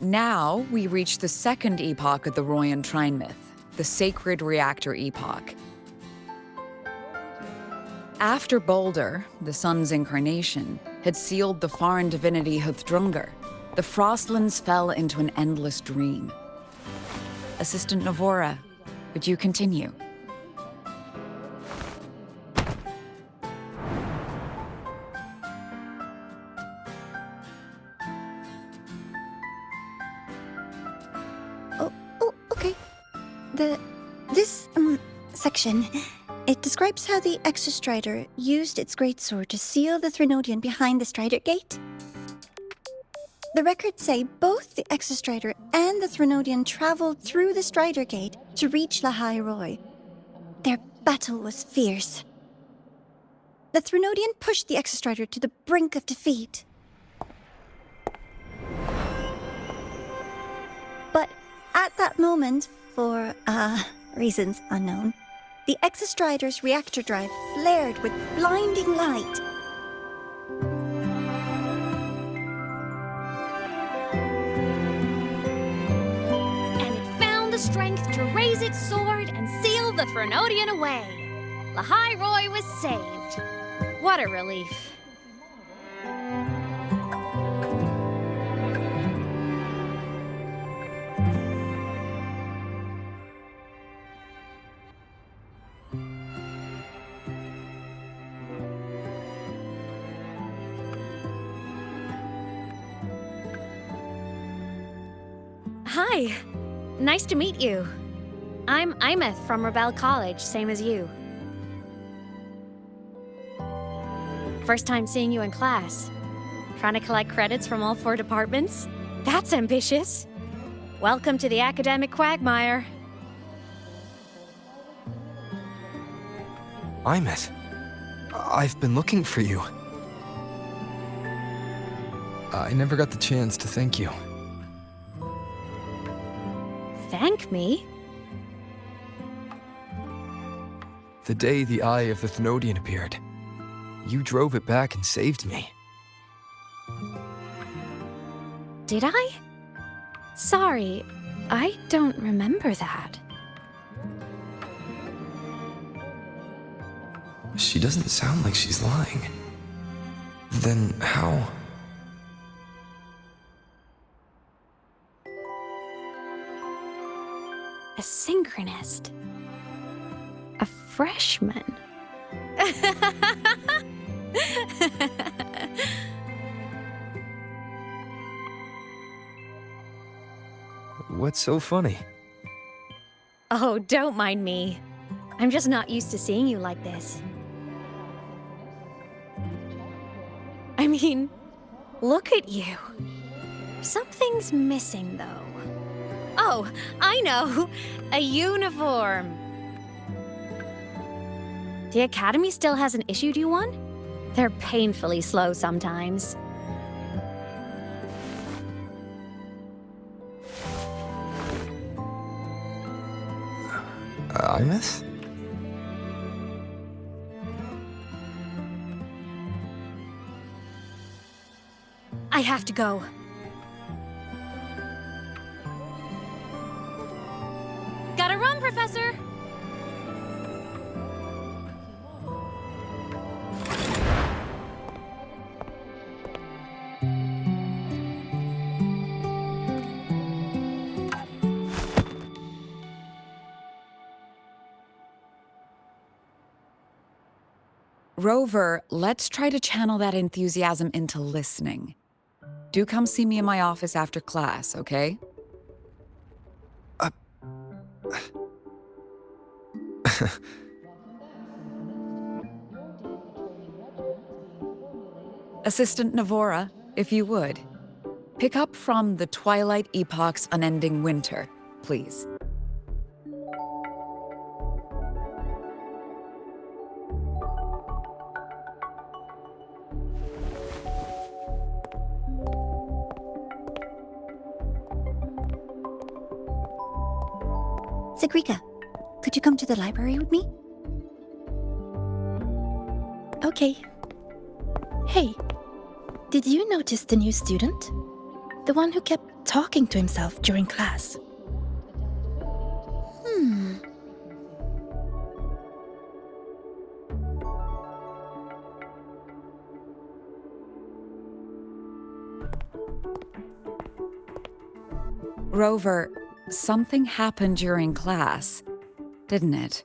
Now, we reach the second epoch of the Royan Trine myth, the Sacred Reactor Epoch. After Balder, the sun's incarnation, had sealed the foreign divinity Huthdrungr, the Frostlands fell into an endless dream. Assistant Navora, would you continue? Okay. This section, it describes how the Exostrider used its greatsword to seal the Threnodian behind the Strider Gate. The records say both the Exostrider and the Threnodian traveled through the Strider Gate to reach Lahai-Roi. Their battle was fierce. The Threnodian pushed the Exostrider to the brink of defeat. But at that moment, for, reasons unknown, the Exostrider's reactor drive flared with blinding light. And it found the strength to raise its sword and seal the Threnodian away. Lahai-Roi was saved. What a relief. Hi. Nice to meet you. I'm Imeth from Rebel College, same as you. First time seeing you in class. Trying to collect credits from all 4 departments? That's ambitious. Welcome to the academic quagmire. Imeth, I've been looking for you. I never got the chance to thank you. Thank me? The day the Eye of the Thenodian appeared, you drove it back and saved me. Did I? Sorry, I don't remember that. She doesn't sound like she's lying. Then how? A synchronist. A freshman. What's so funny? Oh, don't mind me. I'm just not used to seeing you like this. I mean, look at you. Something's missing, though. Oh, I know! A uniform! The Academy still hasn't issued you one? They're painfully slow sometimes. Imeth? I have to go. Gotta run, Professor! Rover, let's try to channel that enthusiasm into listening. Do come see me in my office after class, okay? Assistant Navora, if you would. Pick up from the Twilight Epoch's Unending Winter, please. Sigrika, could you come to the library with me? Okay. Hey, Did you notice the new student? The one who kept talking to himself during class. Rover, something happened during class, didn't it?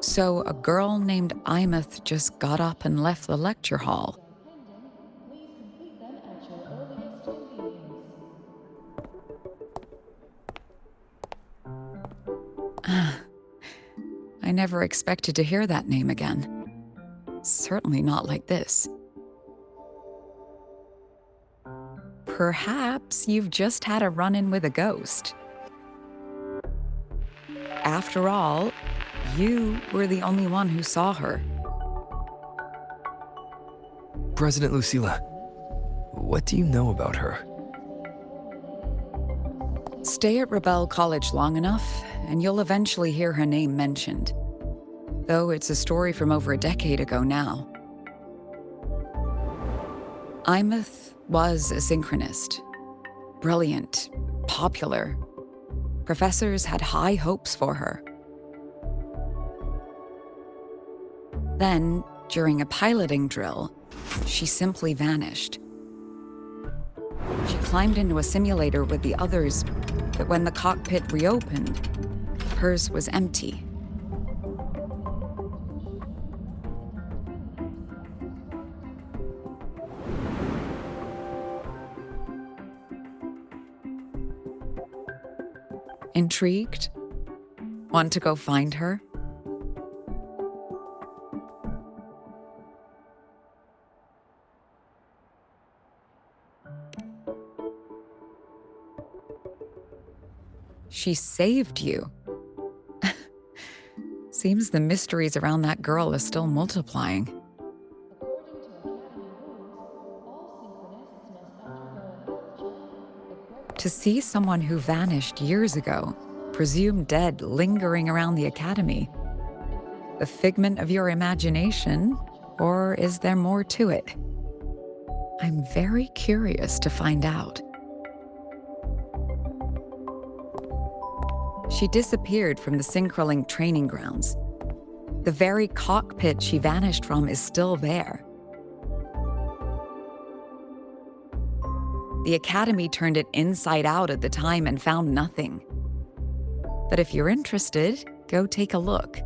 So a girl named Imeth just got up and left the lecture hall. I never expected to hear that name again. Certainly not like this. Perhaps you've just had a run-in with a ghost. After all, you were the only one who saw her. President Lucilla, what do you know about her? Stay at Rebel College long enough, and you'll eventually hear her name mentioned. Though it's a story from over a decade ago now. Imeth was a synchronist. Brilliant, popular. Professors had high hopes for her. Then, during a piloting drill, she simply vanished. She climbed into a simulator with the others, but when the cockpit reopened, hers was empty. Intrigued? Want to go find her? She saved you. Seems the mysteries around that girl are still multiplying. To see someone who vanished years ago, presumed dead, lingering around the academy, a figment of your imagination, or is there more to it? I'm very curious to find out. She disappeared from the Synchrolink training grounds. The very cockpit she vanished from is still there. The Academy turned it inside out at the time and found nothing. But if you're interested, go take a look.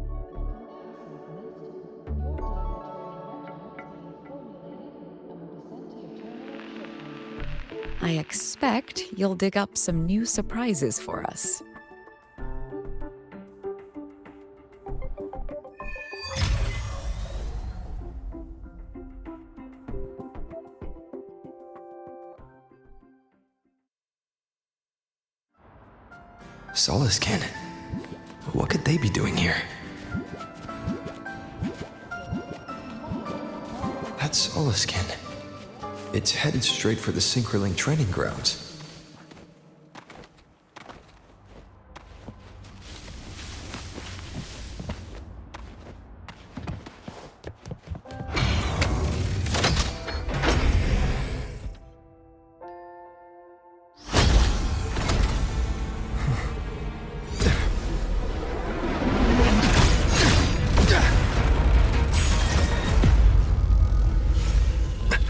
I expect you'll dig up some new surprises for us. Solaskin? What could they be doing here? That's Solaskin. It's headed straight for the Synchrolink training grounds.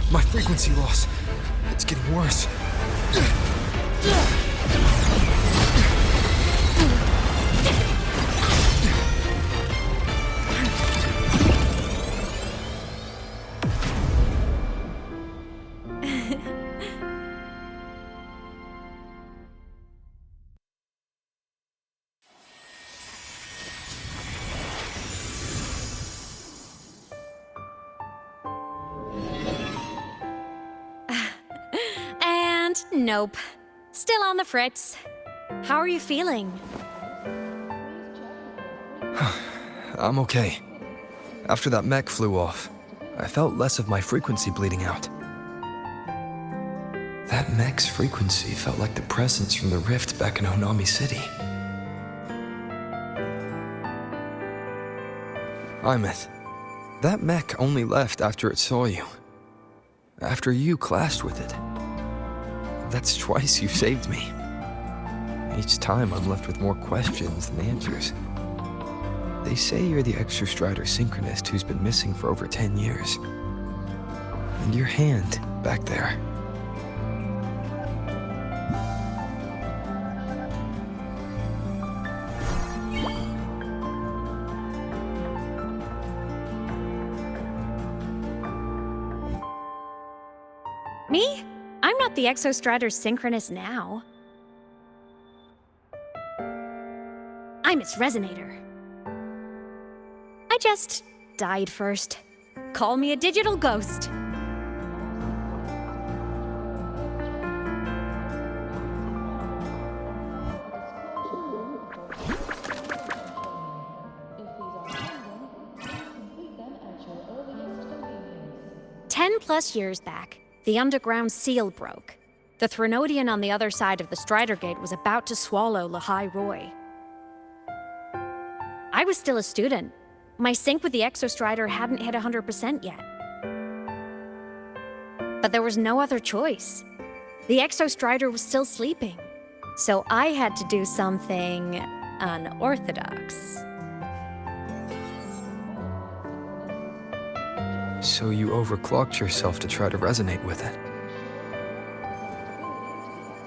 My frequency loss. It's getting worse. Nope. Still on the fritz. How are you feeling? I'm okay. After that mech flew off, I felt less of my frequency bleeding out. That mech's frequency felt like the presence from the rift back in Honami City. Imeth, that mech only left after it saw you. After you clashed with it. That's twice you've saved me. Each time I'm left with more questions than answers. They say you're the Exostrider synchronist who's been missing for over 10 years. And your hand, back there. Me? I'm not the Exostrider synchronist now. I'm its resonator. I just died first. Call me a digital ghost. +10 years back, the underground seal broke. The Threnodian on the other side of the Strider Gate was about to swallow Lahai-Roi. I was still a student. My sync with the Exostrider hadn't hit 100% yet. But there was no other choice. The Exostrider was still sleeping, so I had to do something unorthodox. So you overclocked yourself to try to resonate with it.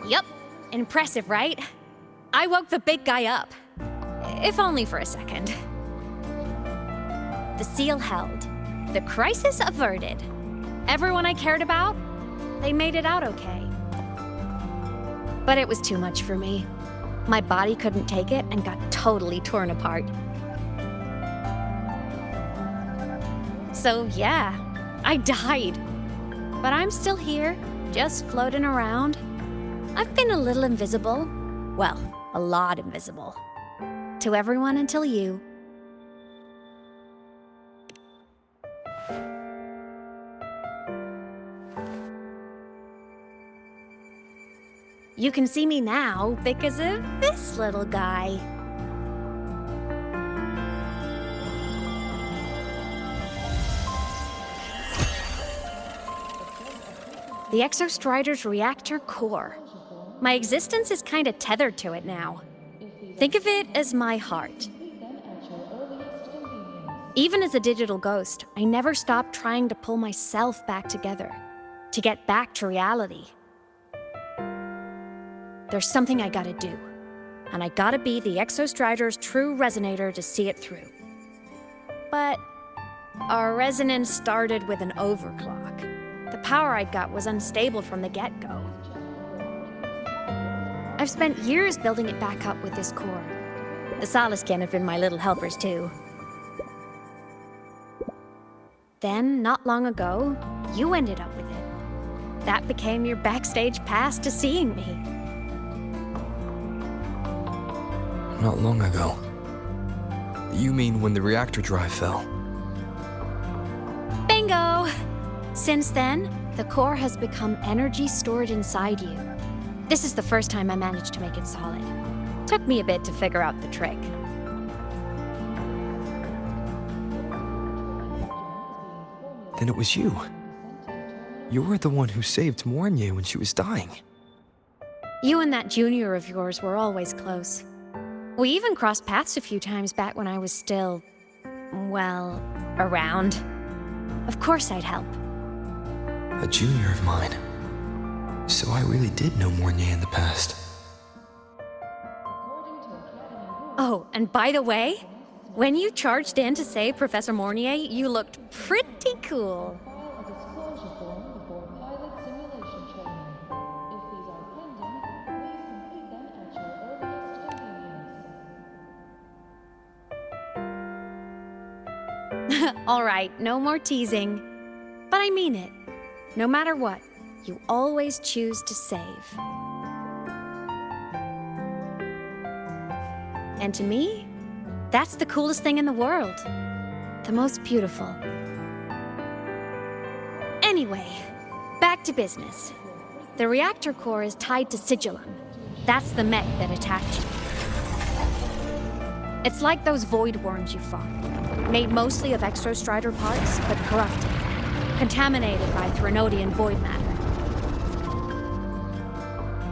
Yup. Impressive, right? I woke the big guy up. If only for a second. The seal held. The crisis averted. Everyone I cared about, they made it out okay. But it was too much for me. My body couldn't take it and got totally torn apart. So yeah, I died. But I'm still here, just floating around. I've been a little invisible. Well, a lot invisible. To everyone until you. You can see me now because of this little guy. The Exostrider's reactor core. My existence is kinda tethered to it now. Think of it as my heart. Even as a digital ghost, I never stopped trying to pull myself back together, to get back to reality. There's something I gotta do, and I gotta be the Exostrider's true resonator to see it through. But our resonance started with an overclock. The power I got was unstable from the get-go. I've spent years building it back up with this core. The Solaskin have been my little helpers too. Then, not long ago, you ended up with it. That became your backstage pass to seeing me. Not long ago. You mean when the reactor drive fell? Bingo! Since then, the core has become energy stored inside you. This is the first time I managed to make it solid. Took me a bit to figure out the trick. Then it was you. You were the one who saved Mornye when she was dying. You and that junior of yours were always close. We even crossed paths a few times back when I was still, well, around. Of course I'd help. A junior of mine. So I really did know Mornye in the past. Oh, and by the way, when you charged in to save Professor Mornye, you looked pretty cool. All right, no more teasing. But I mean it. No matter what, you always choose to save. And to me, that's the coolest thing in the world. The most beautiful. Anyway, back to business. The reactor core is tied to Sigillum. That's the mech that attacked you. It's like those void worms you fought. Made mostly of exostrider parts, but corrupted. Contaminated by Threnodian void matter.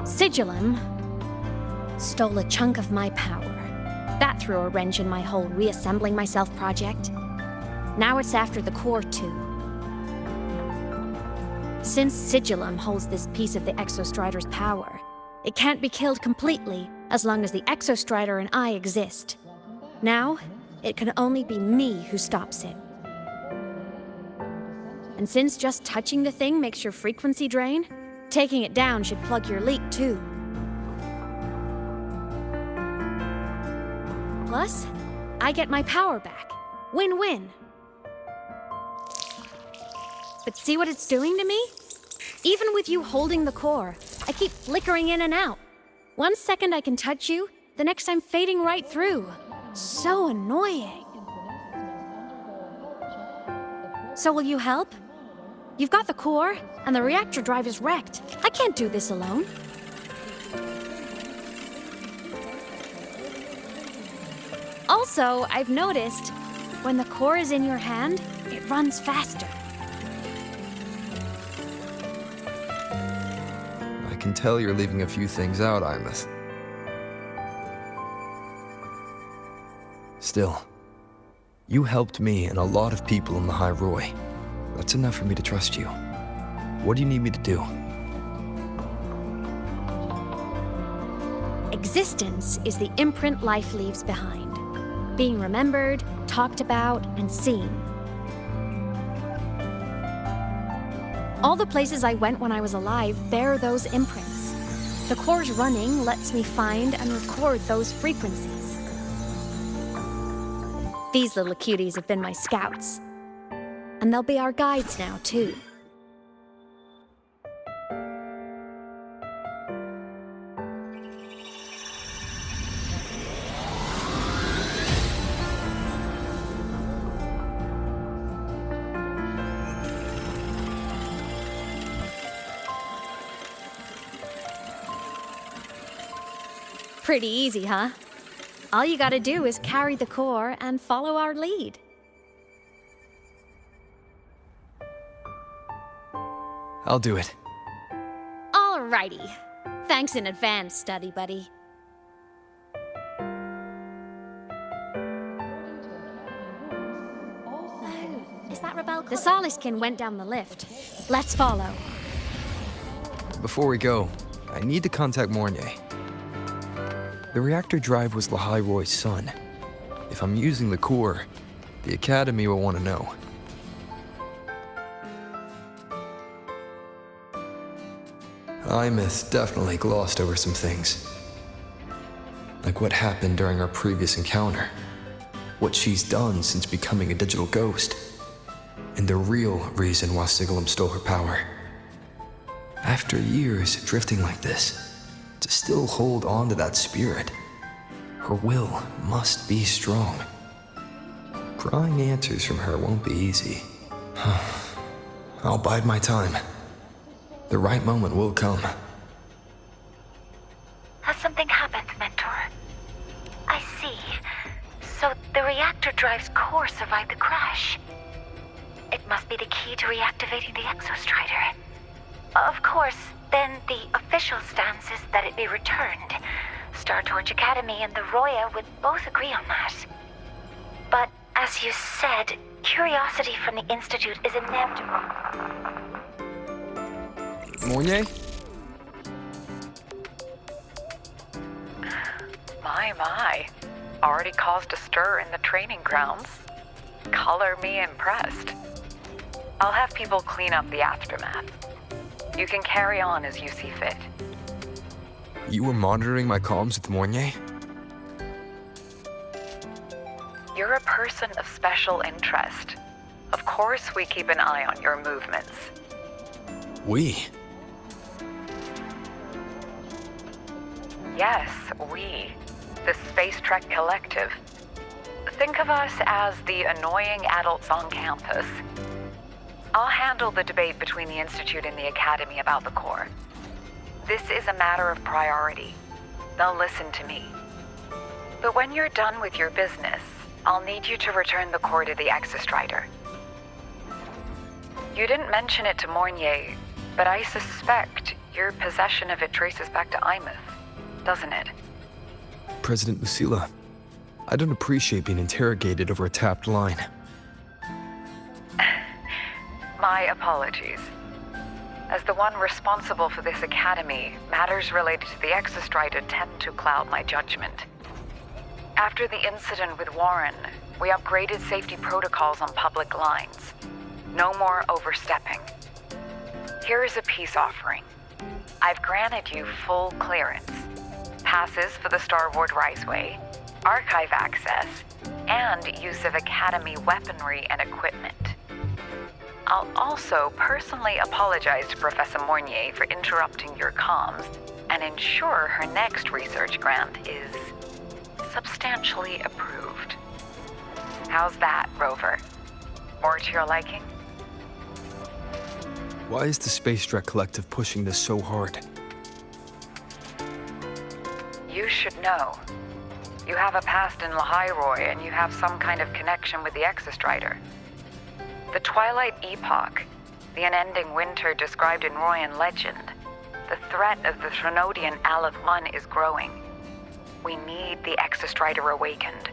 Sigillum stole a chunk of my power. That threw a wrench in my whole reassembling myself project. Now it's after the core too. Since Sigillum holds this piece of the Exostrider's power, it can't be killed completely as long as the Exostrider and I exist. Now, it can only be me who stops it. And since just touching the thing makes your frequency drain, taking it down should plug your leak too. Plus, I get my power back. Win-win. But see what it's doing to me? Even with you holding the core, I keep flickering in and out. 1 second I can touch you, the next I'm fading right through. So annoying. So will you help? You've got the core, and the reactor drive is wrecked. I can't do this alone. Also, I've noticed, when the core is in your hand, it runs faster. I can tell you're leaving a few things out, Imeth. Still, you helped me and a lot of people in Lahai-Roi. That's enough for me to trust you. What do you need me to do? Existence is the imprint life leaves behind. Being remembered, talked about, and seen. All the places I went when I was alive bear those imprints. The core's running lets me find and record those frequencies. These little cuties have been my scouts. And they'll be our guides now, too. Pretty easy, huh? All you gotta do is carry the core and follow our lead. I'll do it. Alrighty. Thanks in advance, study buddy. Is that Rebel? The Soliskin went down the lift. Let's follow. Before we go, I need to contact Mornier. The reactor drive was Lahai-Roi's son. If I'm using the core, the Academy will want to know. Imeth definitely glossed over some things. Like what happened during our previous encounter. What she's done since becoming a digital ghost. And the real reason why Sigillum stole her power. After years drifting like this, to still hold on to that spirit, her will must be strong. Prying answers from her won't be easy. I'll bide my time. The right moment will come. Has something happened, Mentor? I see. So the reactor drive's core survived the crash. It must be the key to reactivating the Exostrider. Of course, then the official stance is that it be returned. Star Torch Academy and the Roya would both agree on that. But as you said, curiosity from the Institute is inevitable. Mornier? My. Already caused a stir in the training grounds. Color me impressed. I'll have people clean up the aftermath. You can carry on as you see fit. You were monitoring my comms with Mornier? You're a person of special interest. Of course we keep an eye on your movements. We? Yes, we. The Space Trek Collective. Think of us as the annoying adults on campus. I'll handle the debate between the Institute and the Academy about the core. This is a matter of priority. They'll listen to me. But when you're done with your business, I'll need you to return the core to the Exostrider. You didn't mention it to Mornier, but I suspect your possession of it traces back to Imouth, doesn't it? President Lucilla, I don't appreciate being interrogated over a tapped line. My apologies. As the one responsible for this academy, matters related to the Exostrider tend to cloud my judgment. After the incident with Warren, we upgraded safety protocols on public lines. No more overstepping. Here is a peace offering. I've granted you full clearance. Passes for the Starboard Riseway, archive access, and use of Academy weaponry and equipment. I'll also personally apologize to Professor Mornier for interrupting your comms and ensure her next research grant is substantially approved. How's that, Rover? More to your liking? Why is the Space Trek Collective pushing this so hard? You should know. You have a past in Lahai-Roi, and you have some kind of connection with the Exostrider. The Twilight Epoch, the unending winter described in Royan legend, the threat of the Threnodian Aleph-1 is growing. We need the Exostrider awakened.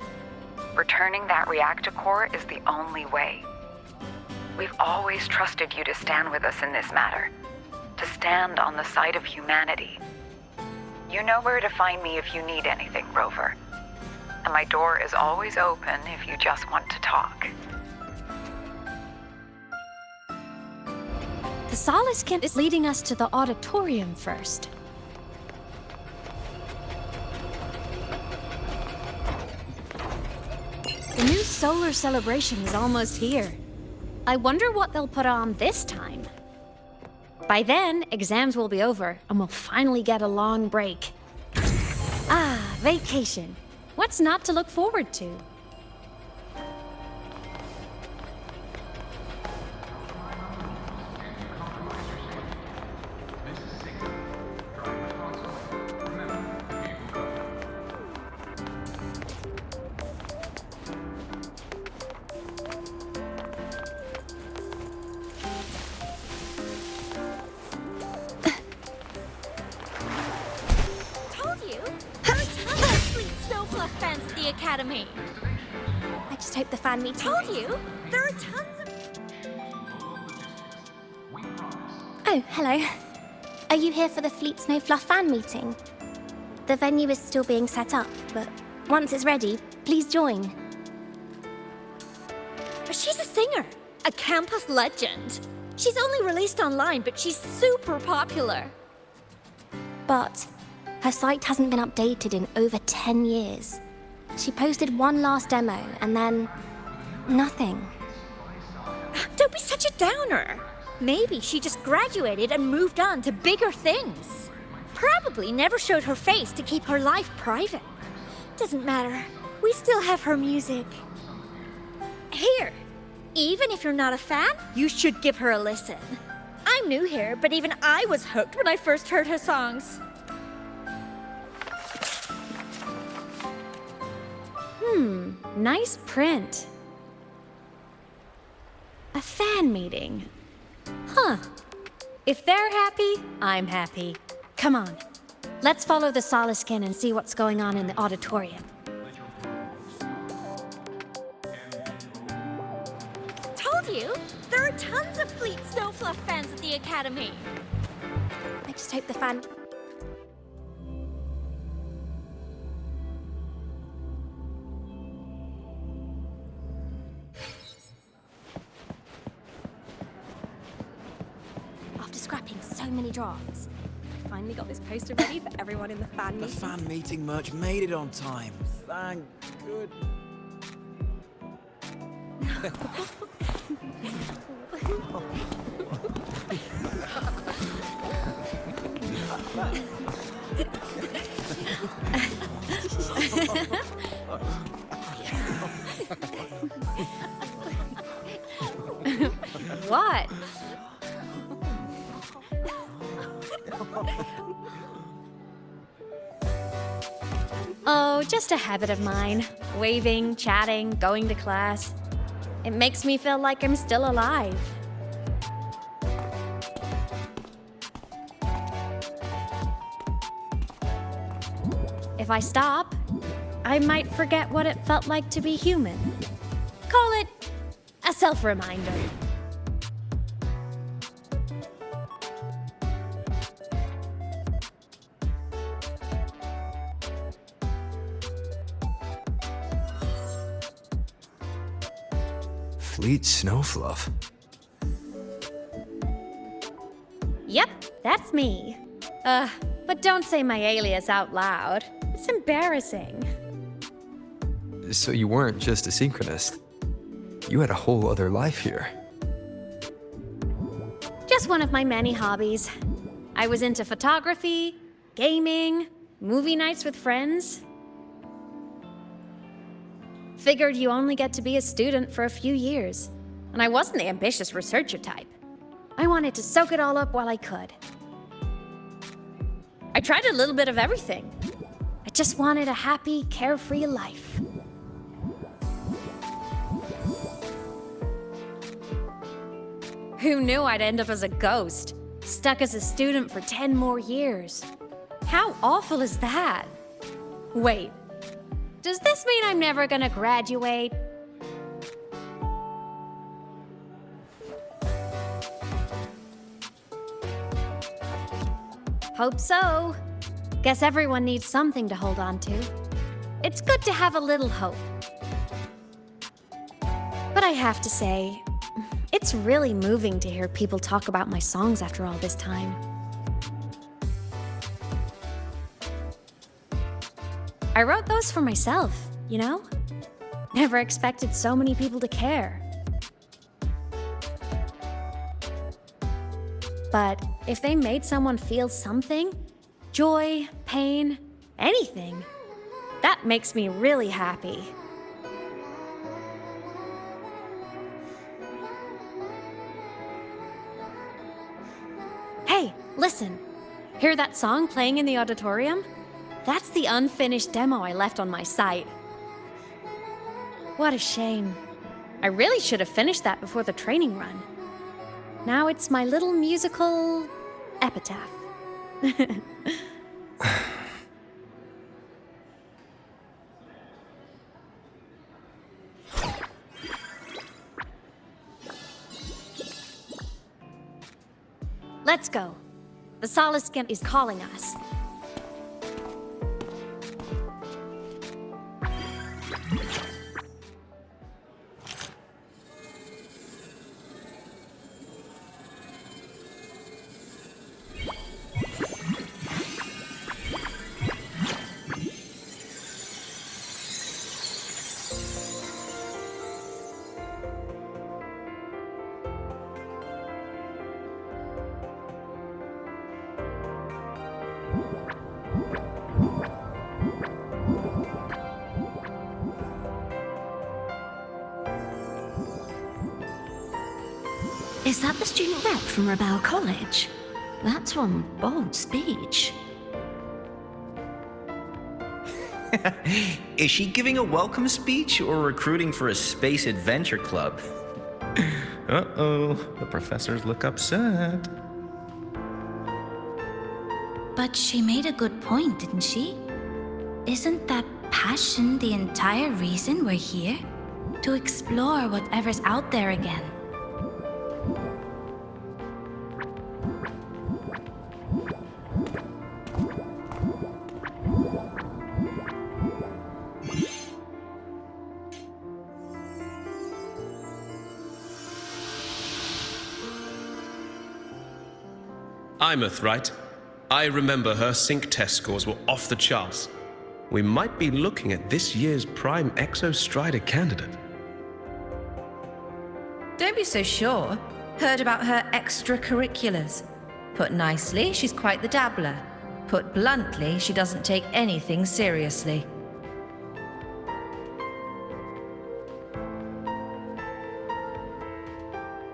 Returning that reactor core is the only way. We've always trusted you to stand with us in this matter, to stand on the side of humanity. You know where to find me if you need anything, Rover. And my door is always open if you just want to talk. The Solace Kent is leading us to the auditorium first. The new solar celebration is almost here. I wonder what they'll put on this time. By then, exams will be over, and we'll finally get a long break. Ah, vacation. What's not to look forward to? Academy. I just hope the fan meeting. Told you, there are tons of. Oh, hello. Are you here for the Fleet Snow Fluff fan meeting? The venue is still being set up, but once it's ready, please join. She's a singer, a campus legend. She's only released online, but she's super popular. But her site hasn't been updated in over 10 years. She posted one last demo, and then nothing. Don't be such a downer. Maybe she just graduated and moved on to bigger things. Probably never showed her face to keep her life private. Doesn't matter. We still have her music. Here, even if you're not a fan, you should give her a listen. I'm new here, but even I was hooked when I first heard her songs. Nice print. A fan meeting. Huh. If they're happy, I'm happy. Come on. Let's follow the Solaskin and see what's going on in the auditorium. Told you, there are tons of Fleet Snow Fluff fans at the Academy. I just hope the fan... After scrapping so many drafts, I finally got this poster ready for everyone in the fan The meeting. fan meeting merch made it on time. Thank good. What? Oh, just a habit of mine. Waving, chatting, going to class. It makes me feel like I'm still alive. If I stop, I might forget what it felt like to be human. Call it a self-reminder. Fleet Snowfluff. Yep, that's me. But don't say my alias out loud. It's embarrassing. So you weren't just a synchronist. You had a whole other life here. Just one of my many hobbies. I was into photography, gaming, movie nights with friends. Figured you only get to be a student for a few years. And I wasn't the ambitious researcher type. I wanted to soak it all up while I could. I tried a little bit of everything. I just wanted a happy, carefree life. Who knew I'd end up as a ghost, stuck as a student for 10 more years? How awful is that? Wait, does this mean I'm never gonna graduate? Hope so. Guess everyone needs something to hold on to. It's good to have a little hope. But I have to say, it's really moving to hear people talk about my songs after all this time. I wrote those for myself, you know? Never expected so many people to care. But if they made someone feel something, joy, pain, anything, that makes me really happy. Hey, listen. Hear that song playing in the auditorium? That's the unfinished demo I left on my site. What a shame. I really should have finished that before the training run. Now it's my little musical epitaph. Let's go. The Solace Skin is calling us. Is that the student rep from Rebel College? That's one bold speech. Is she giving a welcome speech or recruiting for a space adventure club? Uh-oh, the professors look upset. But she made a good point, didn't she? Isn't that passion the entire reason we're here? To explore whatever's out there again. Imeth, right? I remember her sync test scores were off the charts. We might be looking at this year's prime Exostrider candidate. Don't be so sure. Heard about her extracurriculars. Put nicely, she's quite the dabbler. Put bluntly, she doesn't take anything seriously.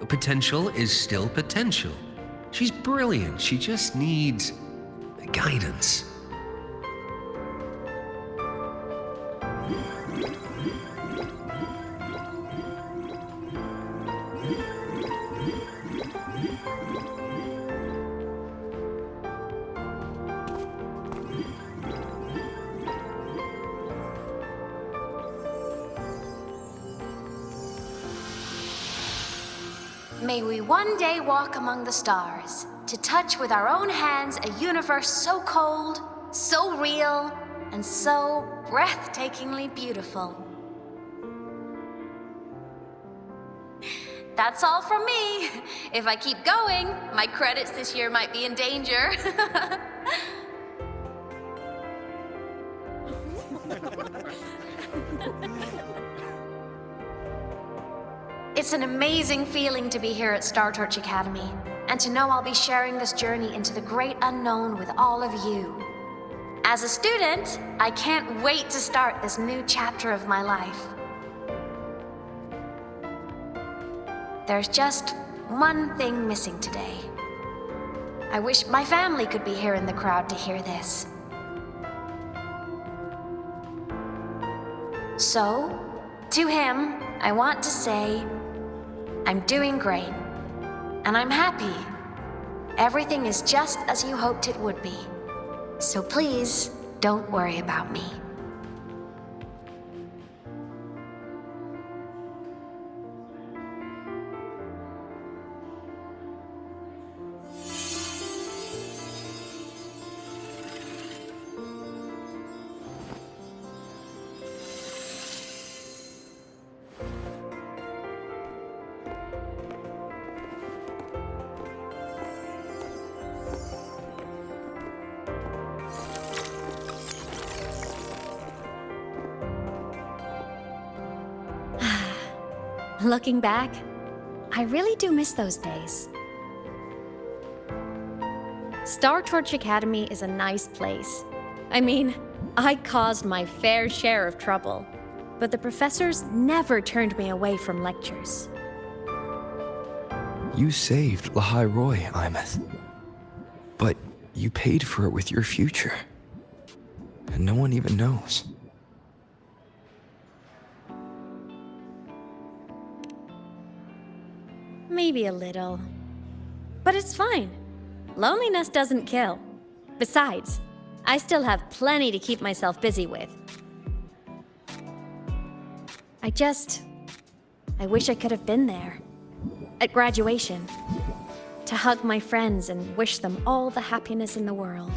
Potential is still potential. She's brilliant. She just needs guidance. May we one day walk among the stars, to touch with our own hands a universe so cold, so real, and so breathtakingly beautiful. That's all from me. If I keep going, my credits this year might be in danger. It's an amazing feeling to be here at Star Torch Academy, and to know I'll be sharing this journey into the great unknown with all of you. As a student, I can't wait to start this new chapter of my life. There's just one thing missing today. I wish my family could be here in the crowd to hear this. So, to him, I want to say, I'm doing great, and I'm happy. Everything is just as you hoped it would be. So please, don't worry about me. Looking back, I really do miss those days. Star Torch Academy is a nice place. I mean, I caused my fair share of trouble, but the professors never turned me away from lectures. You saved Lahai-Roi, Imeth. But you paid for it with your future. And no one even knows. Maybe a little. But it's fine. Loneliness doesn't kill. Besides, I still have plenty to keep myself busy with. I wish I could have been there. At graduation. To hug my friends and wish them all the happiness in the world.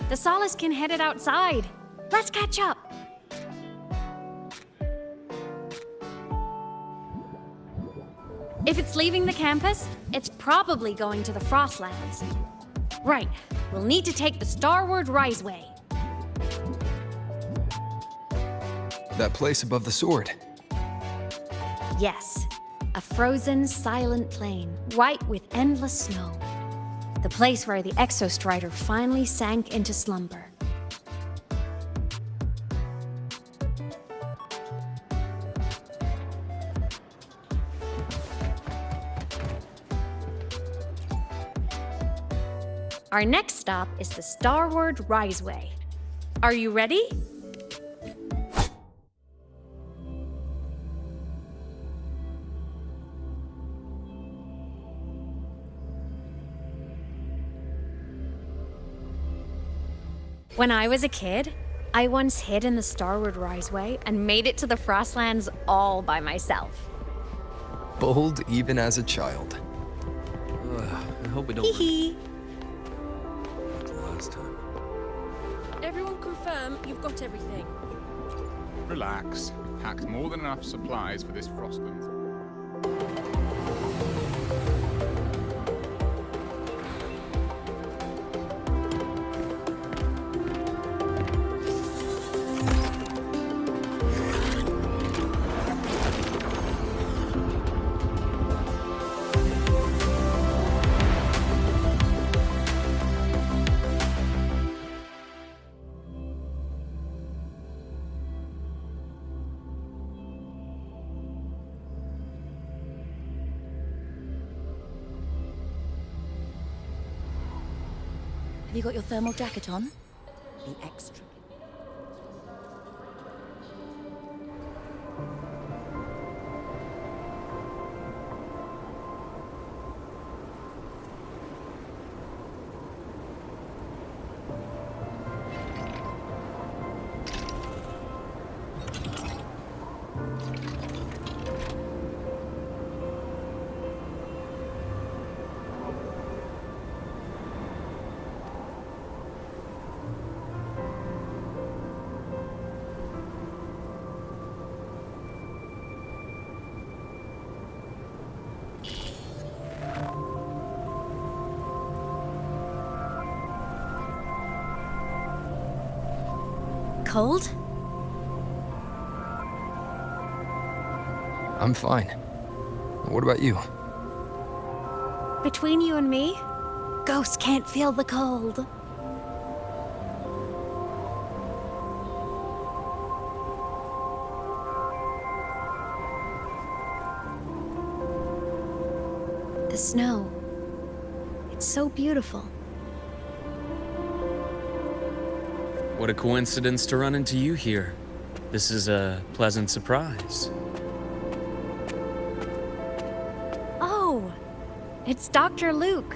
The Solace can headed outside. Let's catch up. If it's leaving the campus, it's probably going to the Frostlands. Right, we'll need to take the Starward Riseway. That place above the sword. Yes, a frozen, silent plain, white with endless snow. The place where the Exostrider finally sank into slumber. Our next stop is the Starward Riseway. Are you ready? When I was a kid, I once hid in the Starward Riseway and made it to the Frostlands all by myself. Bold even as a child. I hope we don't. Hee. Last time. Everyone confirm you've got everything. Relax. We've packed more than enough supplies for this frostland. Have you got your thermal jacket on? Be extra. Cold? I'm fine. What about you? Between you and me, ghosts can't feel the cold. The snow. It's so beautiful. What a coincidence to run into you here. This is a pleasant surprise. Oh, it's Dr. Luke.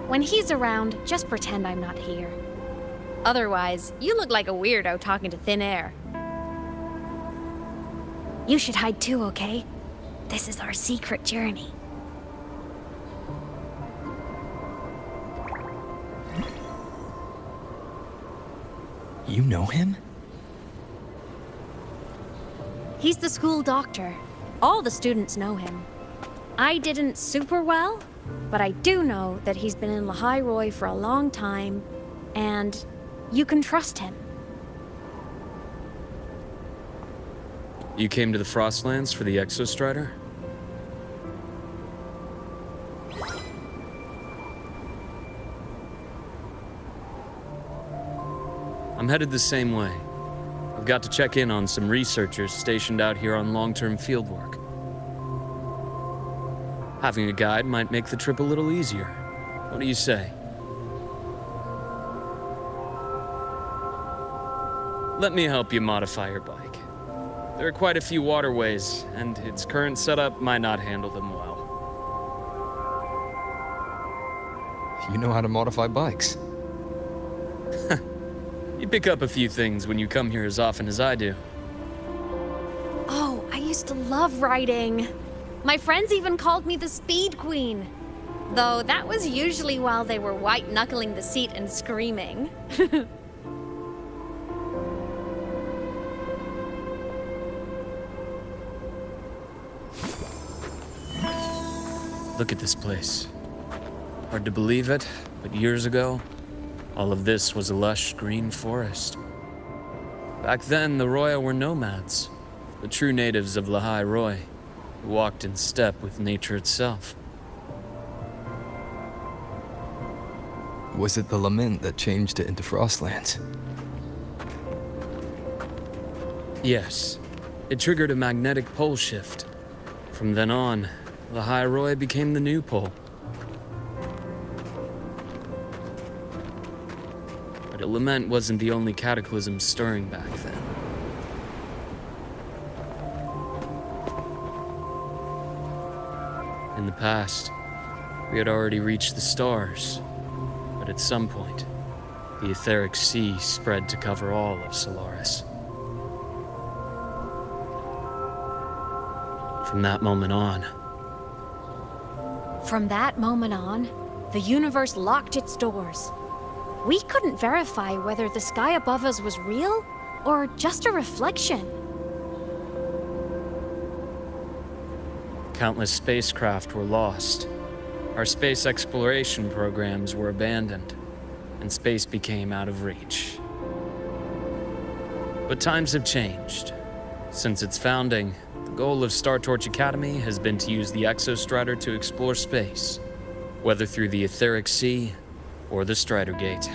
When he's around, just pretend I'm not here. Otherwise, you look like a weirdo talking to thin air. You should hide too, okay? This is our secret journey. You know him? He's the school doctor. All the students know him. I didn't super well, but I do know that he's been in Lahai-Roi for a long time, and you can trust him. You came to the Frostlands for the Exostrider? I'm headed the same way. I've got to check in on some researchers stationed out here on long-term fieldwork. Having a guide might make the trip a little easier. What do you say? Let me help you modify your bike. There are quite a few waterways, and its current setup might not handle them well. You know how to modify bikes. You pick up a few things when you come here as often as I do. Oh, I used to love riding. My friends even called me the Speed Queen. Though that was usually while they were white-knuckling the seat and screaming. Look at this place. Hard to believe it, but years ago, all of this was a lush green forest. Back then, the Roya were nomads, the true natives of Lahai-Roi, who walked in step with nature itself. Was it the lament that changed it into Frostlands? Yes, it triggered a magnetic pole shift. From then on, Lahai-Roi became the new pole. But a lament wasn't the only cataclysm stirring back then. In the past, we had already reached the stars, but at some point, the etheric sea spread to cover all of Solaris. From that moment on, the universe locked its doors. We couldn't verify whether the sky above us was real or just a reflection. countless spacecraft were lost. Our space exploration programs were abandoned, and space became out of reach. But times have changed. Since its founding, the goal of Star Torch Academy has been to use the Exostrider to explore space, whether through the Etheric Sea or the Strider Gate.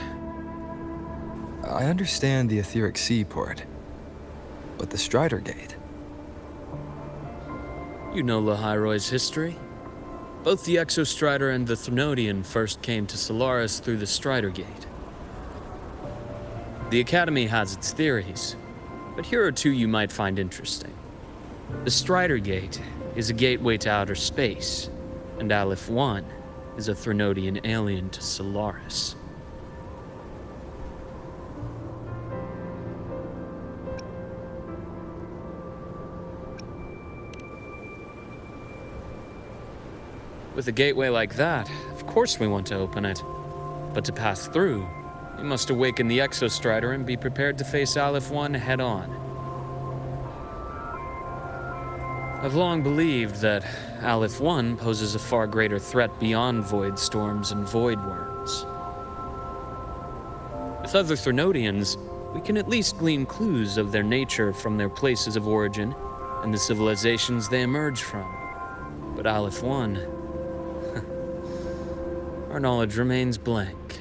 I understand the Etheric Sea part, but the Strider Gate? You know Lahai-Roi's history. Both the Exostrider and the Thrunodian first came to Solaris through the Strider Gate. The Academy has its theories, but here are two you might find interesting. The Strider Gate is a gateway to outer space, and Aleph 1 is a Threnodian alien to Solaris. With a gateway like that, of course we want to open it. But to pass through, we must awaken the Exostrider and be prepared to face Aleph 1 head-on. I've long believed that Aleph 1 poses a far greater threat beyond void storms and void worms. With other Threnodians, we can at least glean clues of their nature from their places of origin and the civilizations they emerge from. But Aleph 1... our knowledge remains blank.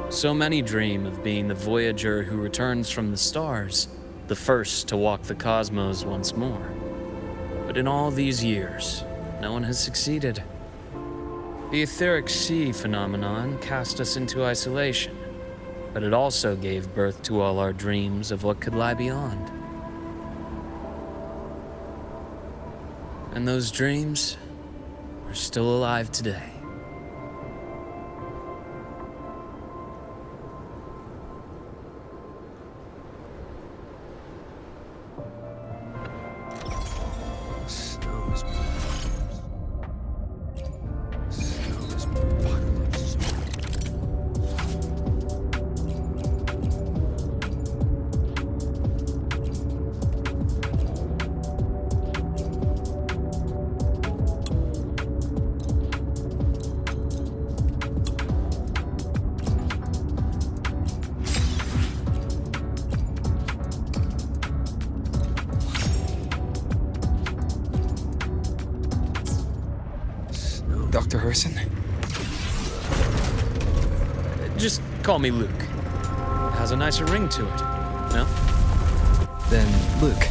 So many dream of being the Voyager who returns from the stars, the first to walk the cosmos once more. But in all these years, no one has succeeded. The etheric sea phenomenon cast us into isolation, but it also gave birth to all our dreams of what could lie beyond. And those dreams are still alive today. Dr. Herson? Just call me Luke. It has a nicer ring to it, no? Then, Luke,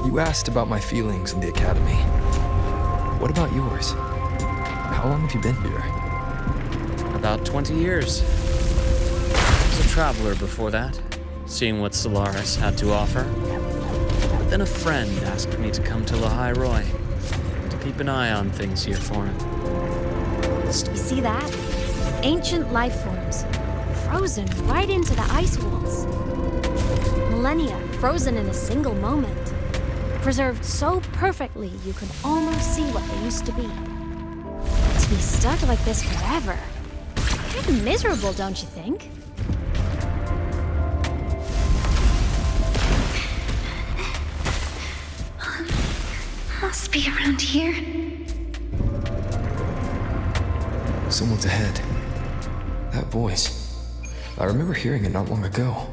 you asked about my feelings in the Academy. What about yours? How long have you been here? About 20 years. I was a traveler before that, seeing what Solaris had to offer. But then a friend asked me to come to Lahai-Roi, to keep an eye on things here for him. You see that? Ancient life forms, frozen right into the ice walls. Millennia frozen in a single moment. Preserved so perfectly you can almost see what they used to be. To be stuck like this forever. Kind of miserable, don't you think? Must be around here. Someone's ahead. That voice. I remember hearing it not long ago.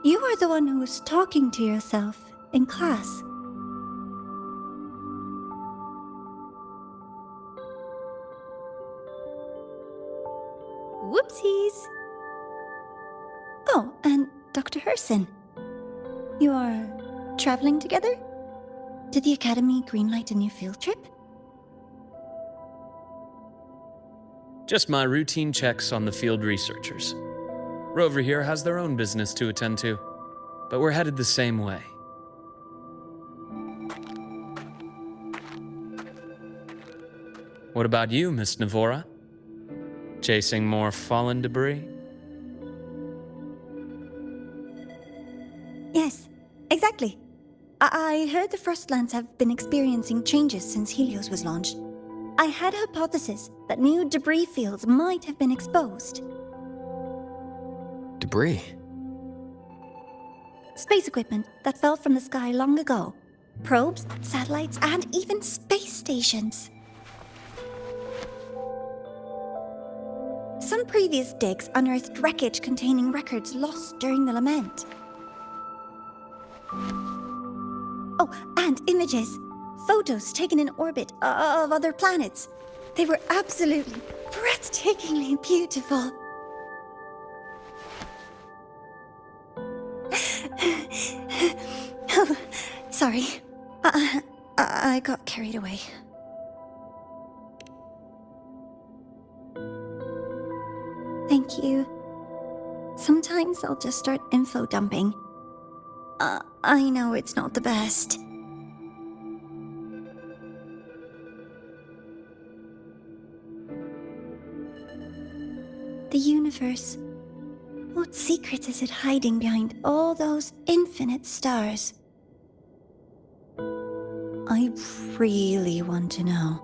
You are the one who was talking to yourself in class. Whoopsies! Oh, and Dr. Herson. You are traveling together? Did the Academy greenlight a new field trip? Just my routine checks on the field researchers. Rover here has their own business to attend to, but we're headed the same way. What about you, Miss Navora? Chasing more fallen debris? Yes, exactly. I heard the Frostlands have been experiencing changes since Helios was launched. I had a hypothesis that new debris fields might have been exposed. Debris? Space equipment that fell from the sky long ago. Probes, satellites, and even space stations. Some previous digs unearthed wreckage containing records lost during the lament. Oh, and images. Photos taken in orbit of other planets. They were absolutely breathtakingly beautiful. Oh, sorry. I got carried away. Thank you. Sometimes I'll just start info dumping. I know it's not the best. The universe. What secret is it hiding behind all those infinite stars? I really want to know.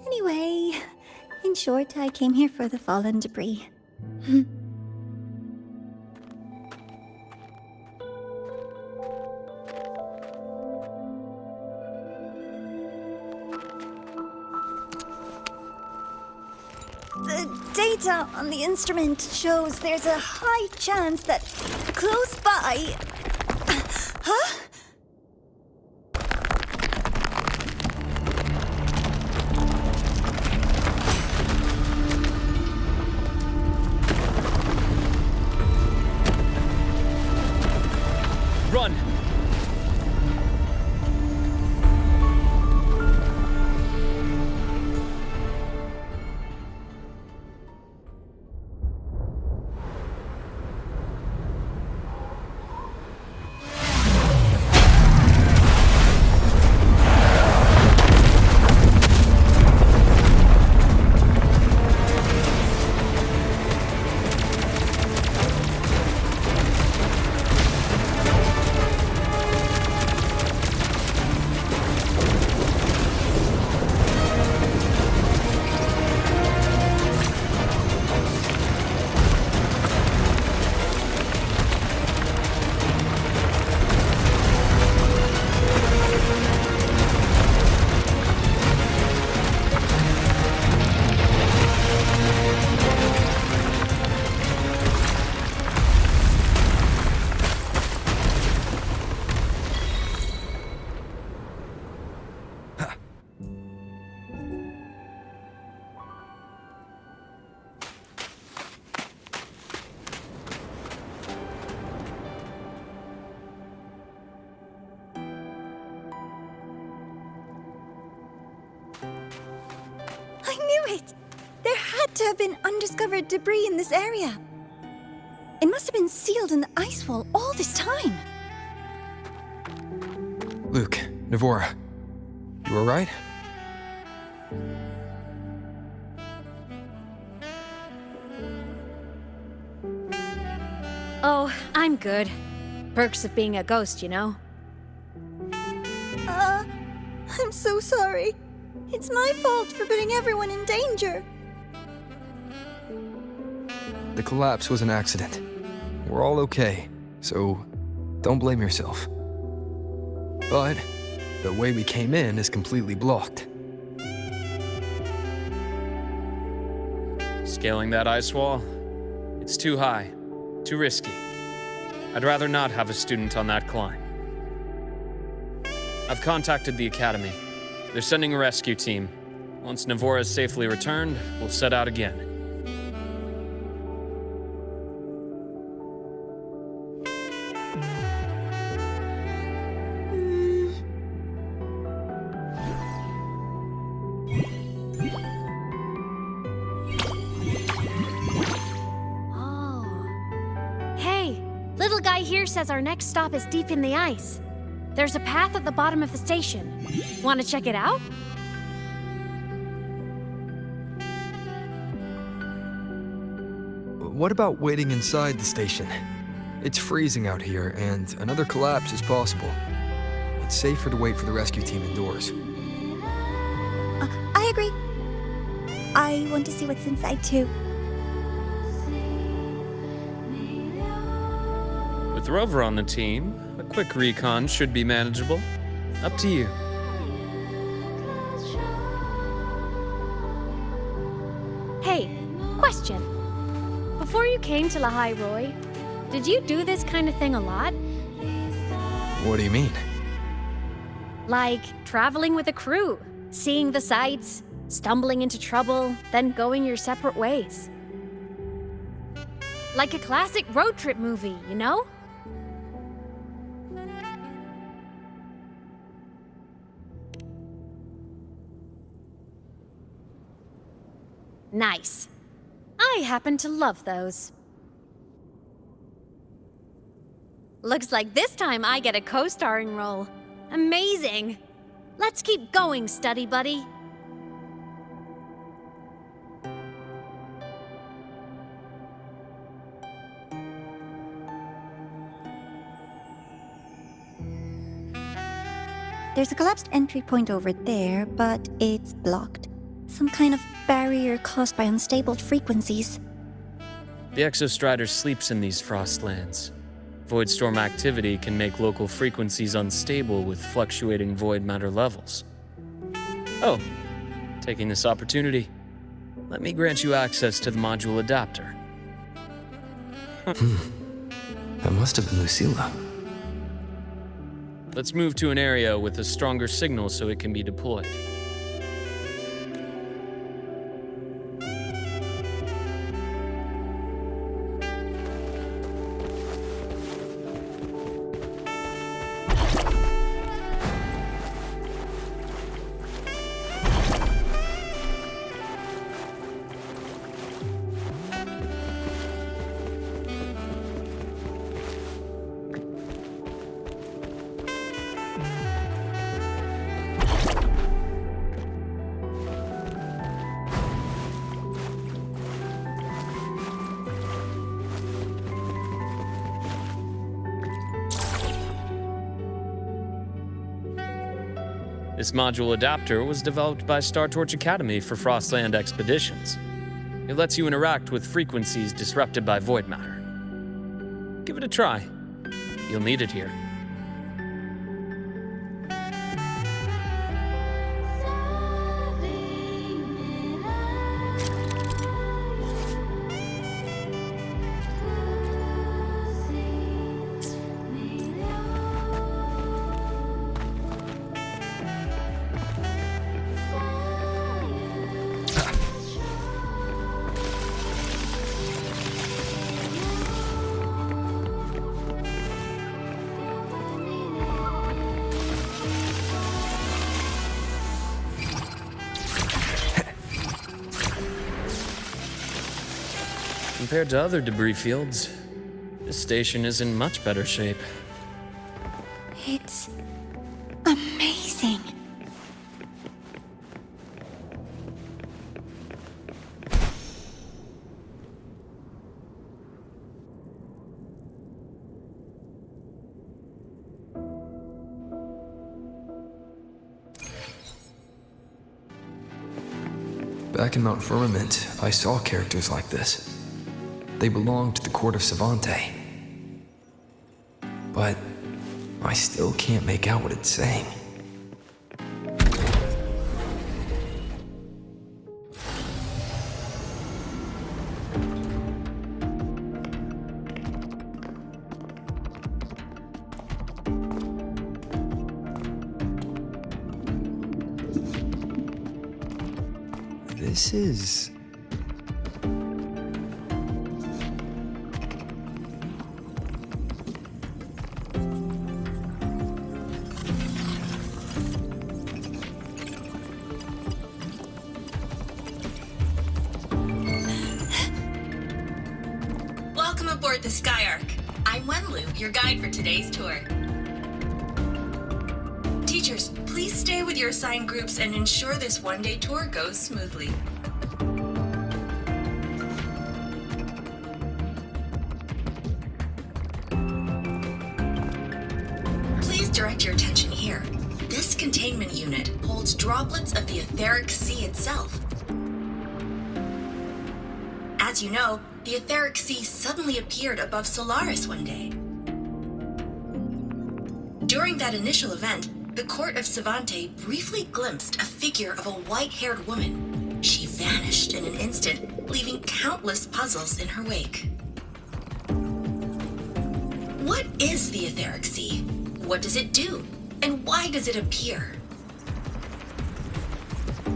Anyway, in short, I came here for the fallen debris. The data on the instrument shows there's a high chance that close by... Huh? Run! I knew it! There had to have been undiscovered debris in this area. It must have been sealed in the ice wall all this time. Luke, Navora, you alright? Oh, I'm good. Perks of being a ghost, you know? I'm so sorry. It's my fault for putting everyone in danger. The collapse was an accident. We're all okay, so don't blame yourself. But the way we came in is completely blocked. Scaling that ice wall? It's too high, too risky. I'd rather not have a student on that climb. I've contacted the Academy. They're sending a rescue team. Once Navora is safely returned, we'll set out again. Oh. Hey, little guy here says our next stop is deep in the ice. There's a path at the bottom of the station. Want to check it out? What about waiting inside the station? It's freezing out here, and another collapse is possible. It's safer to wait for the rescue team indoors. I agree. I want to see what's inside too. With Rover on the team, a quick recon should be manageable. Up to you. Before you came to Lahai-Roi, did you do this kind of thing a lot? What do you mean? Like traveling with a crew, seeing the sights, stumbling into trouble, then going your separate ways. Like a classic road trip movie, you know? Nice. I happen to love those. Looks like this time I get a co-starring role. Amazing! Let's keep going, study buddy. There's a collapsed entry point over there, but it's blocked. Some kind of barrier caused by unstable frequencies. The Exostrider sleeps in these frostlands. Void storm activity can make local frequencies unstable with fluctuating void matter levels. Oh, taking this opportunity, let me grant you access to the module adapter. That must have been Lucilla. Let's move to an area with a stronger signal so it can be deployed. This module adapter was developed by Star Torch Academy for Frostland expeditions. It lets you interact with frequencies disrupted by void matter. Give it a try. You'll need it here. Compared to other debris fields, this station is in much better shape. It's amazing. Back in Mount Firmament, I saw characters like this. They belonged to the court of Savante. But I still can't make out what it's saying. This is... Welcome aboard the Skyark. I'm Wenlu, your guide for today's tour. Teachers, please stay with your assigned groups and ensure this one-day tour goes smoothly. Please direct your attention here. This containment unit holds droplets of the etheric sea itself. As you know, the etheric sea suddenly appeared above Solaris one day. During that initial event, the court of Savante briefly glimpsed a figure of a white-haired woman. She vanished in an instant, leaving countless puzzles in her wake. What is the Etheric Sea? What does it do? And why does it appear?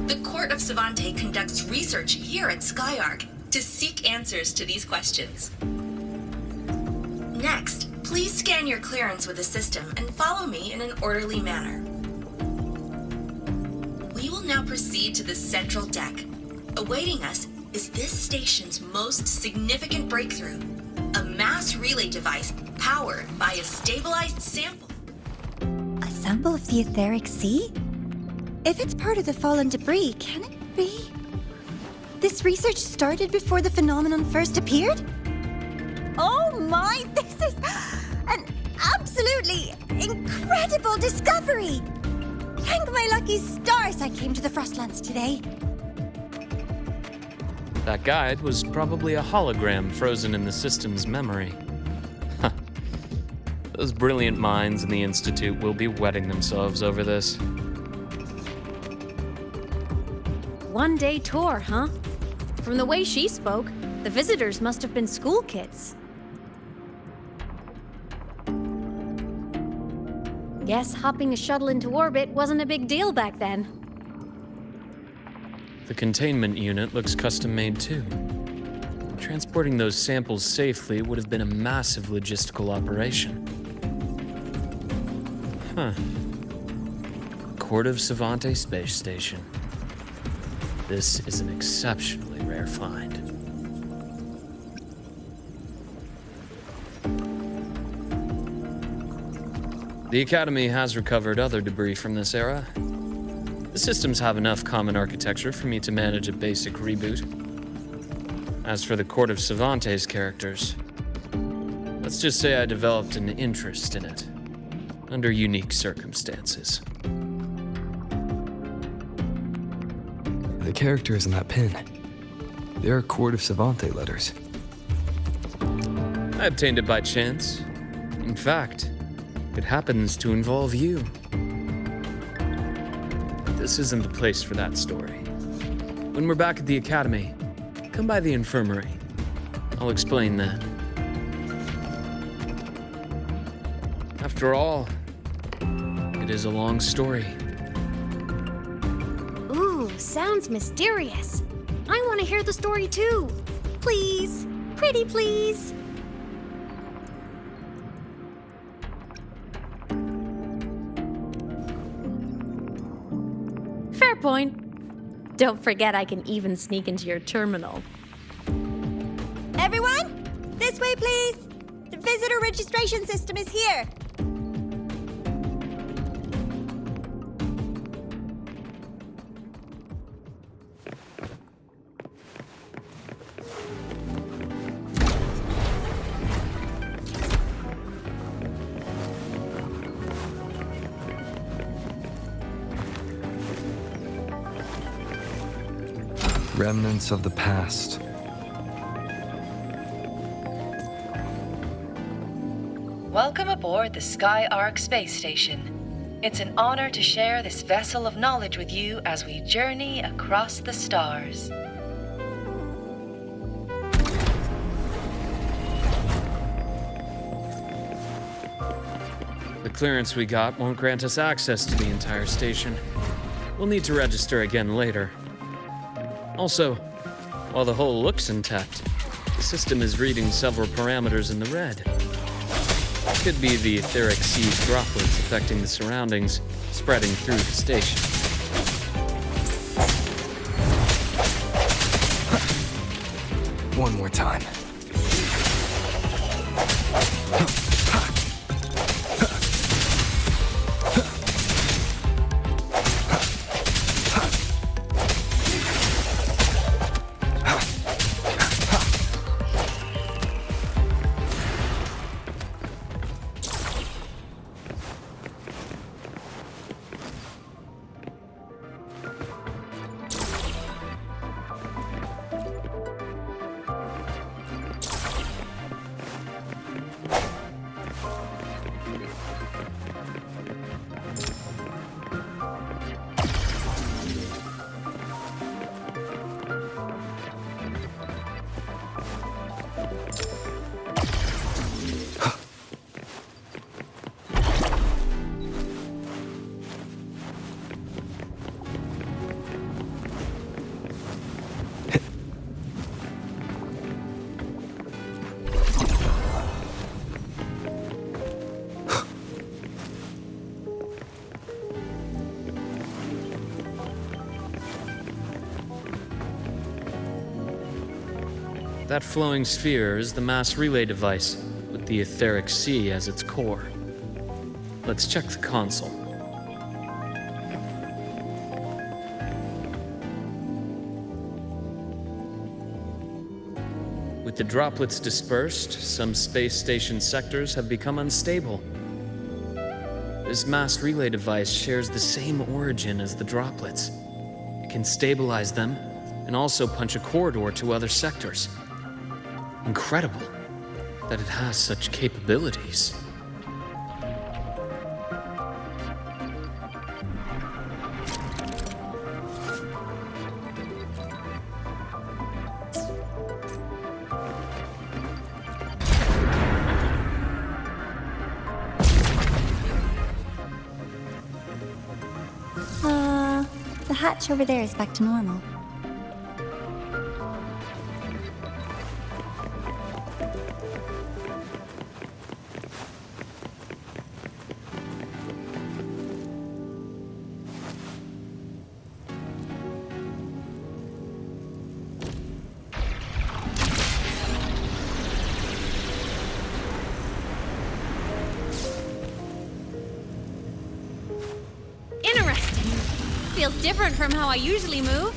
The Court of Savante conducts research here at Skyark to seek answers to these questions. Next, please scan your clearance with the system and follow me in an orderly manner. We will now proceed to the central deck. Awaiting us is this station's most significant breakthrough, a mass relay device powered by a stabilized sample. A sample of the Etheric Sea? If it's part of the fallen debris, can it be? This research started before the phenomenon first appeared? Oh my, this is an absolutely incredible discovery! Thank my lucky stars I came to the Frostlands today. That guide was probably a hologram frozen in the system's memory. Those brilliant minds in the Institute will be wetting themselves over this. One-day tour, huh? From the way she spoke, the visitors must have been school kids. Guess hopping a shuttle into orbit wasn't a big deal back then. The containment unit looks custom-made too. Transporting those samples safely would have been a massive logistical operation. Court of Savante Space Station. This is an exceptionally rare find. The Academy has recovered other debris from this era. The systems have enough common architecture for me to manage a basic reboot. As for the Court of Savante's characters, let's just say I developed an interest in it, under unique circumstances. The characters in that pin, they're Court of Savante letters. I obtained it by chance. In fact, it happens to involve you. This isn't the place for that story. When we're back at the Academy, come by the infirmary. I'll explain then. After all, it is a long story. Ooh, sounds mysterious. I want to hear the story too. Please, pretty please. Fair point. Don't forget I can even sneak into your terminal. Everyone, this way please. The visitor registration system is here. Remnants of the past. Welcome aboard the Skyark space station. It's an honor to share this vessel of knowledge with you as we journey across the stars. The clearance we got won't grant us access to the entire station. We'll need to register again later. Also, while the hull looks intact, the system is reading several parameters in the red. Could be the etheric sea droplets affecting the surroundings, spreading through the station. One more time. That flowing sphere is the mass relay device, with the etheric sea as its core. Let's check the console. With the droplets dispersed, some space station sectors have become unstable. This mass relay device shares the same origin as the droplets. It can stabilize them and also punch a corridor to other sectors. Incredible that it has such capabilities. The hatch over there is back to normal. Interesting. Feels different from how I usually move.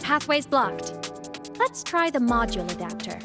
Pathway's blocked. Let's try the module adapter.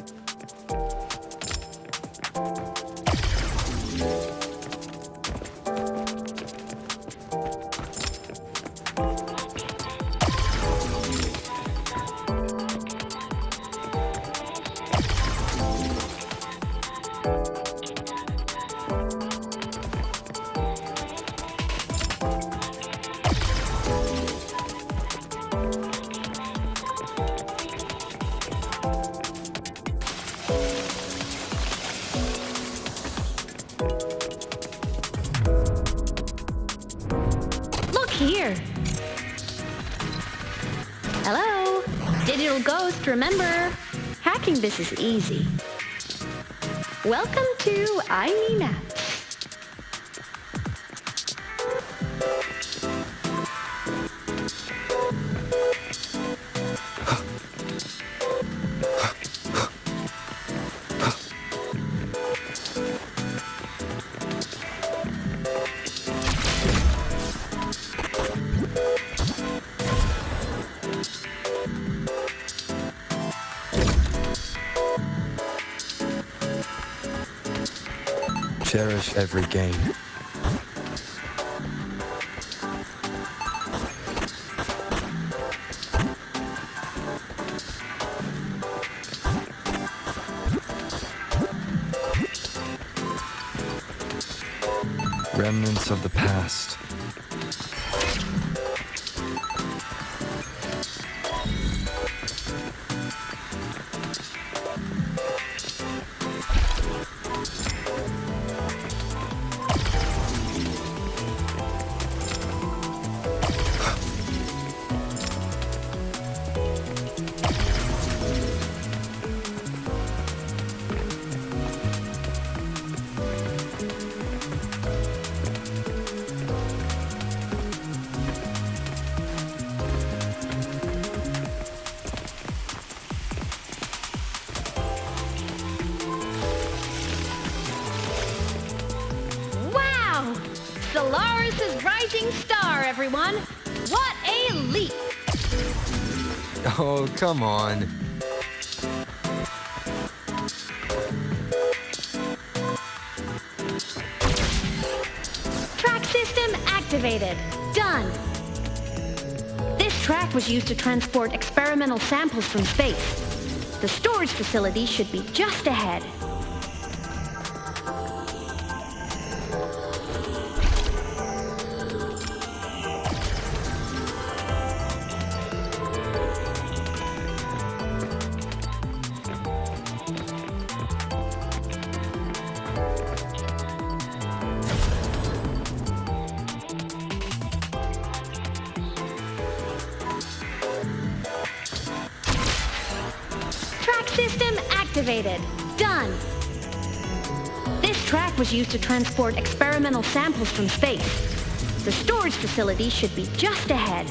Here. Hello? Digital Ghost, remember? Hacking this is easy. Welcome to iMeMap. Cherish every game. Remnants of the past. Solaris' rising star, everyone! What a leap! Oh, come on. Track system activated. Done. This track was used to transport experimental samples from space. The storage facility should be just ahead. System activated. Done. This track was used to transport experimental samples from space. The storage facility should be just ahead.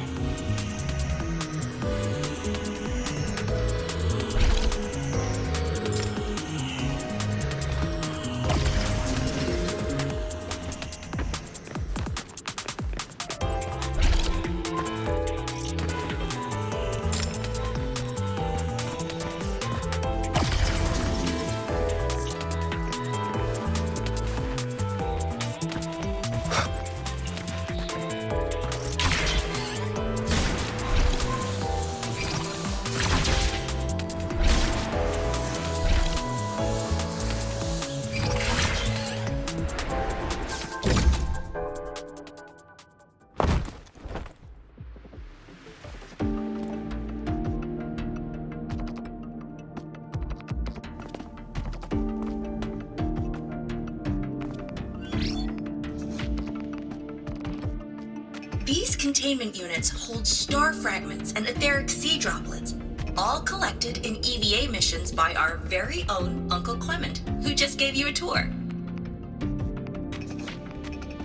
These containment units hold star fragments and etheric sea droplets, all collected in EVA missions by our very own Uncle Clement, who just gave you a tour.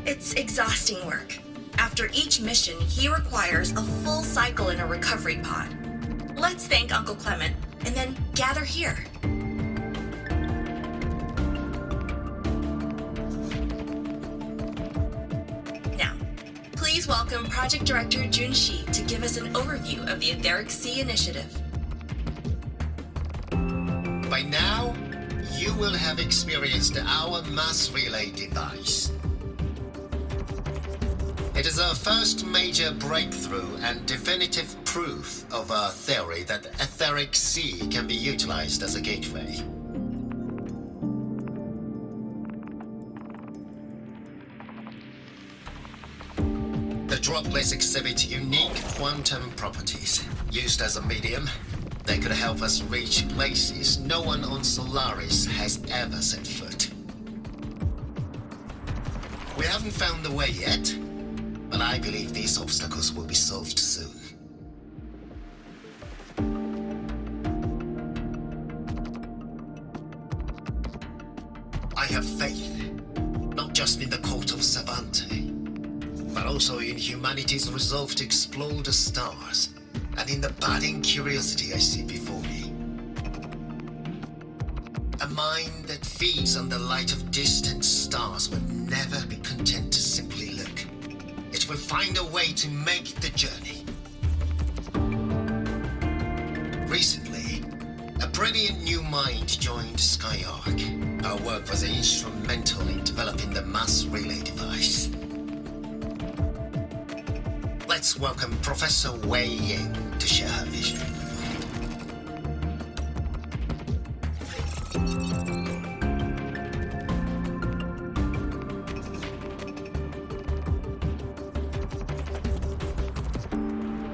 It's exhausting work. After each mission, he requires a full cycle in a recovery pod. Let's thank Uncle Clement, and then gather here. Please welcome Project Director Jun Shi to give us an overview of the Etheric Sea Initiative. By now, you will have experienced our mass relay device. It is our first major breakthrough and definitive proof of our theory that the Etheric Sea can be utilized as a gateway. The droplets exhibit unique quantum properties. Used as a medium, they could help us reach places no one on Solaris has ever set foot. We haven't found the way yet, but I believe these obstacles will be solved soon. I have faith, not just in the Court of Savante, but also in humanity's resolve to explore the stars, and in the budding curiosity I see before me. A mind that feeds on the light of distant stars will never be content to simply look. It will find a way to make the journey. Recently, a brilliant new mind joined Skyark. Our work was instrumental in developing the mass relay device. Let's welcome Professor Wei Ying to share her vision.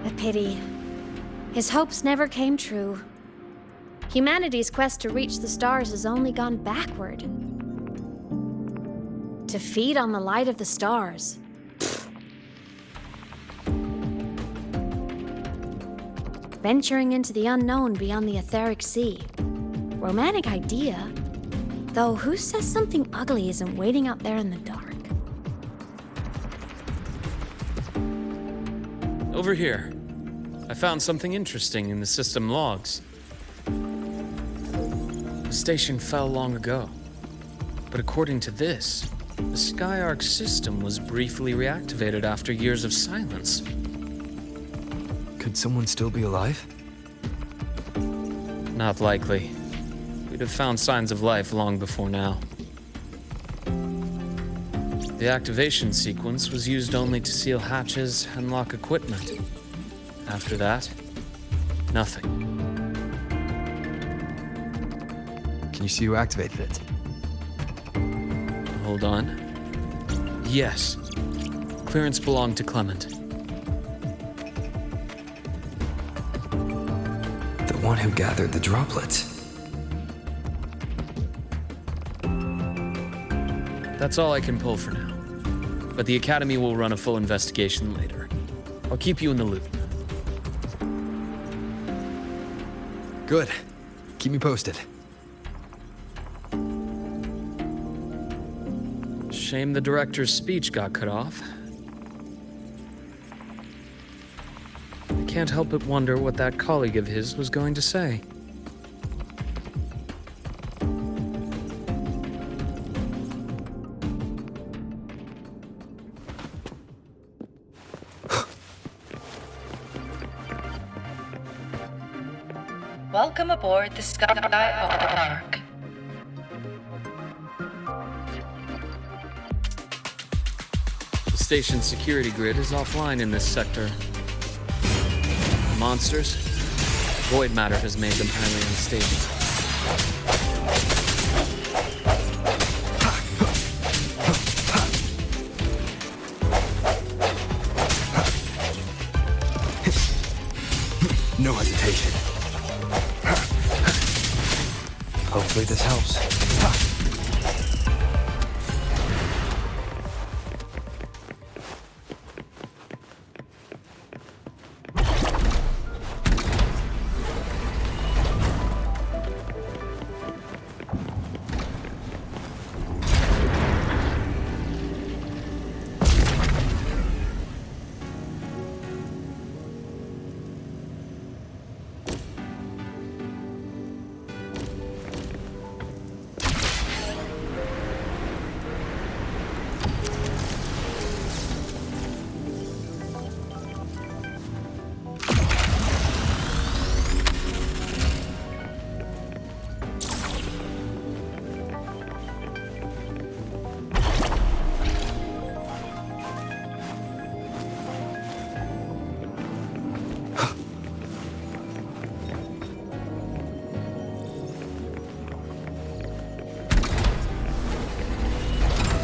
A pity. His hopes never came true. Humanity's quest to reach the stars has only gone backward. To feed on the light of the stars. Venturing into the unknown beyond the etheric sea. Romantic idea, though who says something ugly isn't waiting out there in the dark? Over here. I found something interesting in the system logs. The station fell long ago. But according to this, The Skyark system was briefly reactivated after years of silence. Could someone still be alive? Not likely. We'd have found signs of life long before now. The activation sequence was used only to seal hatches and lock equipment. After that, nothing. Can you see who activated it? Hold on. Yes. Clearance belonged to Clement. The one who gathered the droplets. That's all I can pull for now. But the Academy will run a full investigation later. I'll keep you in the loop. Good. Keep me posted. Shame the director's speech got cut off. I can't help but wonder what that colleague of his was going to say. Welcome aboard the Skyark. The station's security grid is offline in this sector. The monsters, void matter has made them highly unstable. No hesitation. Hopefully this helps.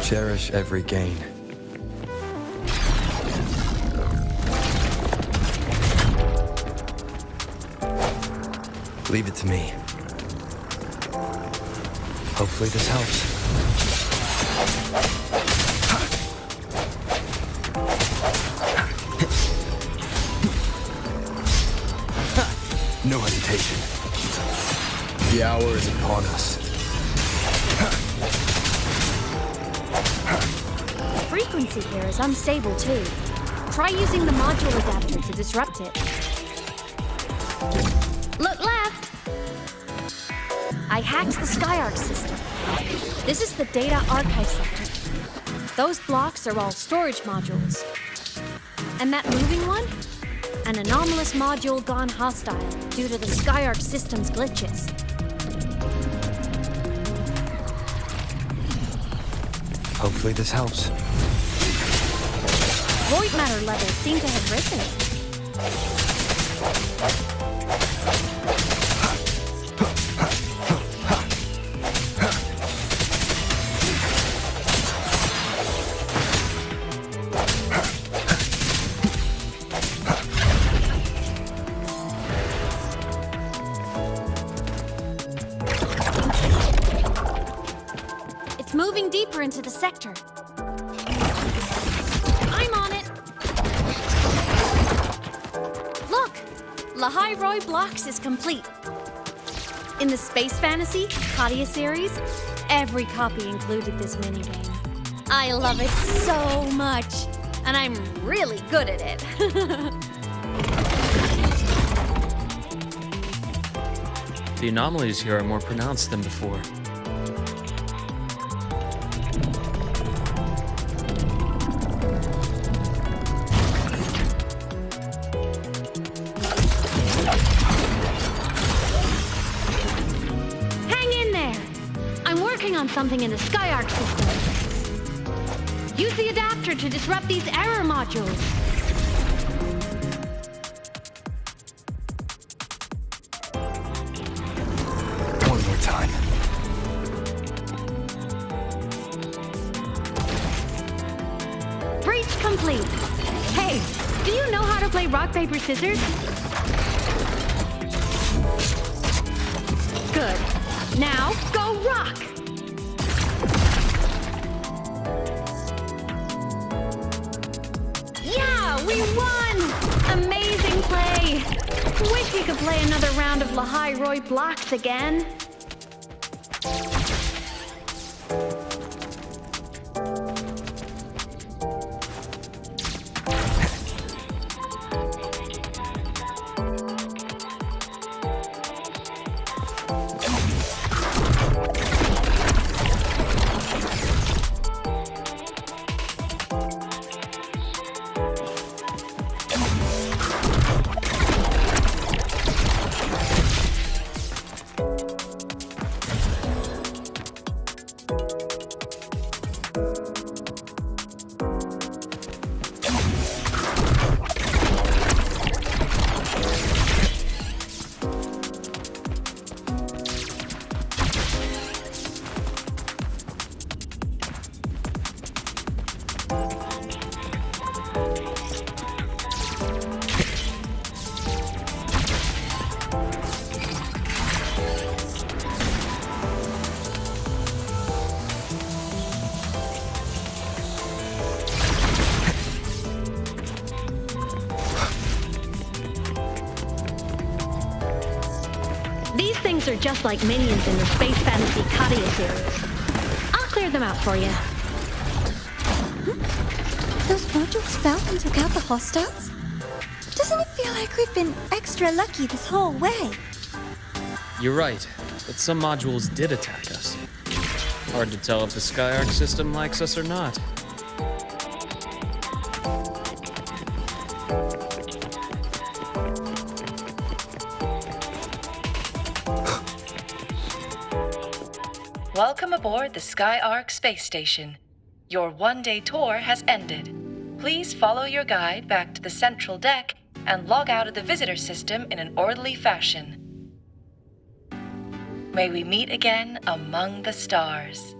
Cherish every gain. Leave it to me. Hopefully this helps. No hesitation. The hour is upon us. The frequency here is unstable too. Try using the module adapter to disrupt it. Look left! I hacked the Skyark system. This is the data archive sector. Those blocks are all storage modules. And that moving one? An anomalous module gone hostile due to the Skyark system's glitches. Hopefully this helps. Void matter levels seem to have risen. It's moving deeper into the sector. I'm on it. Look, Lahai-Roi Blocks is complete. In the Space Fantasy Katia series, every copy included this minigame. I love it so much, and I'm really good at it. The anomalies here are more pronounced than before. something in the Skyark system. Use the adapter to disrupt these error modules. One more time. Breach complete. Hey, do you know how to play rock, paper, scissors? Good. Now, go rock! Yeah, we won! Amazing play! Wish we could play another round of Lahai-Roi blocks again. These things are just like minions in the Space Fantasy Katia series. I'll clear them out for you. Those modules fell and took out the hostiles? Doesn't it feel like we've been extra lucky this whole way? You're right, but some modules did attack us. Hard to tell if the Skyark system likes us or not. Welcome aboard the Skyark space station. Your one-day tour has ended. Please follow your guide back to the central deck and log out of the visitor system in an orderly fashion. May we meet again among the stars.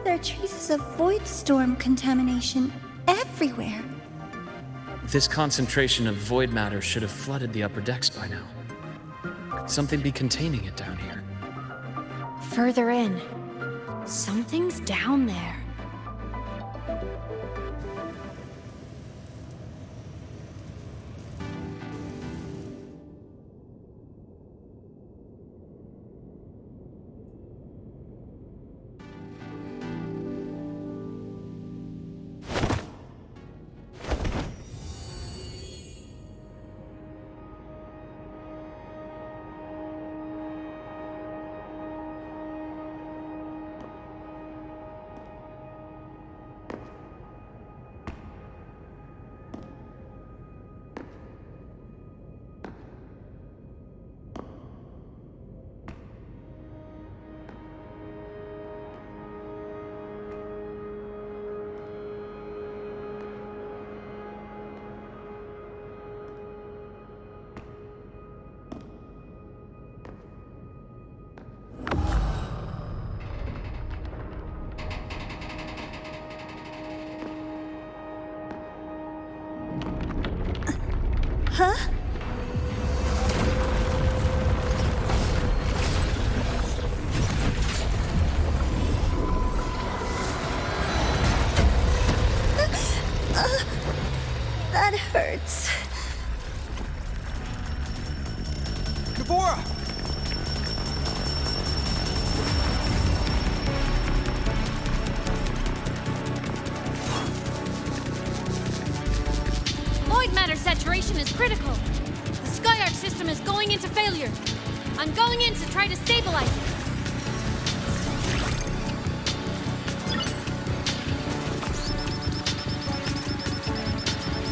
There are traces of void storm contamination everywhere. This concentration of void matter should have flooded the upper decks by now. Could something be containing it down here? Further in. Something's down there. Huh? That hurts. Navora! Void matter saturation is critical. The Sky Arc system is going into failure. I'm going in to try to stabilize it.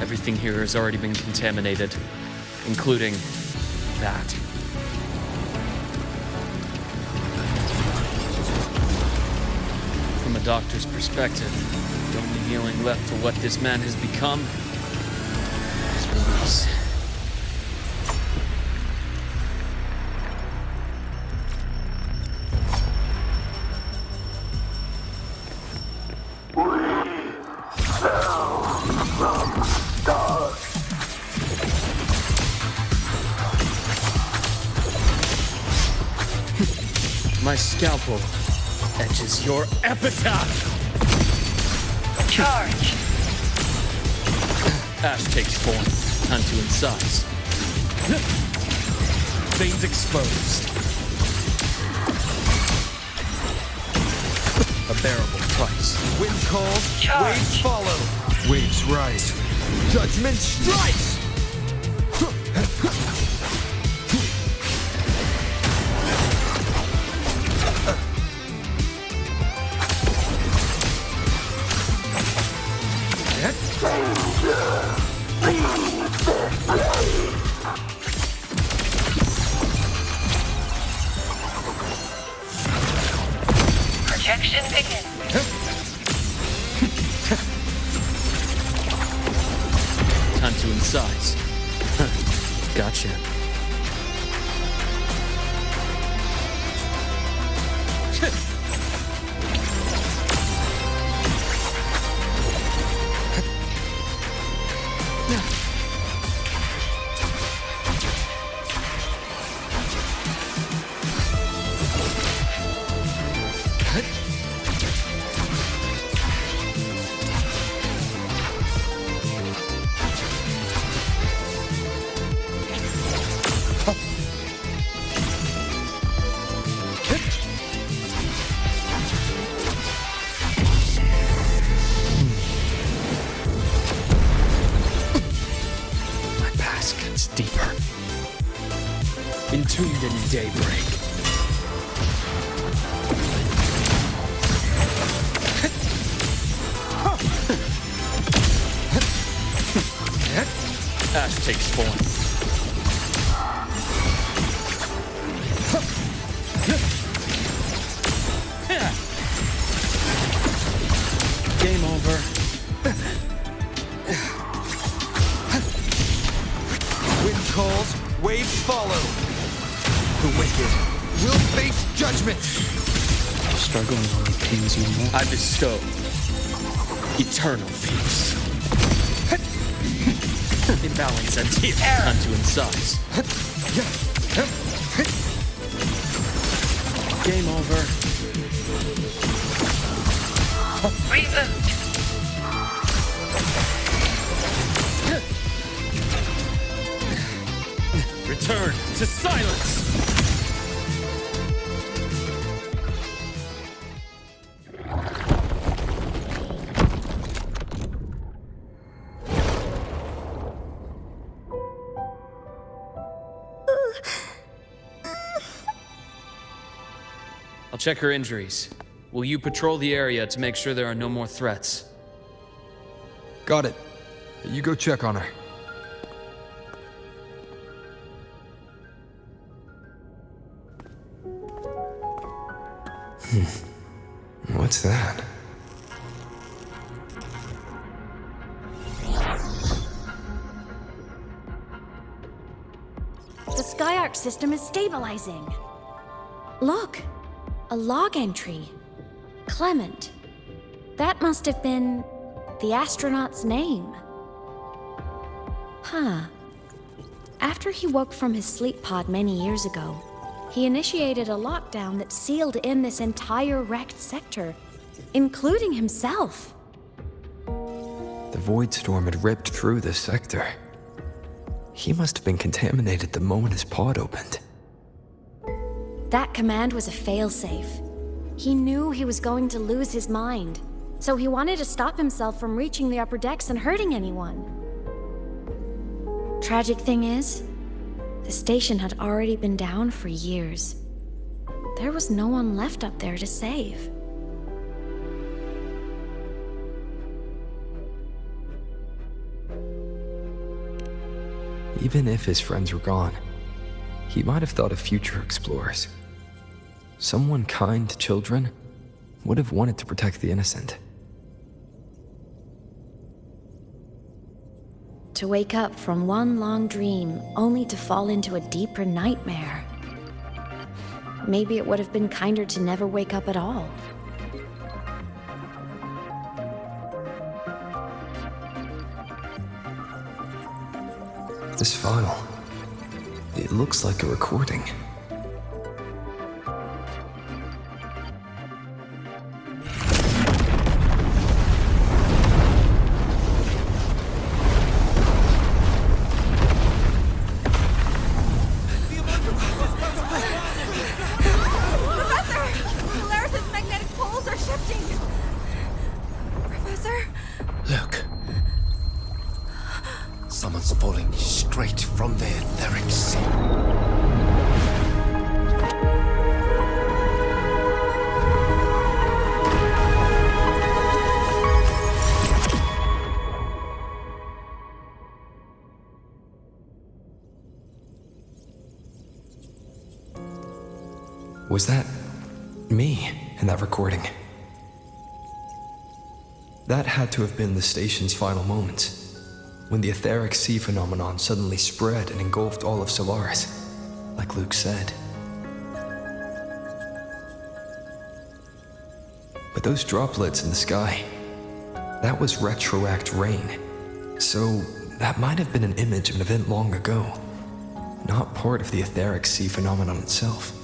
Everything here has already been contaminated, including that. From a doctor's perspective, the only healing left for what this man has become is release. My scalpel etches your epitaph! Charge! Ash takes form, unto in size. Veins exposed. A bearable price. Wind calls, Charge. waves follow. Waves rise. Judgment strikes! Projection begin. Time to incise. Gotcha. Deeper. Entombed in daybreak. Ash takes form. Game over. Wind calls, waves follow. The wicked will face judgment. Struggling only pains you more. I bestow eternal peace. Imbalance and tear unto in size. Game over. Reboot. Return to silence! I'll check her injuries. Will you patrol the area to make sure there are no more threats? Got it. You go check on her. What's that? The Sky Arc system is stabilizing. Look, a log entry. Clement. That must have been the astronaut's name. Huh. After he woke from his sleep pod many years ago, he initiated a lockdown that sealed in this entire wrecked sector, including himself. The void storm had ripped through this sector. He must have been contaminated the moment his pod opened. That command was a failsafe. He knew he was going to lose his mind, so he wanted to stop himself from reaching the upper decks and hurting anyone. Tragic thing is, the station had already been down for years. There was no one left up there to save. Even if his friends were gone, he might have thought of future explorers. Someone kind to children would have wanted to protect the innocent. To wake up from one long dream only to fall into a deeper nightmare. Maybe it would have been kinder to never wake up at all. This file, it looks like a recording. Someone's falling straight from the etheric sea. Was that me in that recording? That had to have been the station's final moments, when the etheric sea phenomenon suddenly spread and engulfed all of Solaris, like Luke said. But those droplets in the sky, that was retroact rain. So that might have been an image of an event long ago, not part of the etheric sea phenomenon itself.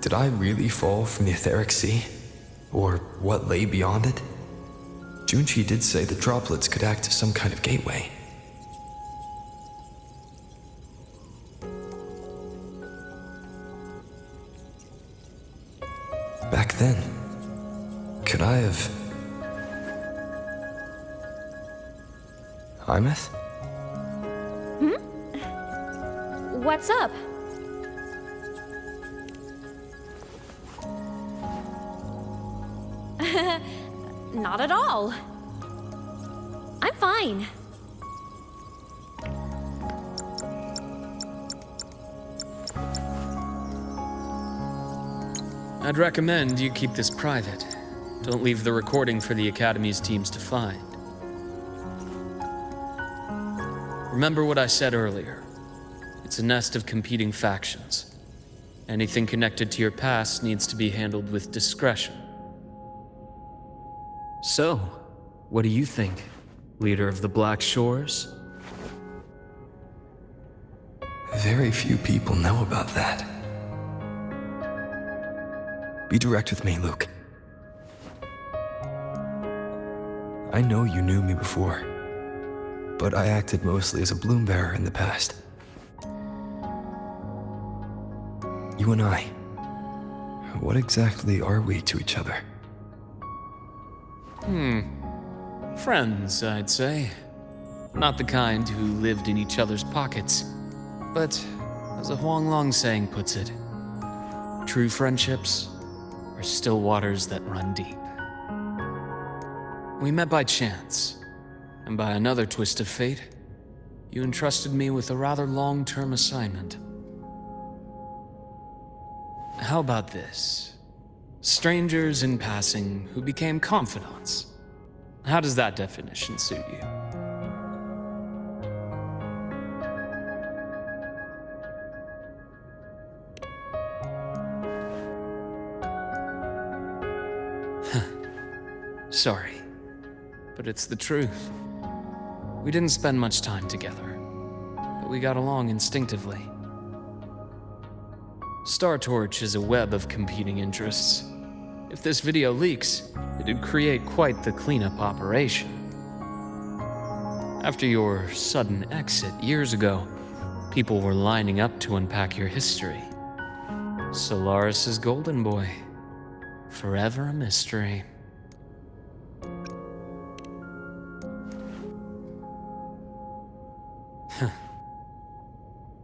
Did I really fall from the etheric sea? Or what lay beyond it? Junchi did say the droplets could act as some kind of gateway. Back then, could I have... Imeth? What's up? Not at all. I'm fine. I'd recommend you keep this private. Don't leave the recording for the Academy's teams to find. Remember what I said earlier. It's a nest of competing factions. Anything connected to your past needs to be handled with discretion. So, what do you think, leader of the Black Shores? Very few people know about that. Be direct with me, Luke. I know you knew me before, but I acted mostly as a bloom bearer in the past. You and I, what exactly are we to each other? Friends, I'd say. Not the kind who lived in each other's pockets. But, as a Huanglong saying puts it, true friendships are still waters that run deep. We met by chance, and by another twist of fate, you entrusted me with a rather long-term assignment. How about this? Strangers in passing who became confidants. How does that definition suit you? Sorry, but it's the truth. We didn't spend much time together, but we got along instinctively. Star Torch is a web of competing interests. If this video leaks, it'd create quite the cleanup operation. After your sudden exit years ago, people were lining up to unpack your history. Solaris's golden boy, forever a mystery.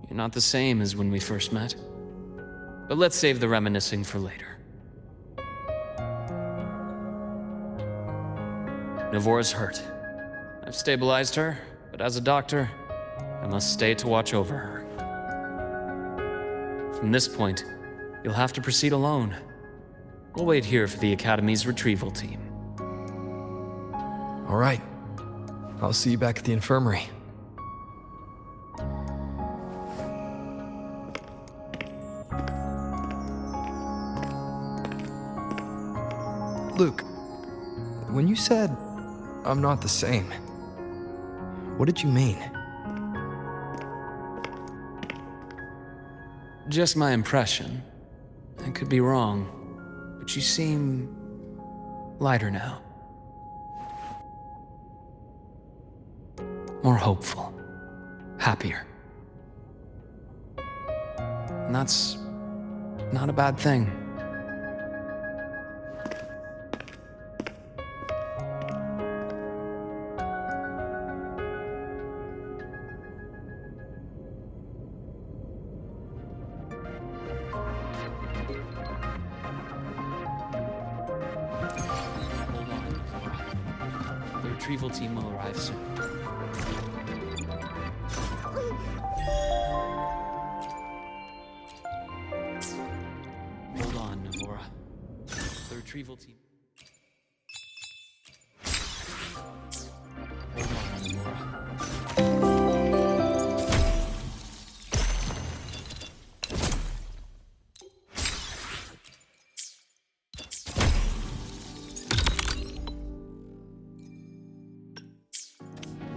You're not the same as when we first met. But let's save the reminiscing for later. Navora's hurt. I've stabilized her, but as a doctor, I must stay to watch over her. From this point, you'll have to proceed alone. We'll wait here for the Academy's retrieval team. All right. I'll see you back at the infirmary. Luke, when you said, I'm not the same, what did you mean? Just my impression. I could be wrong, but you seem lighter now. More hopeful, happier. And that's not a bad thing. The retrieval team will arrive soon. Hold on, Navora. The retrieval team. Hold on, Navora.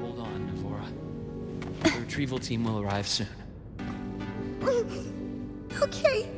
Hold on, Navora. The retrieval team will arrive soon. Okay.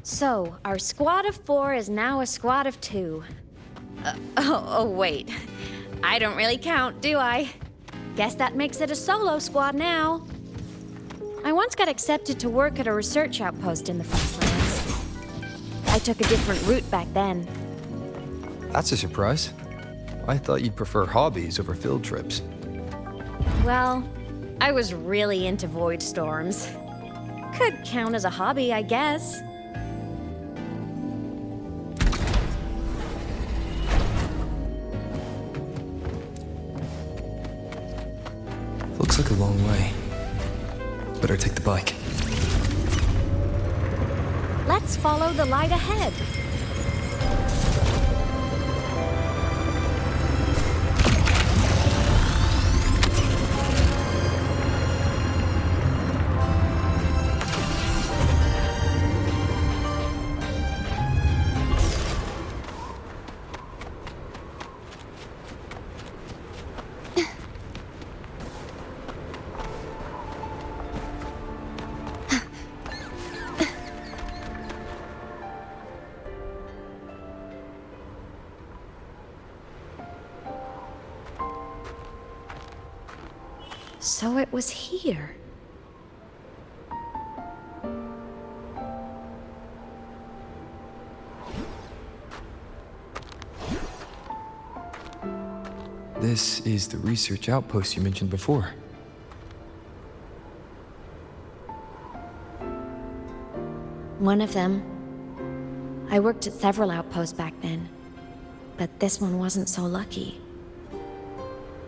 So, our squad of 4 is now a squad of 2. Wait. I don't really count, do I? Guess that makes it a solo squad now. I once got accepted to work at a research outpost in the Frostlands. I took a different route back then. That's a surprise. I thought you'd prefer hobbies over field trips. Well, I was really into void storms. Could count as a hobby, I guess. Looks like a long way. Better take the bike. Let's follow the light ahead. So it was here. This is the research outpost you mentioned before. One of them. I worked at several outposts back then, but this one wasn't so lucky.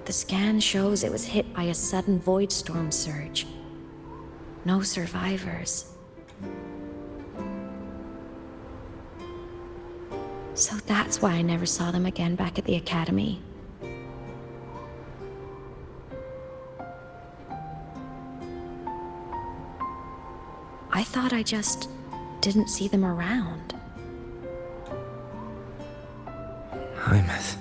The scan shows it was hit by a sudden void storm surge. No survivors. So that's why I never saw them again back at the academy. I thought I just didn't see them around. Hymus.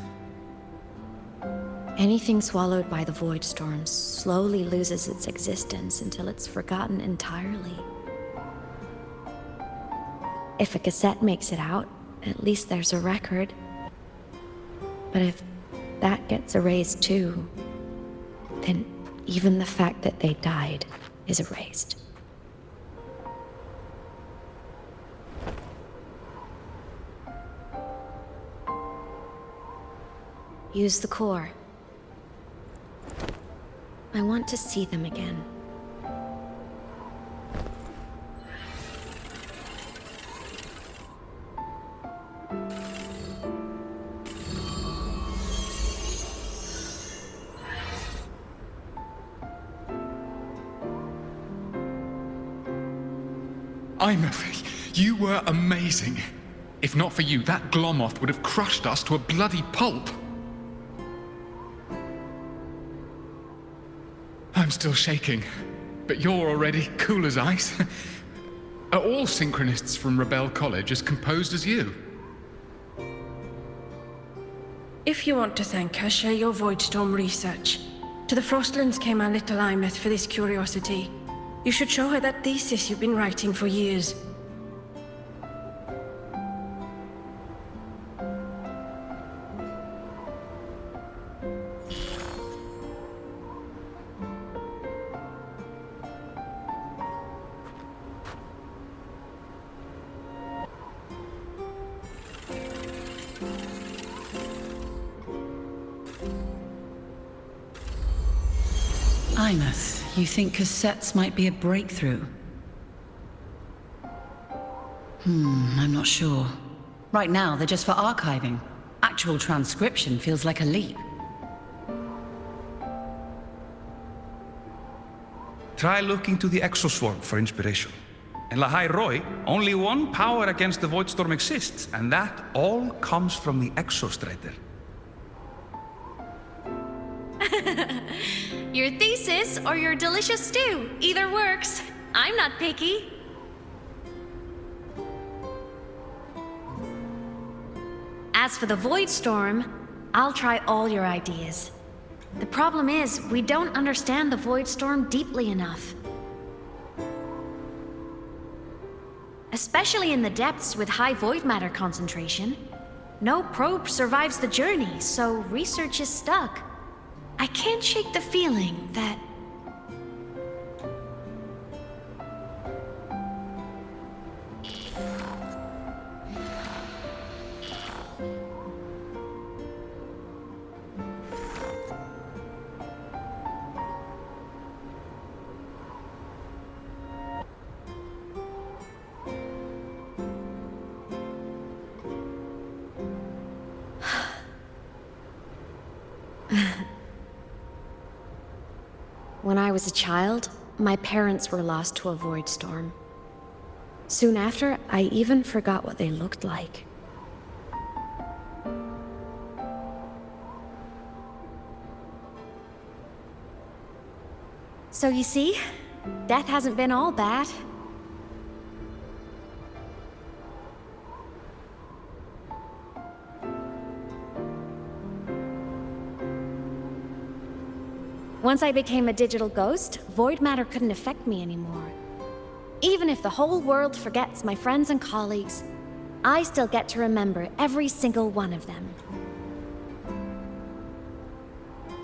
Anything swallowed by the void storms slowly loses its existence until it's forgotten entirely. If a cassette makes it out, at least there's a record. But if that gets erased too, then even the fact that they died is erased. Use the core. I want to see them again. You were amazing. If not for you, that Glomoth would have crushed us to a bloody pulp. I'm still shaking, but you're already cool as ice. Are all synchronists from Rebel College as composed as you? If you want to thank her, share your Voidstorm research. To the Frostlands came our little Imeth for this curiosity. You should show her that thesis you've been writing for years. Imeth, you think cassettes might be a breakthrough? I'm not sure. Right now, they're just for archiving. Actual transcription feels like a leap. Try looking to the exoswarm for inspiration. In Lahai-Roi, only one power against the Voidstorm exists, and that all comes from the Exostrider. Your thesis or your delicious stew. Either works. I'm not picky. As for the Voidstorm, I'll try all your ideas. The problem is, we don't understand the Voidstorm deeply enough. Especially in the depths with high void matter concentration. No probe survives the journey, so research is stuck. I can't shake the feeling that... When I was a child, my parents were lost to a void storm. Soon after, I even forgot what they looked like. So you see, death hasn't been all bad. Once I became a digital ghost, void matter couldn't affect me anymore. Even if the whole world forgets my friends and colleagues, I still get to remember every single one of them.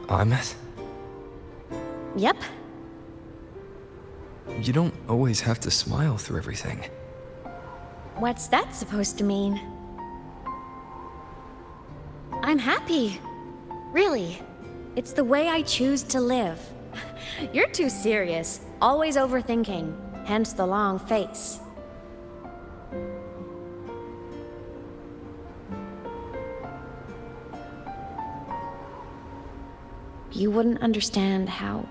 Imeth? Yep. You don't always have to smile through everything. What's that supposed to mean? I'm happy. Really. It's the way I choose to live. You're too serious, always overthinking, hence the long face. You wouldn't understand how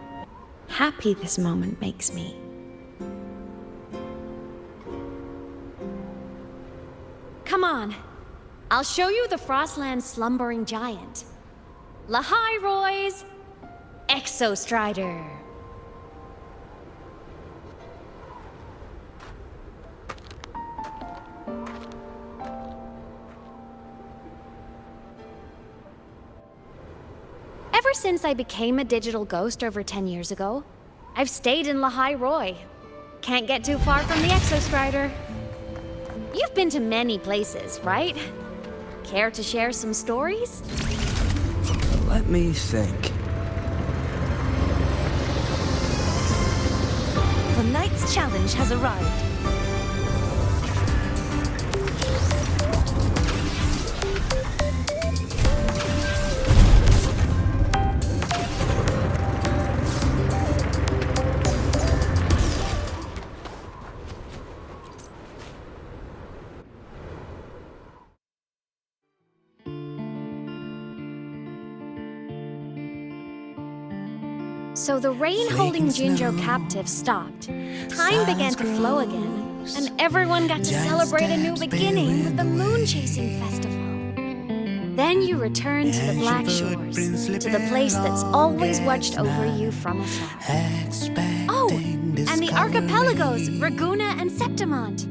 happy this moment makes me. Come on. I'll show you the Frostland's slumbering giant. Lahai-Roi's Exostrider. Ever since I became a digital ghost over 10 years ago, I've stayed in Lahai-Roi. Can't get too far from the Exostrider. You've been to many places, right? Care to share some stories? Let me think. The night's challenge has arrived. So the rain holding Jinjo captive stopped. Time began to flow again, and everyone got to celebrate a new beginning with the Moon Chasing Festival. Then you return to the Black Shores, to the place that's always watched over you from afar. Oh, and the archipelagos, Raguna and Septimont.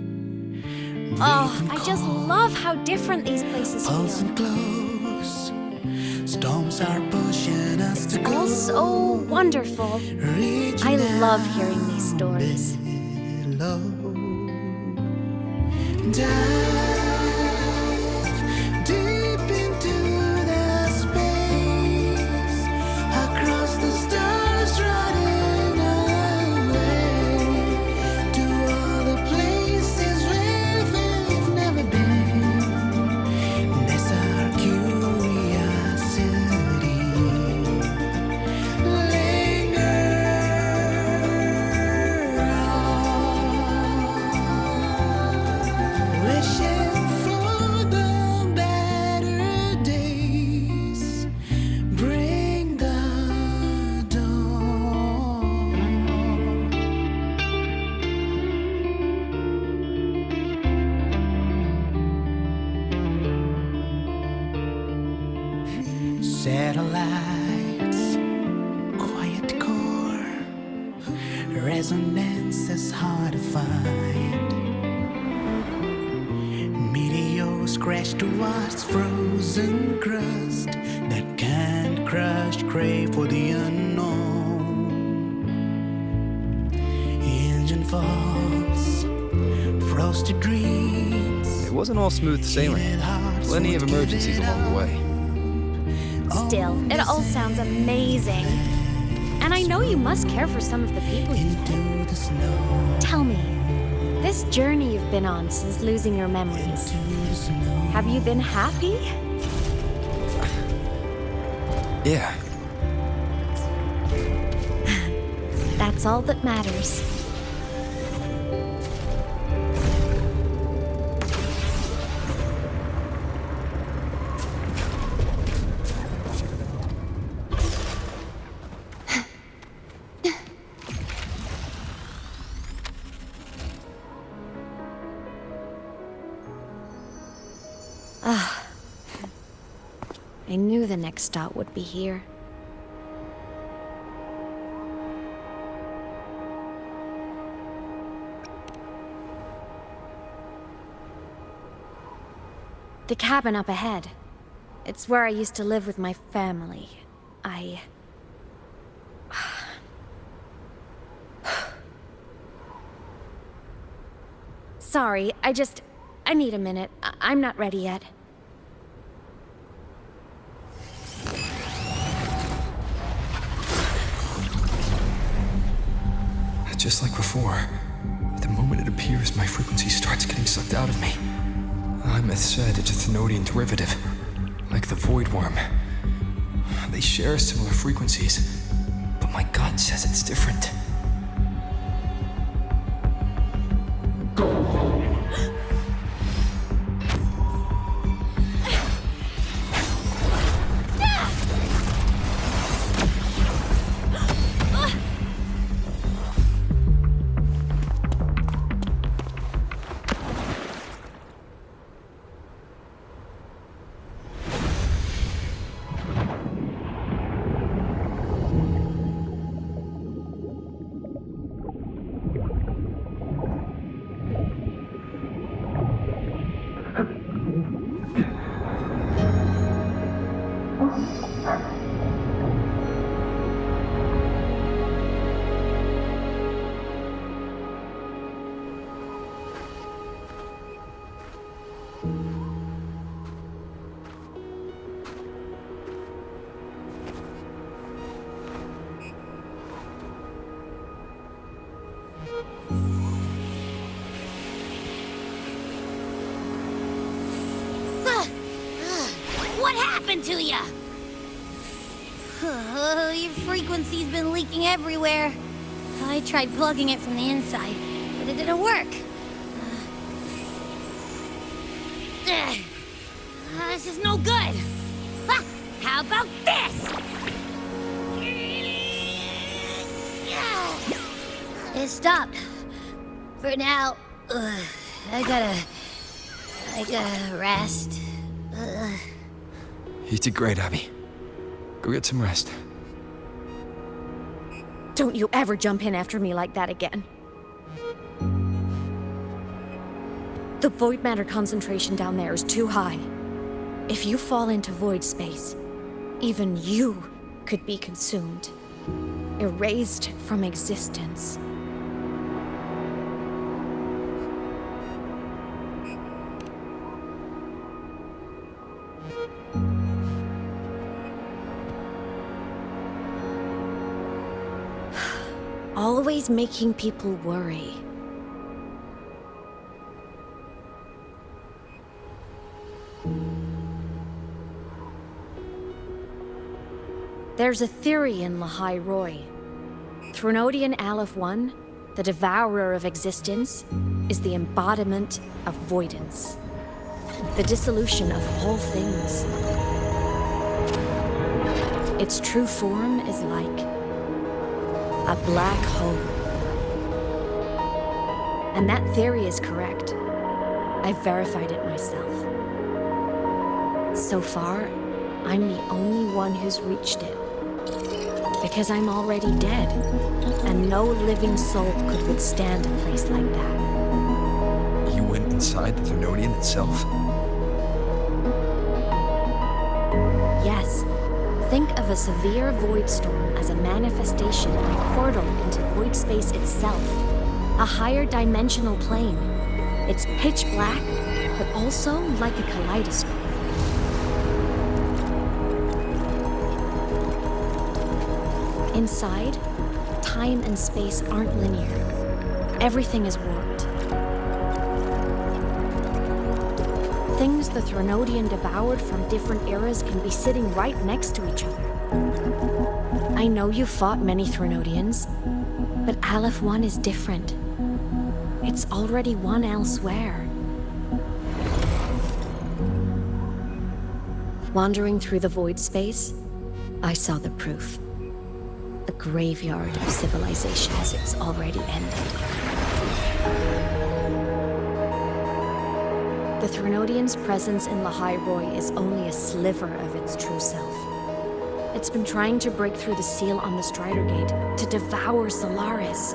Oh, I just love how different these places feel. Storms are pushing us to go. All so wonderful. I love hearing these stories. Dive deep into the space, across the stars, running away to all the places where we've never been. That's our curiosity. Wishing for the better days, bring the dawn. Satellites, quiet core, resonance is hard to find. Meteors crash towards frozen crust that can't crush, crave for the unknown. Engine faults, frosted dreams. It wasn't all smooth sailing. Plenty of emergencies along the way. Still, it all sounds amazing. And I know you must care for some of the people you've met. Tell me, this journey you've been on since losing your memories, have you been happy? Yeah. That's all that matters. Ah. I knew the next stop would be here. The cabin up ahead. It's where I used to live with my family. Sorry, I need a minute. I'm not ready yet. Just like before, the moment it appears, my frequency starts getting sucked out of me. Imeth said it's a Thenodian derivative, like the Void Worm. They share similar frequencies, but my gut says it's different. What happened to ya? Your frequency's been leaking everywhere. I tried plugging it from the inside, but it didn't work. This is no good. How about this? It stopped. For now, I gotta rest. You did great, Abby. Go get some rest. Don't you ever jump in after me like that again. The void matter concentration down there is too high. If you fall into void space, even you could be consumed, erased from existence. Always making people worry. There's a theory in Lahai-Roi. Threnodian Aleph-1, the devourer of existence, is the embodiment of voidance. The dissolution of all things. Its true form is like a black hole. And that theory is correct. I've verified it myself. So far, I'm the only one who's reached it. Because I'm already dead, and no living soul could withstand a place like that. You went inside the Thenodian itself? Yes. Think of a severe void storm as a manifestation and portal into void space itself. A higher dimensional plane. It's pitch black, but also like a kaleidoscope. Inside, time and space aren't linear. Everything is warped. Things the Threnodian devoured from different eras can be sitting right next to each other. I know you fought many Threnodians, but Aleph-1 is different. It's already one elsewhere. Wandering through the void space, I saw the proof. A graveyard of civilizations it's already ended. The Threnodian's presence in Lahai-Roi is only a sliver of its true self. It's been trying to break through the seal on the Strider Gate to devour Solaris.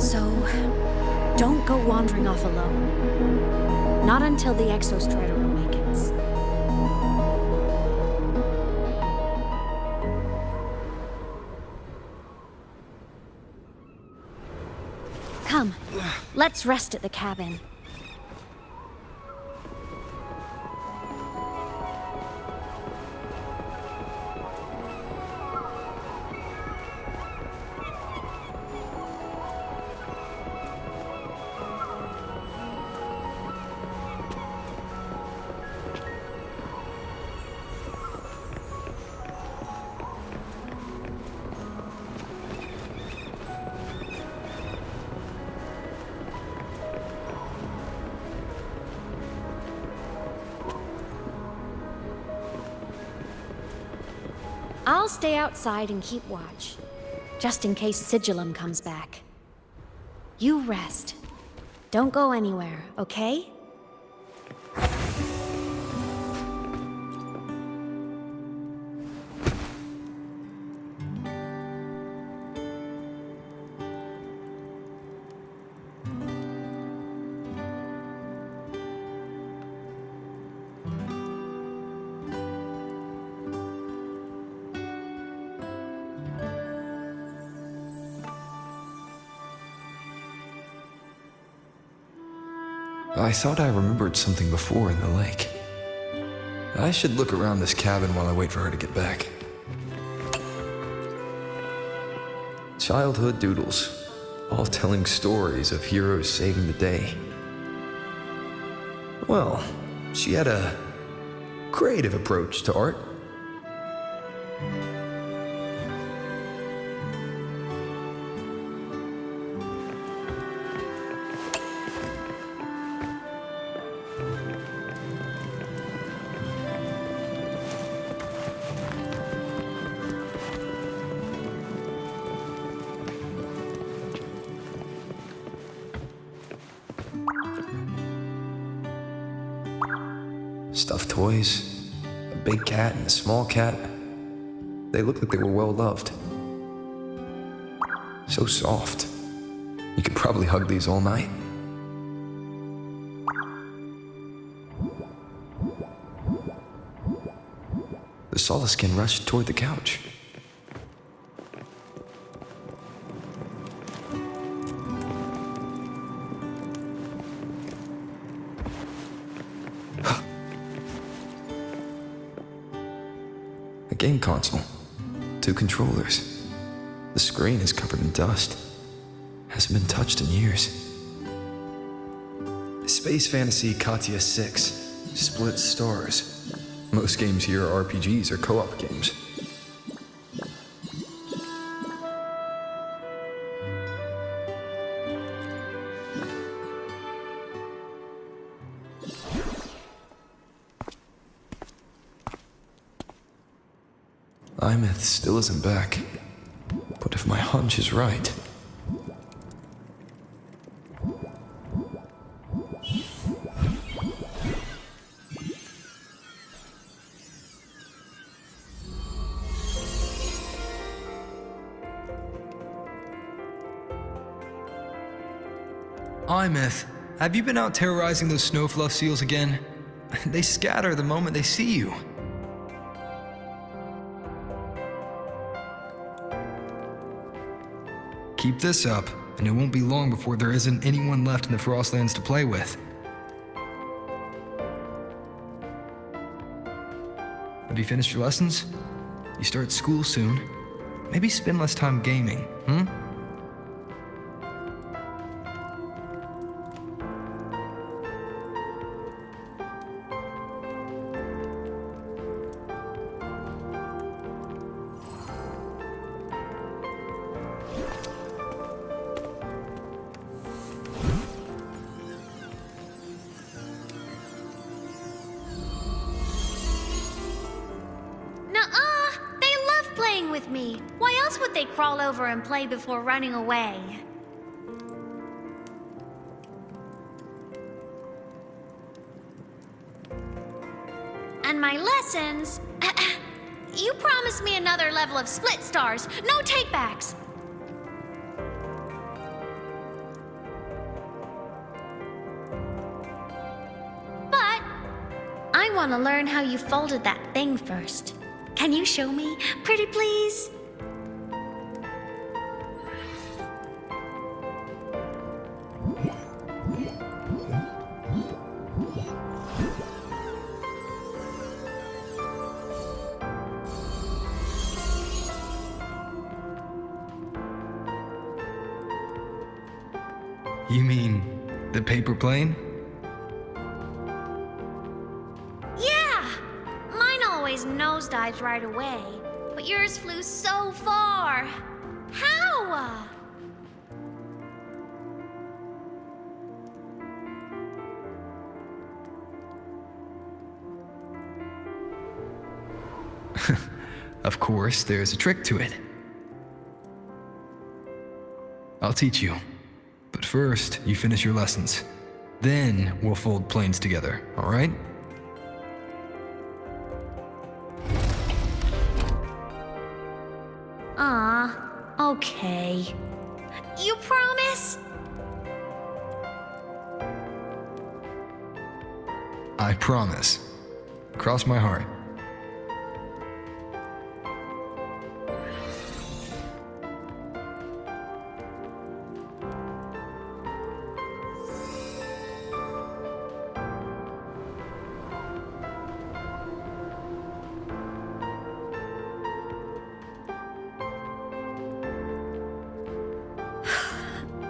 So, don't go wandering off alone. Not until the Exostrider awakens. Come, let's rest at the cabin. I'll stay outside and keep watch, just in case Sigillum comes back. You rest. Don't go anywhere, okay? I thought I remembered something before in the lake. I should look around this cabin while I wait for her to get back. Childhood doodles, all telling stories of heroes saving the day. Well, she had a creative approach to art. Stuffed toys, a big cat and a small cat. They looked like they were well loved. So soft. You could probably hug these all night. The Solaskin rushed toward the couch. Game console. 2 controllers. The screen is covered in dust. Hasn't been touched in years. Space Fantasy Katia 6. Split stars. Most games here are RPGs or co-op games. Imeth still isn't back. But if my hunch is right... Imeth, have you been out terrorizing those snowfluff seals again? They scatter the moment they see you. Keep this up, and it won't be long before there isn't anyone left in the Frostlands to play with. Have you finished your lessons? You start school soon. Maybe spend less time gaming, hmm? with me. Why else would they crawl over and play before running away? And my lessons... You promised me another level of split stars. No takebacks. But I want to learn how you folded that thing first. Can you show me? Pretty please? You mean the paper plane? Yeah! Mine always nosedives right away, but yours flew so far. How? Of course, there's a trick to it. I'll teach you. But first, you finish your lessons. Then we'll fold planes together, all right? Okay. You promise? I promise. Cross my heart.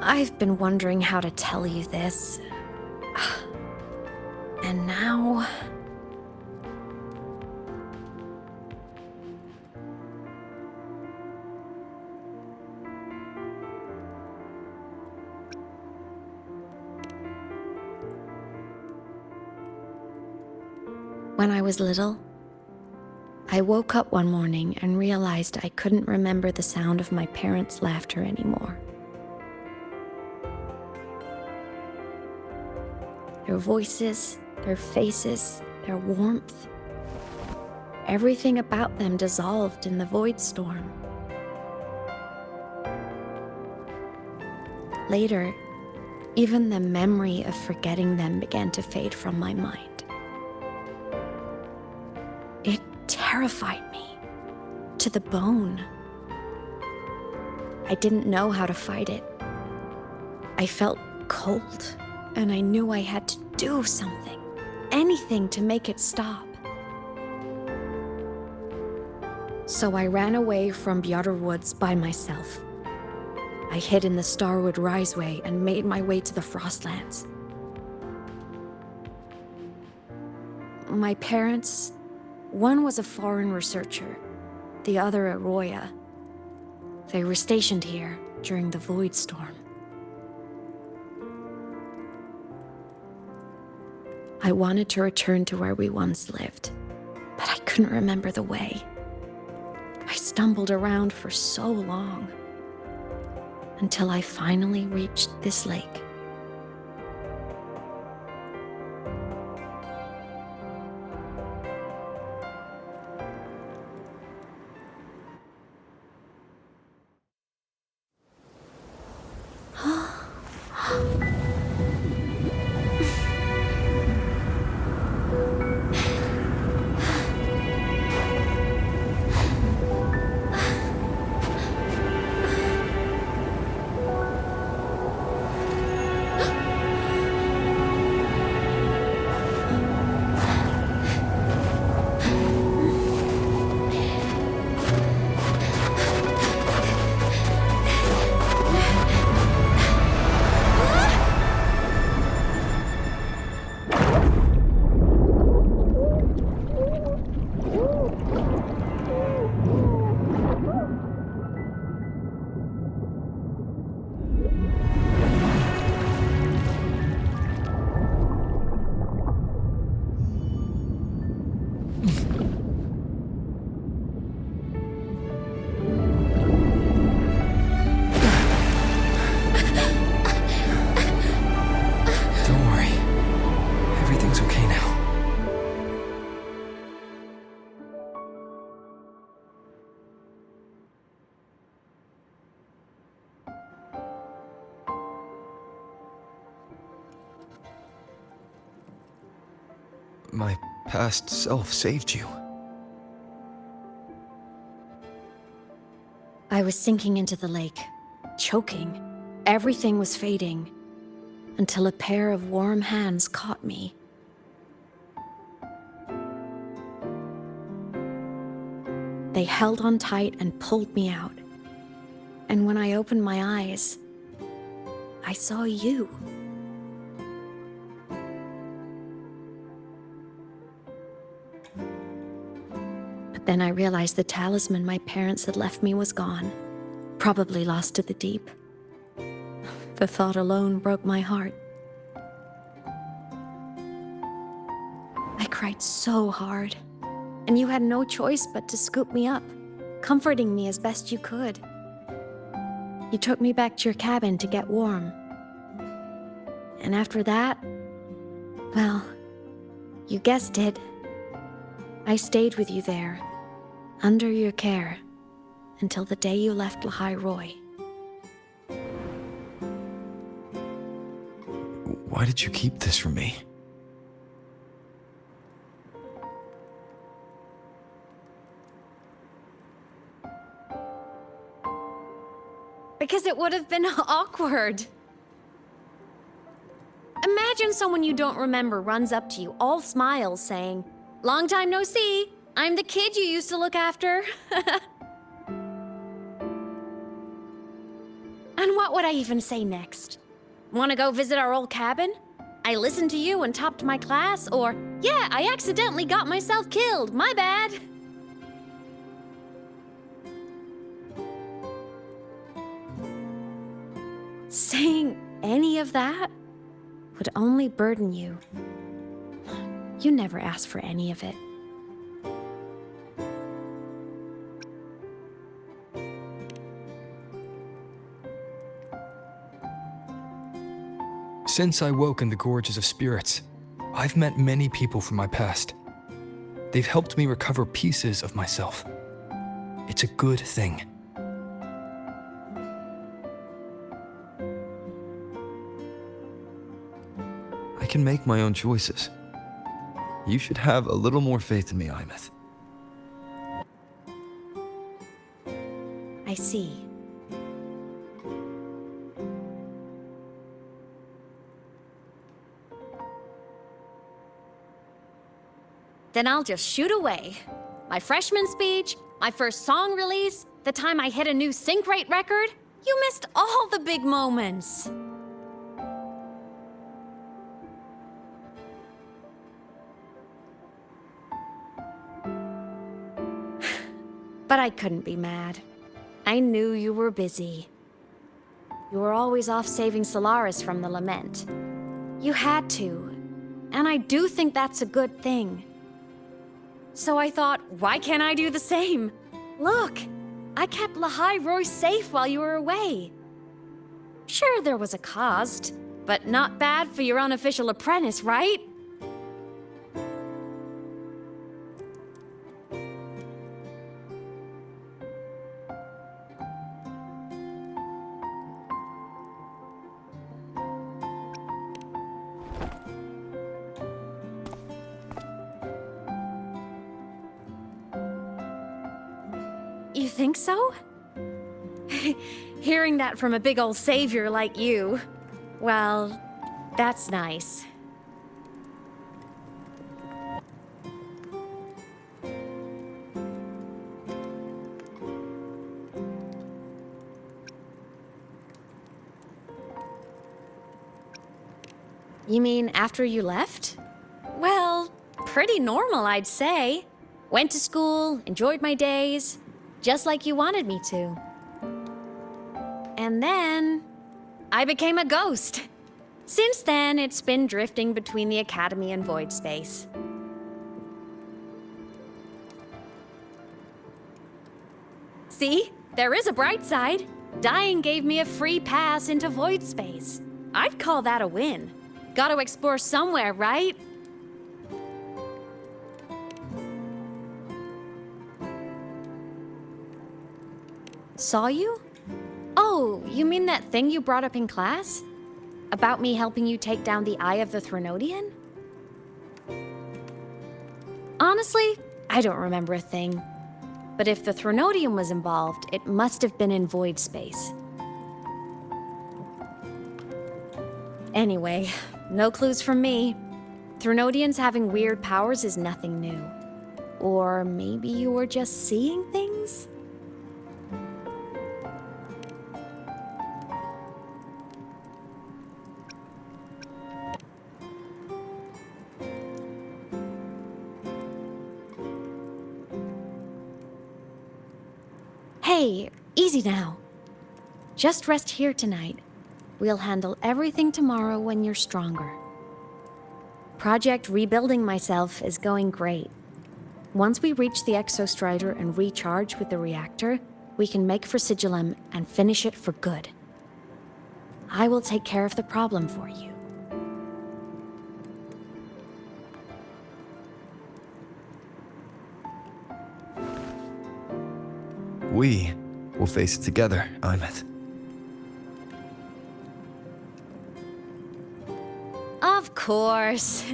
I've been wondering how to tell you this. And now... When I was little, I woke up one morning and realized I couldn't remember the sound of my parents' laughter anymore. Their voices, their faces, their warmth. Everything about them dissolved in the void storm. Later, even the memory of forgetting them began to fade from my mind. It terrified me to the bone. I didn't know how to fight it. I felt cold, and I knew I had to do something, anything to make it stop. So I ran away from Bjorder Woods by myself. I hid in the Starwood Riseway and made my way to the Frostlands. My parents, one was a foreign researcher, the other a Roya. They were stationed here during the Void Storm. I wanted to return to where we once lived, but I couldn't remember the way. I stumbled around for so long, until I finally reached this lake. my past self saved you. I was sinking into the lake, choking. Everything was fading, until a pair of warm hands caught me. They held on tight and pulled me out. And when I opened my eyes, I saw you. But then I realized the talisman my parents had left me was gone, probably lost to the deep. The thought alone broke my heart. I cried so hard, and you had no choice but to scoop me up, comforting me as best you could. You took me back to your cabin to get warm. And after that, well, you guessed it. I stayed with you there, under your care, until the day you left Lahai-Roi. Why did you keep this from me? Because it would have been awkward. Imagine someone you don't remember runs up to you, all smiles, saying, "Long time no see. I'm the kid you used to look after." And what would I even say next? Want to go visit our old cabin? I listened to you and topped my class, or, "Yeah, I accidentally got myself killed. My bad." Saying any of that would only burden you. You never asked for any of it. Since I woke in the Gorges of Spirits, I've met many people from my past. They've helped me recover pieces of myself. It's a good thing. I can make my own choices. You should have a little more faith in me, Imeth. I see. Then I'll just shoot away. My freshman speech, my first song release, the time I hit a new sync rate record. You missed all the big moments. But I couldn't be mad. I knew you were busy. You were always off saving Solaris from the lament. You had to, and I do think that's a good thing. So I thought, why can't I do the same? Look, I kept Lahai-Roi safe while you were away. Sure, there was a cost, but not bad for your unofficial apprentice, right? You think so? Hearing that from a big old savior like you, well, that's nice. You mean after you left? Well, pretty normal, I'd say. Went to school, enjoyed my days, just like you wanted me to. And then I became a ghost. Since then, it's been drifting between the Academy and Void Space. See? There is a bright side. Dying gave me a free pass into Void Space. I'd call that a win. Gotta explore somewhere, right? Saw you? Oh, you mean that thing you brought up in class? About me helping you take down the Eye of the Threnodian? Honestly, I don't remember a thing. But if the Threnodium was involved, it must have been in void space. Anyway, no clues from me. Threnodians having weird powers is nothing new. Or maybe you were just seeing things? Hey, easy now. Just rest here tonight. We'll handle everything tomorrow when you're stronger. Project Rebuilding Myself is going great. Once we reach the Exostrider and recharge with the reactor, we can make for Sigillum and finish it for good. I will take care of the problem for you. We will face it together, Imet. Of course.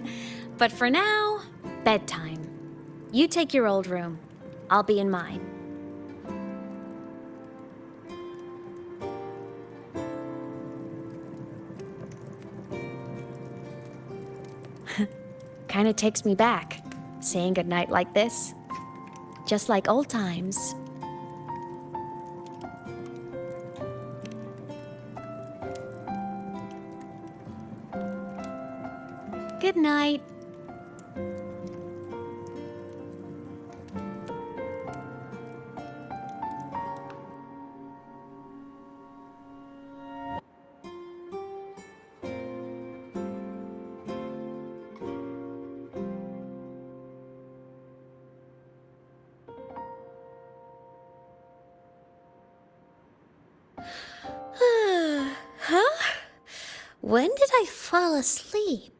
But for now, bedtime. You take your old room. I'll be in mine. Kinda takes me back, saying goodnight like this. Just like old times. Good night. Huh? When did I fall asleep?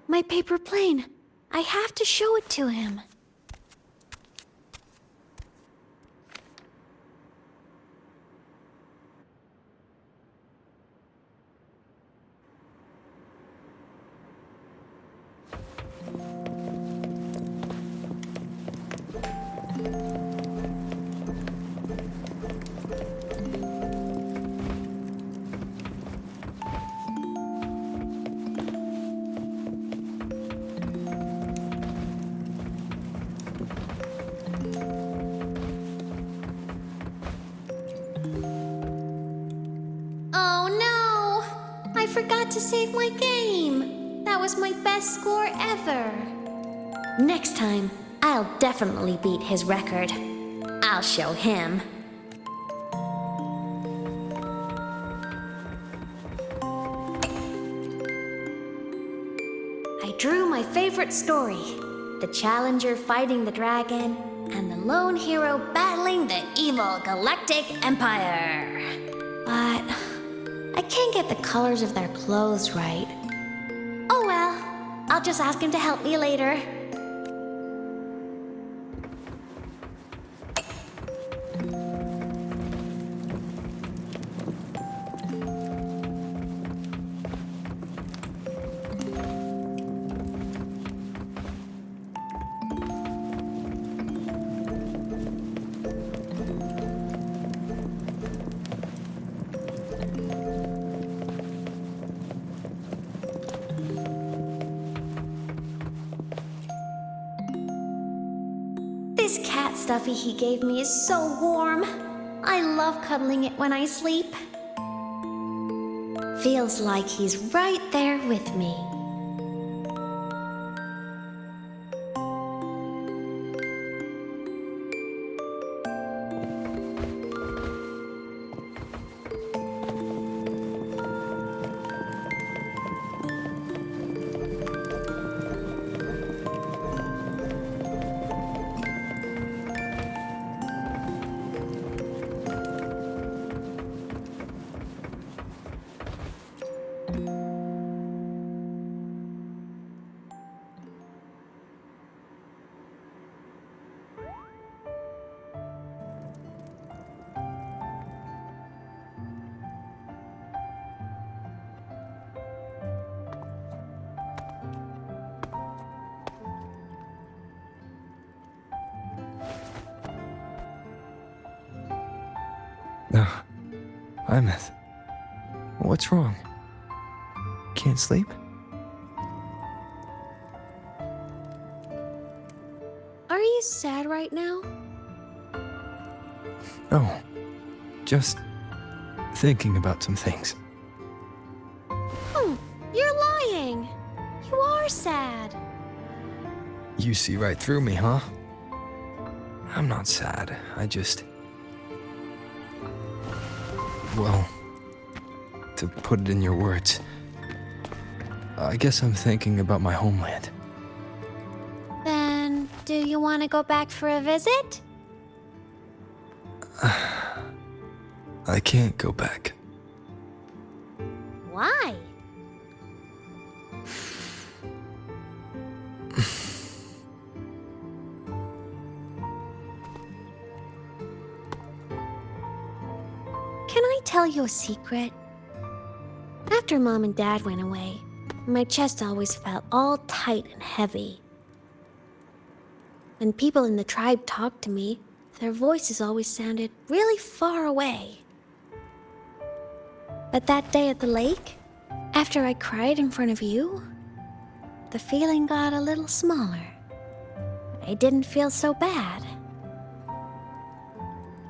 My paper plane. I have to show it to him. Oh no! I forgot to save my game. That was my best score ever. Next time, I'll definitely beat his record. I'll show him. I drew my favorite story. The Challenger fighting the dragon, and the lone hero battling the evil Galactic Empire. But I can't get the colors of their clothes right. Oh well, I'll just ask him to help me later. This cat stuffy he gave me is so warm. I love cuddling it when I sleep. Feels like he's right there with me. No. Imeth. What's wrong? Can't sleep? Are you sad right now? No. Just thinking about some things. You're lying. You are sad. You see right through me, huh? I'm not sad. I just... Well, to put it in your words, I guess I'm thinking about my homeland. Then, do you want to go back for a visit? I can't go back. Why? Can I tell you a secret? After Mom and Dad went away, my chest always felt all tight and heavy. When people in the tribe talked to me, their voices always sounded really far away. But that day at the lake, after I cried in front of you, the feeling got a little smaller. I didn't feel so bad.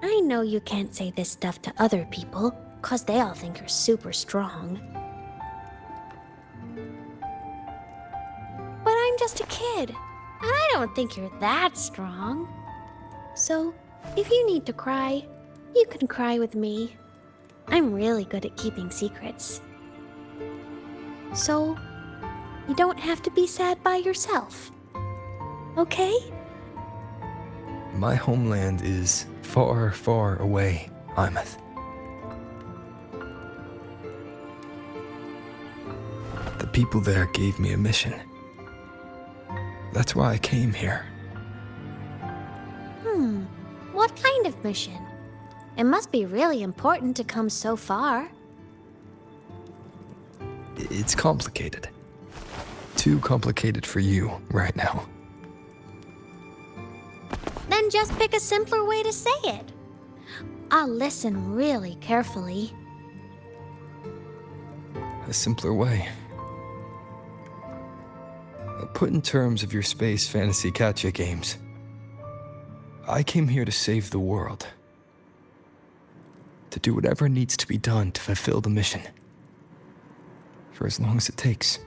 I know you can't say this stuff to other people, 'cause they all think you're super strong. But I'm just a kid, and I don't think you're that strong. So, if you need to cry, you can cry with me. I'm really good at keeping secrets. So, you don't have to be sad by yourself. Okay? My homeland is far, far away, Imeth. The people there gave me a mission. That's why I came here. What kind of mission? It must be really important to come so far. It's complicated. Too complicated for you right now. Then just pick a simpler way to say it. I'll listen really carefully. A simpler way. Put in terms of your space fantasy gacha games. I came here to save the world. To do whatever needs to be done to fulfill the mission. For as long as it takes.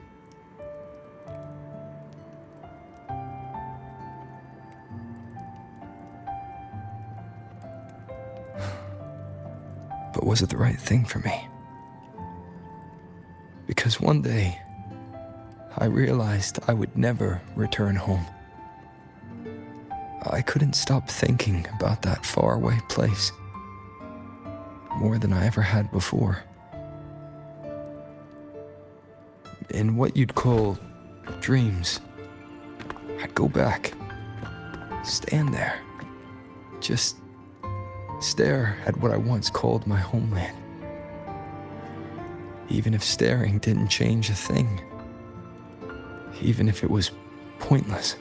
But was it the right thing for me? Because one day, I realized I would never return home. I couldn't stop thinking about that faraway place. More than I ever had before. In what you'd call dreams, I'd go back, stand there, just stare at what I once called my homeland. Even if staring didn't change a thing. Even if it was pointless.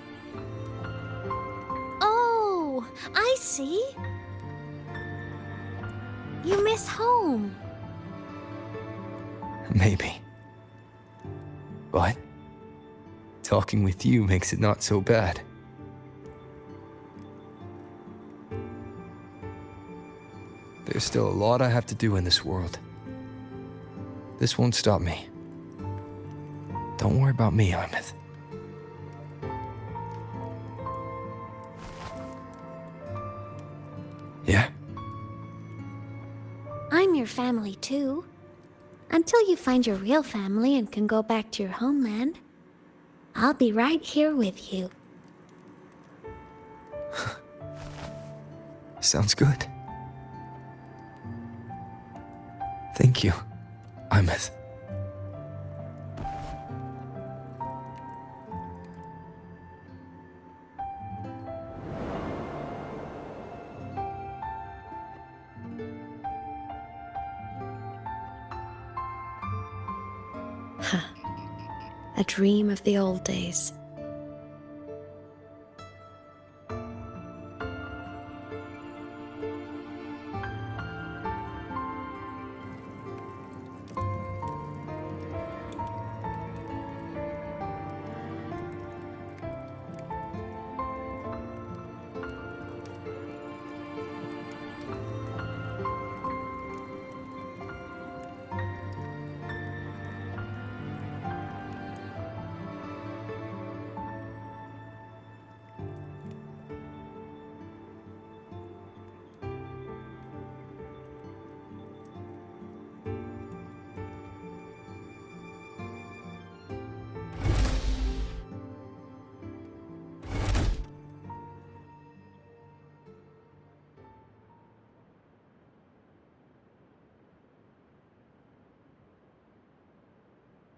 Oh, I see. You miss home. Maybe. But talking with you makes it not so bad. There's still a lot I have to do in this world. This won't stop me. Don't worry about me, Imeth. Yeah? I'm your family too. Until you find your real family and can go back to your homeland, I'll be right here with you. Sounds good. Thank you, Imeth. A dream of the old days.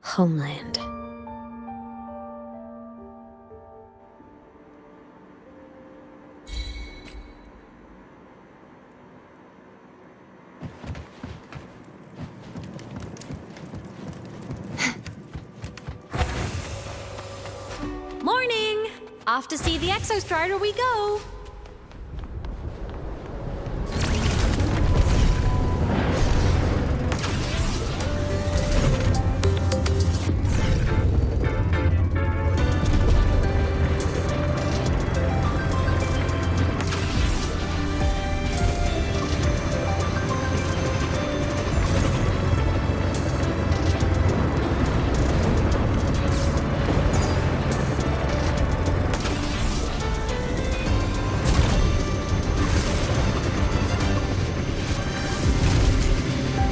homeland. Morning! Off to see the Exostrider we go!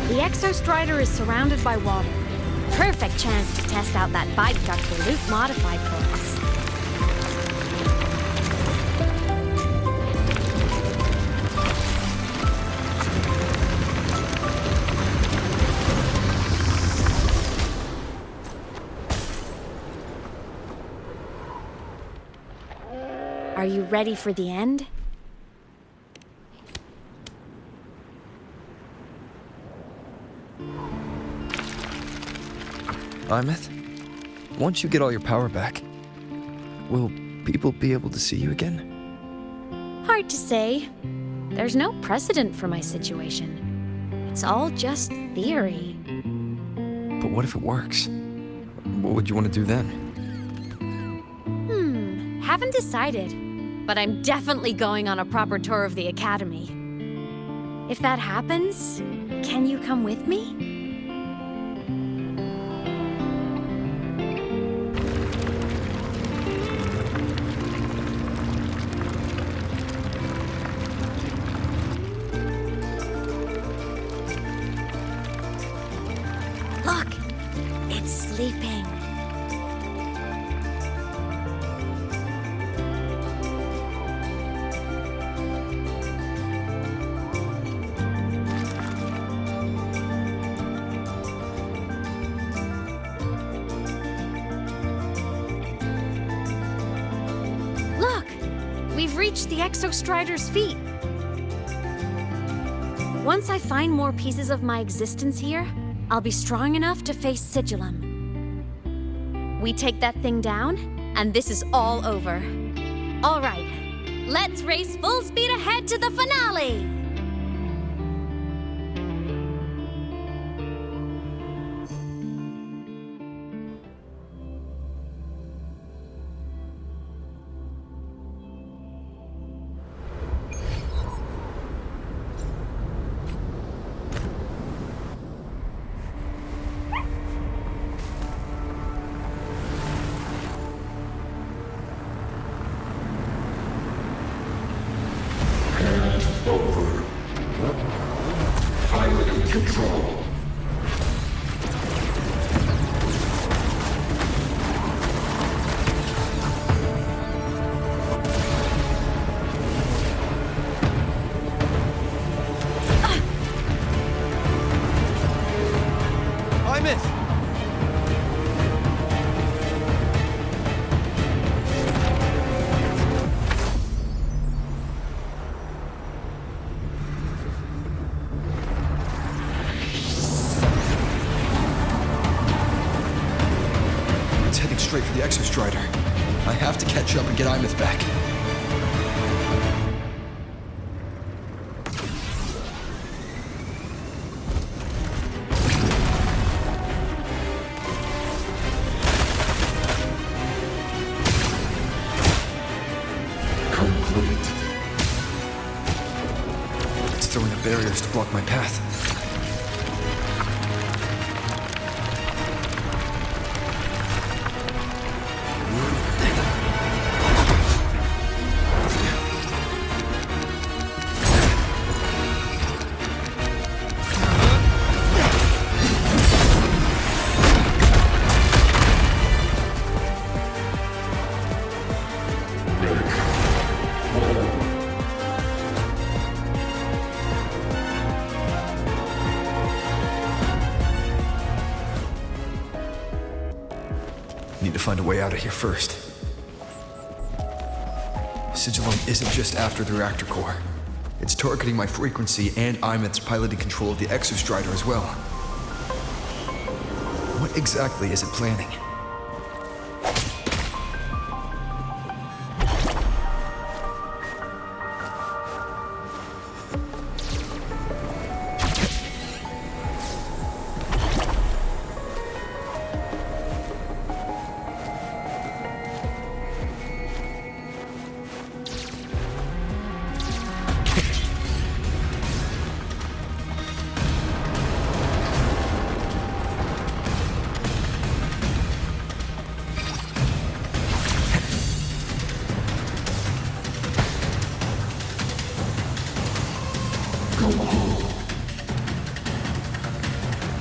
The Exostrider is surrounded by water. Perfect chance to test out that bike Dr. Luke modified for us. Are you ready for the end? Imeth, once you get all your power back, will people be able to see you again? Hard to say. There's no precedent for my situation. It's all just theory. But what if it works? What would you want to do then? Haven't decided. But I'm definitely going on a proper tour of the Academy. If that happens, can you come with me? Look! It's sleeping. Look! We've reached the Exostrider's feet. Once I find more pieces of my existence here, I'll be strong enough to face Sigillum. We take that thing down, and this is all over. All right, let's race full speed ahead to the finale! Over. Pilot control. Straight for the Exostrider. I have to catch up and get Imeth back. Complete. It's throwing up barriers to block my path. Need to find a way out of here first. Sigilum isn't just after the reactor core. It's targeting my frequency, and Imeth's piloting control of the Exostrider as well. What exactly is it planning?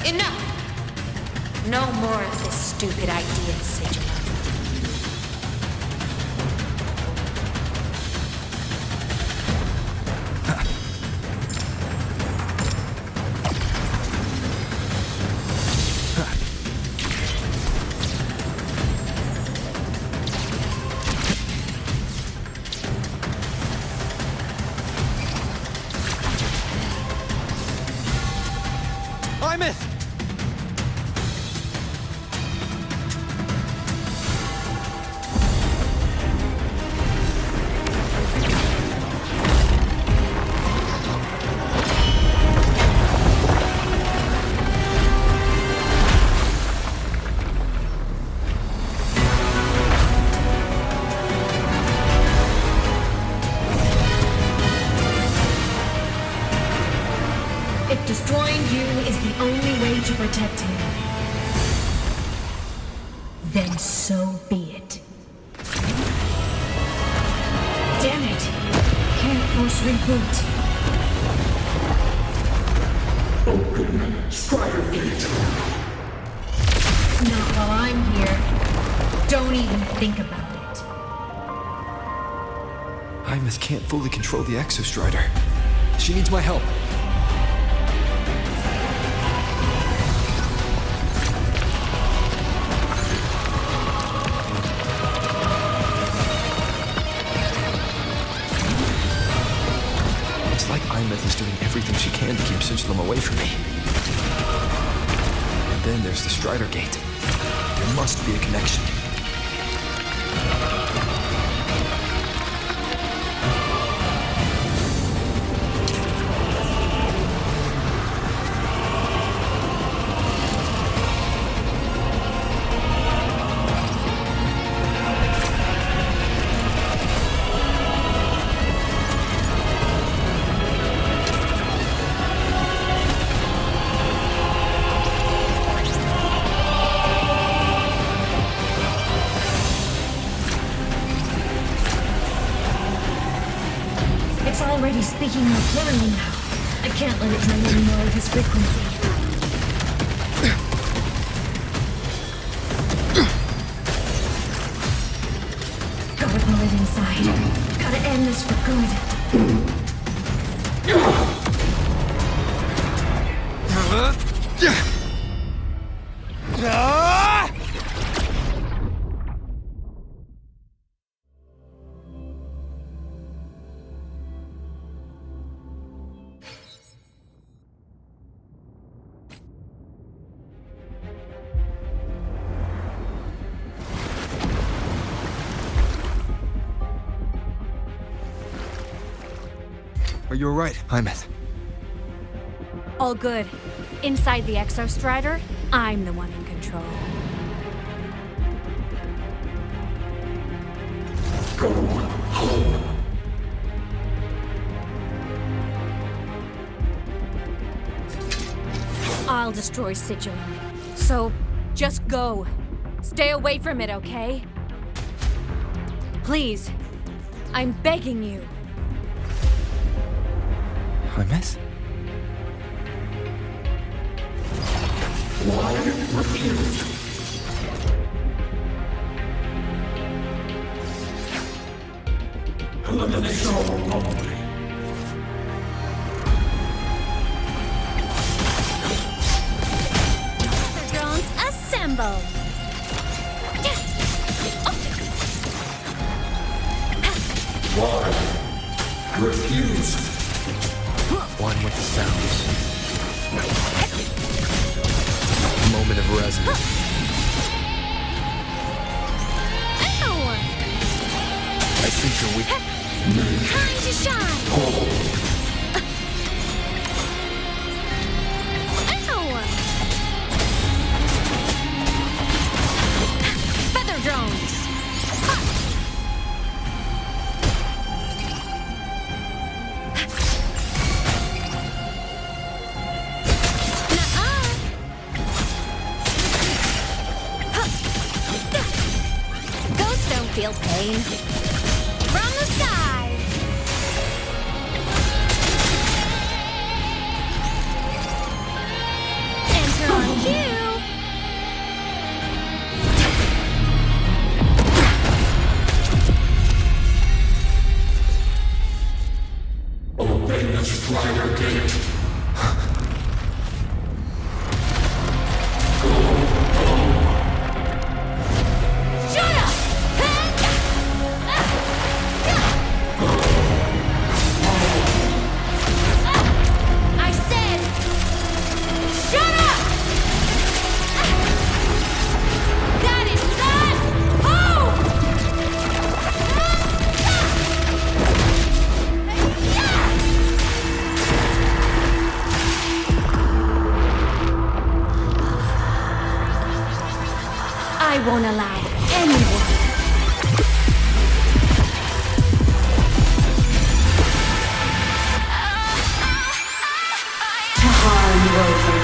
Enough! No more of this stupid idea, Sigil. Imeth! If destroying you is the only way to protect him, then so be it. Damn it! Can't force reboot. Open Strider Gate. Not while I'm here. Don't even think about it. Imeth can't fully control the Exostrider. She needs my help. It's like Imeth is doing everything she can to keep Sigilum away from me. And then there's the Strider Gate. There must be a connection. It's already speaking more clearly now. I can't let it drain any more of his frequency. Gotta pull it inside. Gotta end this for good. Are you alright, Imeth? All good. Inside the Exostrider, I'm the one in control. Go home. I'll destroy Sigilum. So, just go. Stay away from it, okay? Please. I'm begging you. Imeth? Why refused? Elimination only. The drones assemble. Refuse. One with the sounds. Moment of resonance. I think you're weak. Time to shine! Feather drones! Ghosts don't feel pain. From the sky! Enter on cue! Obey the Strider Gate. Shut up! I said, shut up! That is not home! I won't allow anyone. To harm you over.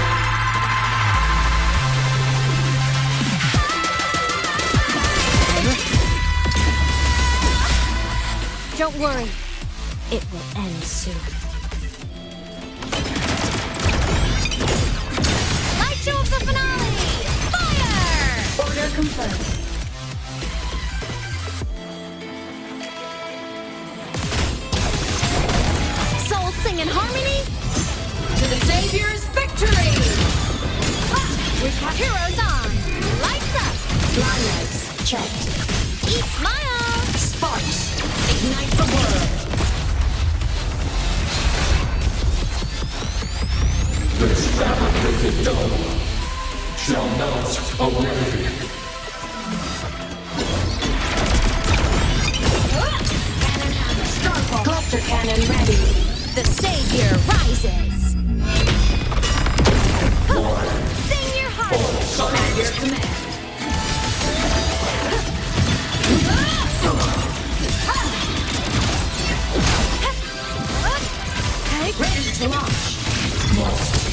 Don't worry. It will end soon. Light show of the finale! Fire! Order confirmed. Souls sing in harmony? To the Savior's victory! Heroes on! Lights up! Blindlights checked. Eat smile! Sparks! Ignite the world! This fabricated dome shall melt away. Cluster cannon ready. The Savior rises. Sing your heart! At your command. Ready to launch.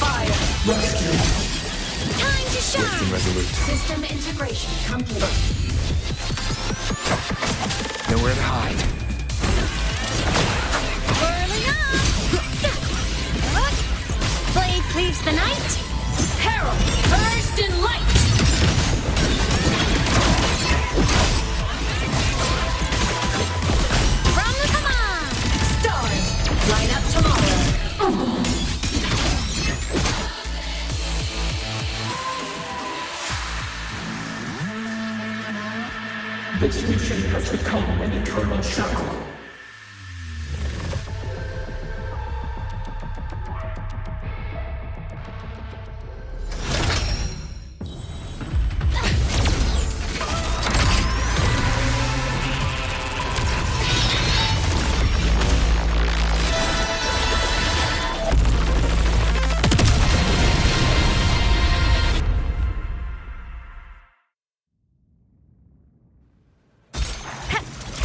Fire. Time to shine! Resolute. System integration complete. Nowhere to hide. Whirling up! Blade cleaves the night! Herald, burst in light! From the command! Stars, line up tomorrow. This mission has become an eternal shackle.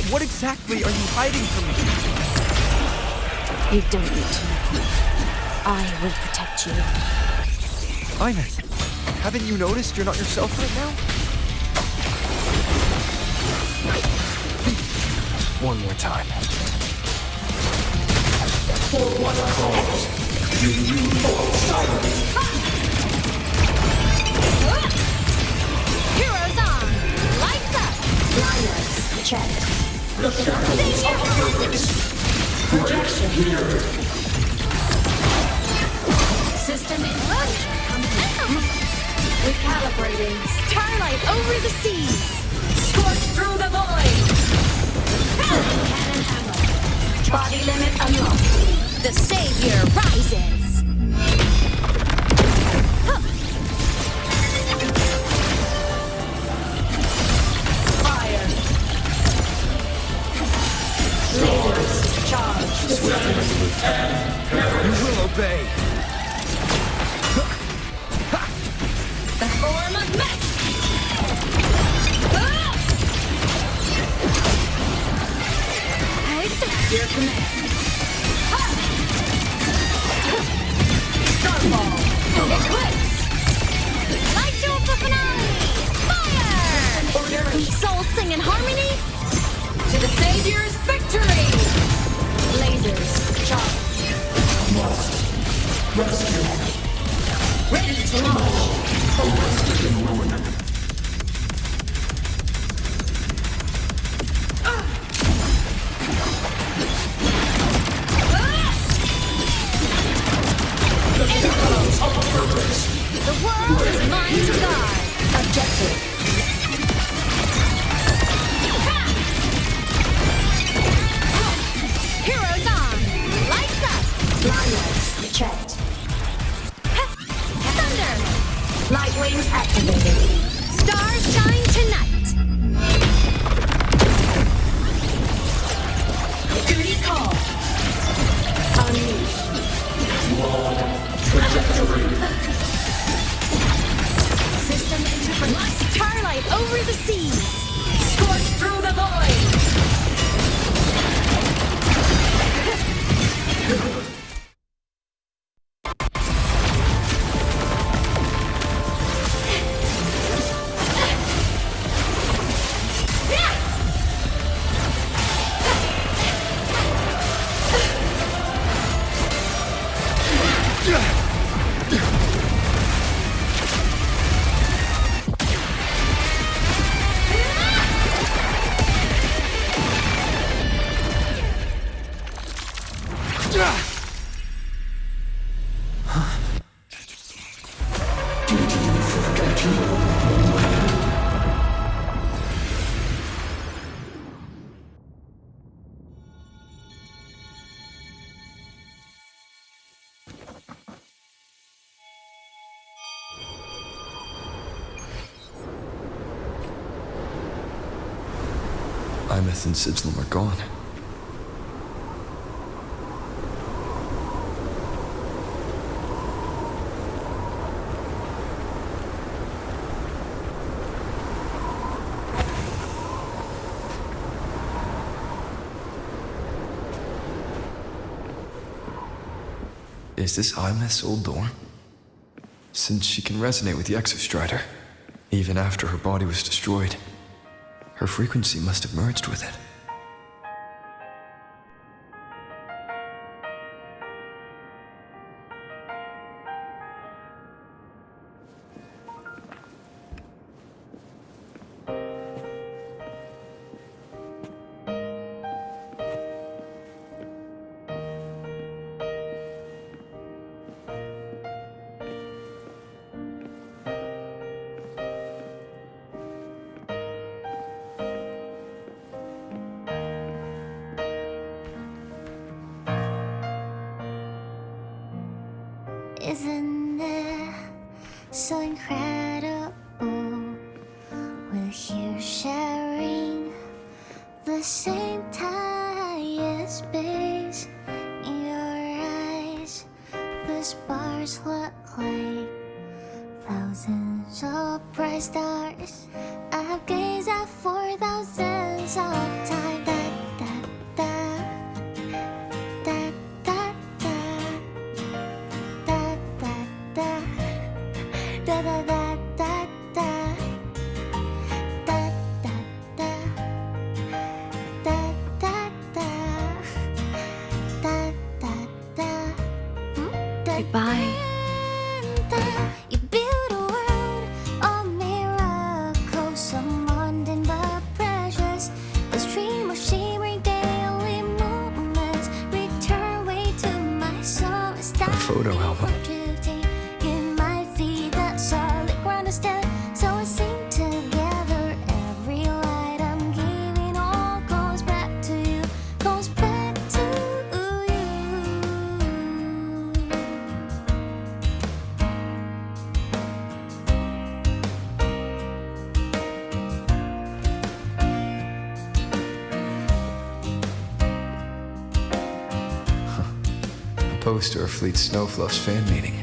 What exactly are you hiding from me? You don't need to know. I will protect you. Ines, haven't you noticed you're not yourself right now? One more time. For what cause do you fall silent? Heroes on! Lights up! Blindlights checked. The shackles of purpose. Projection Here. System integration complete. Recalibrating. Starlight over the seas! Scorch through the void! Cannon ammo. Body limit unlocked. The savior rises! Fire. Lasers charged. Swift and resolute. You will obey. The form of mech. Your command. Starfall. Eclipse. Light show for finale! Fire! Ordering. Soul sing in harmony? To the Savior's victory! Lasers charged. Must rescue. Ready to launch. Arrested in ruin. The world is mine to guard. Objective. Heroes on! Lights up! Line lights checked. Thunder! Light wings activated. Stars shine tonight! Duty call. Unleash. Trajectory. System interface. Starlight over the seas! Scorch through the void! Imeth and Sidslam are gone. Is this Imeth's old door? Since she can resonate with the Exostrider, even after her body was destroyed, her frequency must have merged with it. Isn't it so incredible? We're here sharing the same time and space. In your eyes, the stars look like thousands of bright stars. I've gazed at for thousands of times. Goodbye. You build a world of miracles, some mundane but precious. The stream of shimmering daily moments return way to my soul. A photo album. Drifting in my feet, that solid ground is dead. So I sing together. Every light I'm giving all goes back to you, goes back to you. poster of Fleet Snowfluff's fan meeting.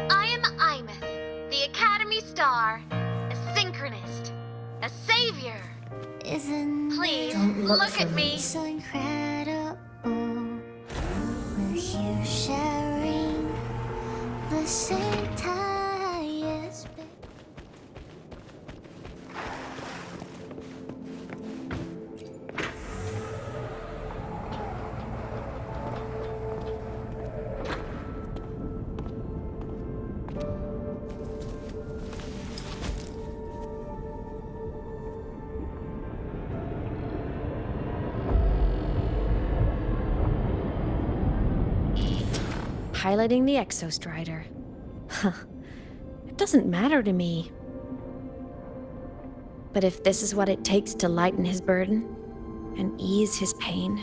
I am Imeth, the Academy Star, a synchronist, a savior. Please, look at me. So incredible with you sharing the same time as me. Piloting the Exostrider. Huh. It doesn't matter to me. But if this is what it takes to lighten his burden and ease his pain.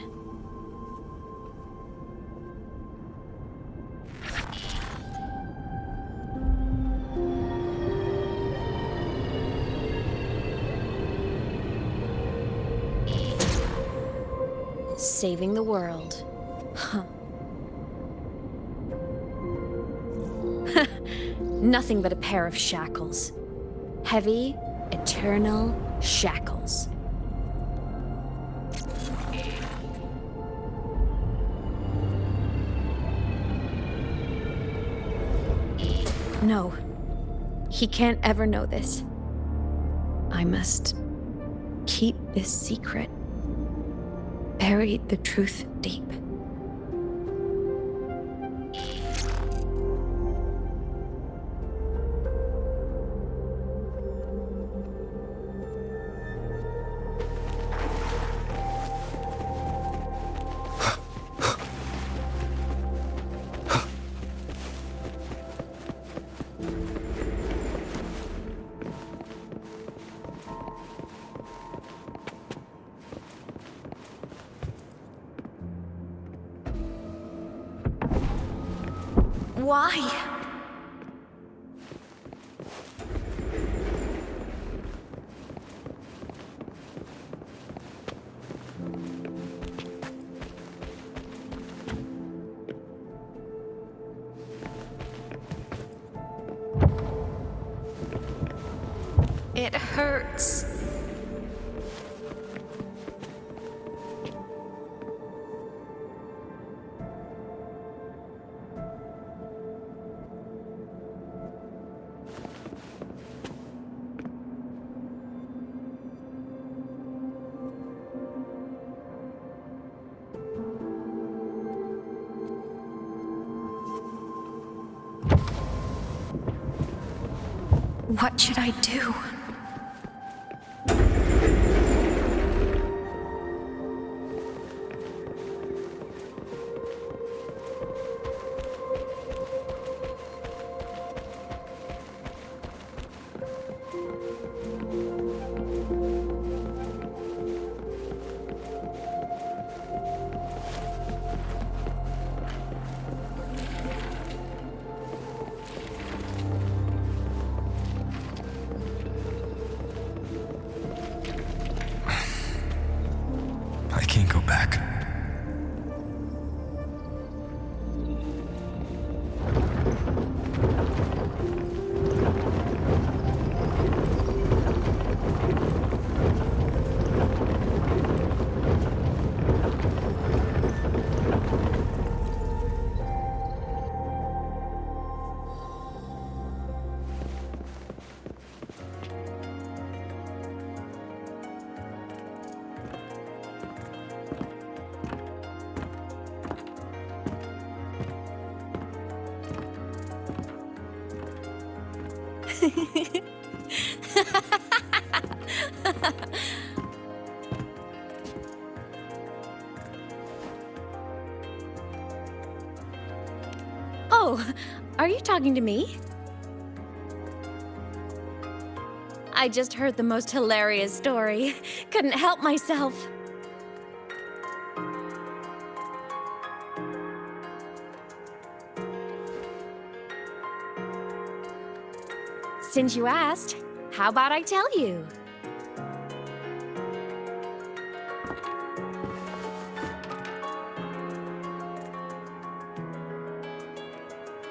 Saving the world. Huh. Nothing but a pair of shackles. Heavy, eternal shackles. No. He can't ever know this. I must keep this secret. Bury the truth deep. Why? It hurts. What should I do? I can't go back. Oh, are you talking to me? I just heard the most hilarious story. Couldn't help myself. Since you asked, how about I tell you?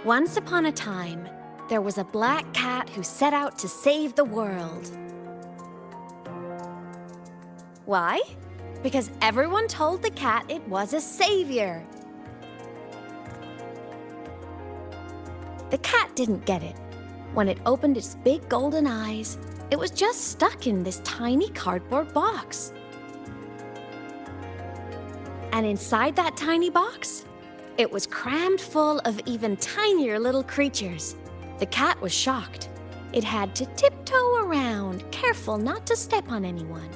Once upon a time, there was a black cat who set out to save the world. Why? Because everyone told the cat it was a savior. The cat didn't get it. When it opened its big golden eyes, it was just stuck in this tiny cardboard box. And inside that tiny box, it was crammed full of even tinier little creatures. The cat was shocked. It had to tiptoe around, careful not to step on anyone.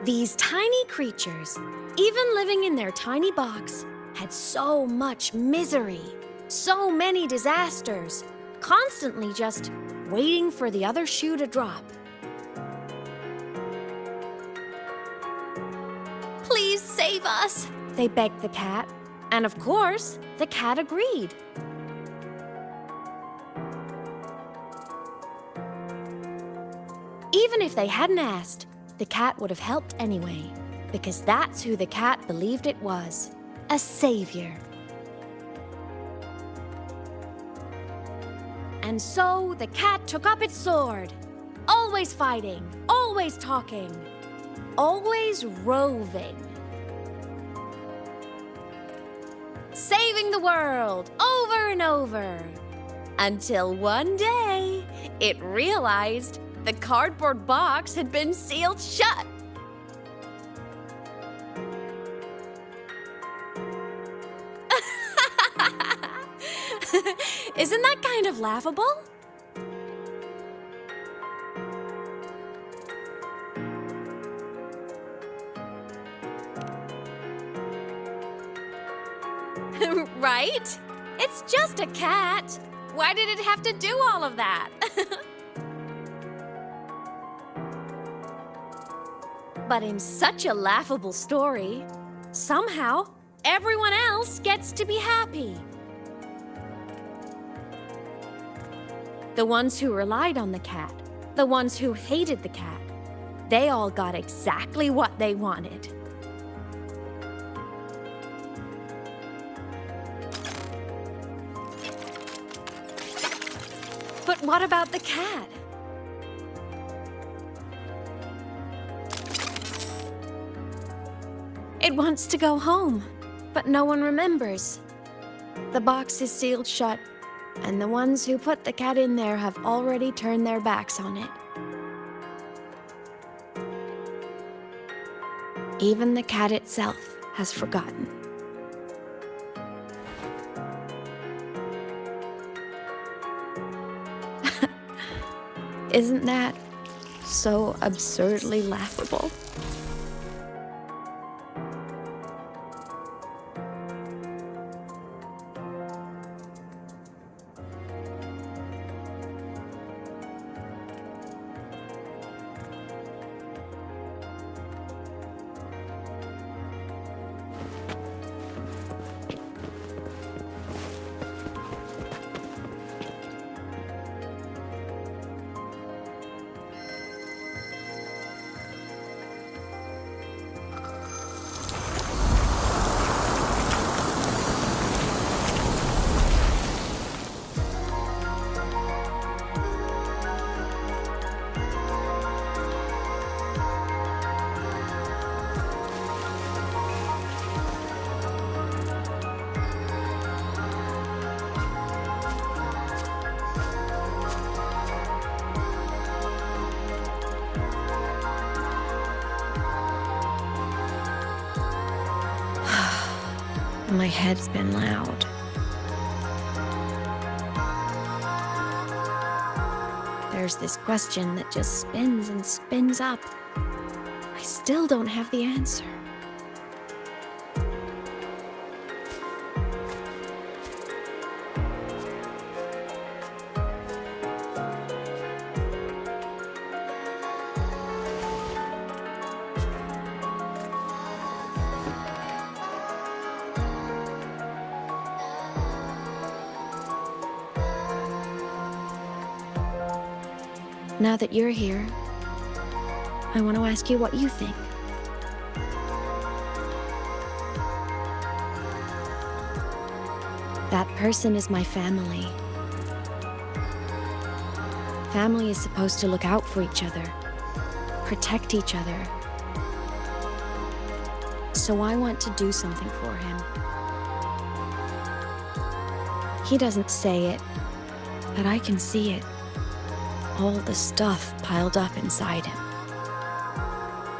These tiny creatures, even living in their tiny box, had so much misery, so many disasters, constantly just waiting for the other shoe to drop. Please save us, they begged the cat. And of course, the cat agreed. Even if they hadn't asked, the cat would have helped anyway, because that's who the cat believed it was, a savior. And so the cat took up its sword, always fighting, always talking, always roving. Saving the world over and over. Until one day, it realized the cardboard box had been sealed shut. Isn't that kind of laughable? Right? It's just a cat. Why did it have to do all of that? But in such a laughable story, somehow everyone else gets to be happy. The ones who relied on the cat, the ones who hated the cat, they all got exactly what they wanted. But what about the cat? It wants to go home, but no one remembers. The box is sealed shut, and the ones who put the cat in there have already turned their backs on it. Even the cat itself has forgotten. Isn't that so absurdly laughable? My head's been loud. There's this question that just spins and spins up. I still don't have the answer. Now that you're here, I want to ask you what you think. That person is my family. Family is supposed to look out for each other, protect each other. So I want to do something for him. He doesn't say it, but I can see it. All the stuff piled up inside him.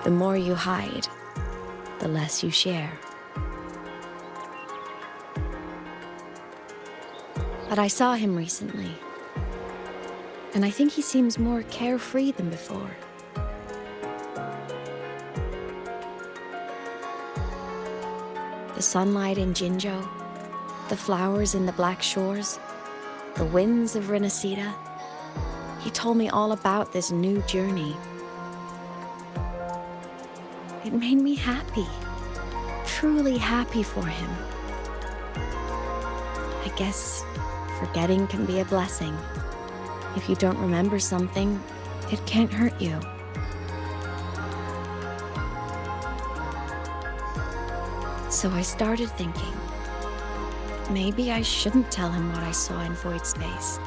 The more you hide, the less you share. But I saw him recently, and I think he seems more carefree than before. The sunlight in Jinzhou, the flowers in the Black Shores, the winds of Renacida. He told me all about this new journey. It made me happy, truly happy for him. I guess forgetting can be a blessing. If you don't remember something, it can't hurt you. So I started thinking, maybe I shouldn't tell him what I saw in void space.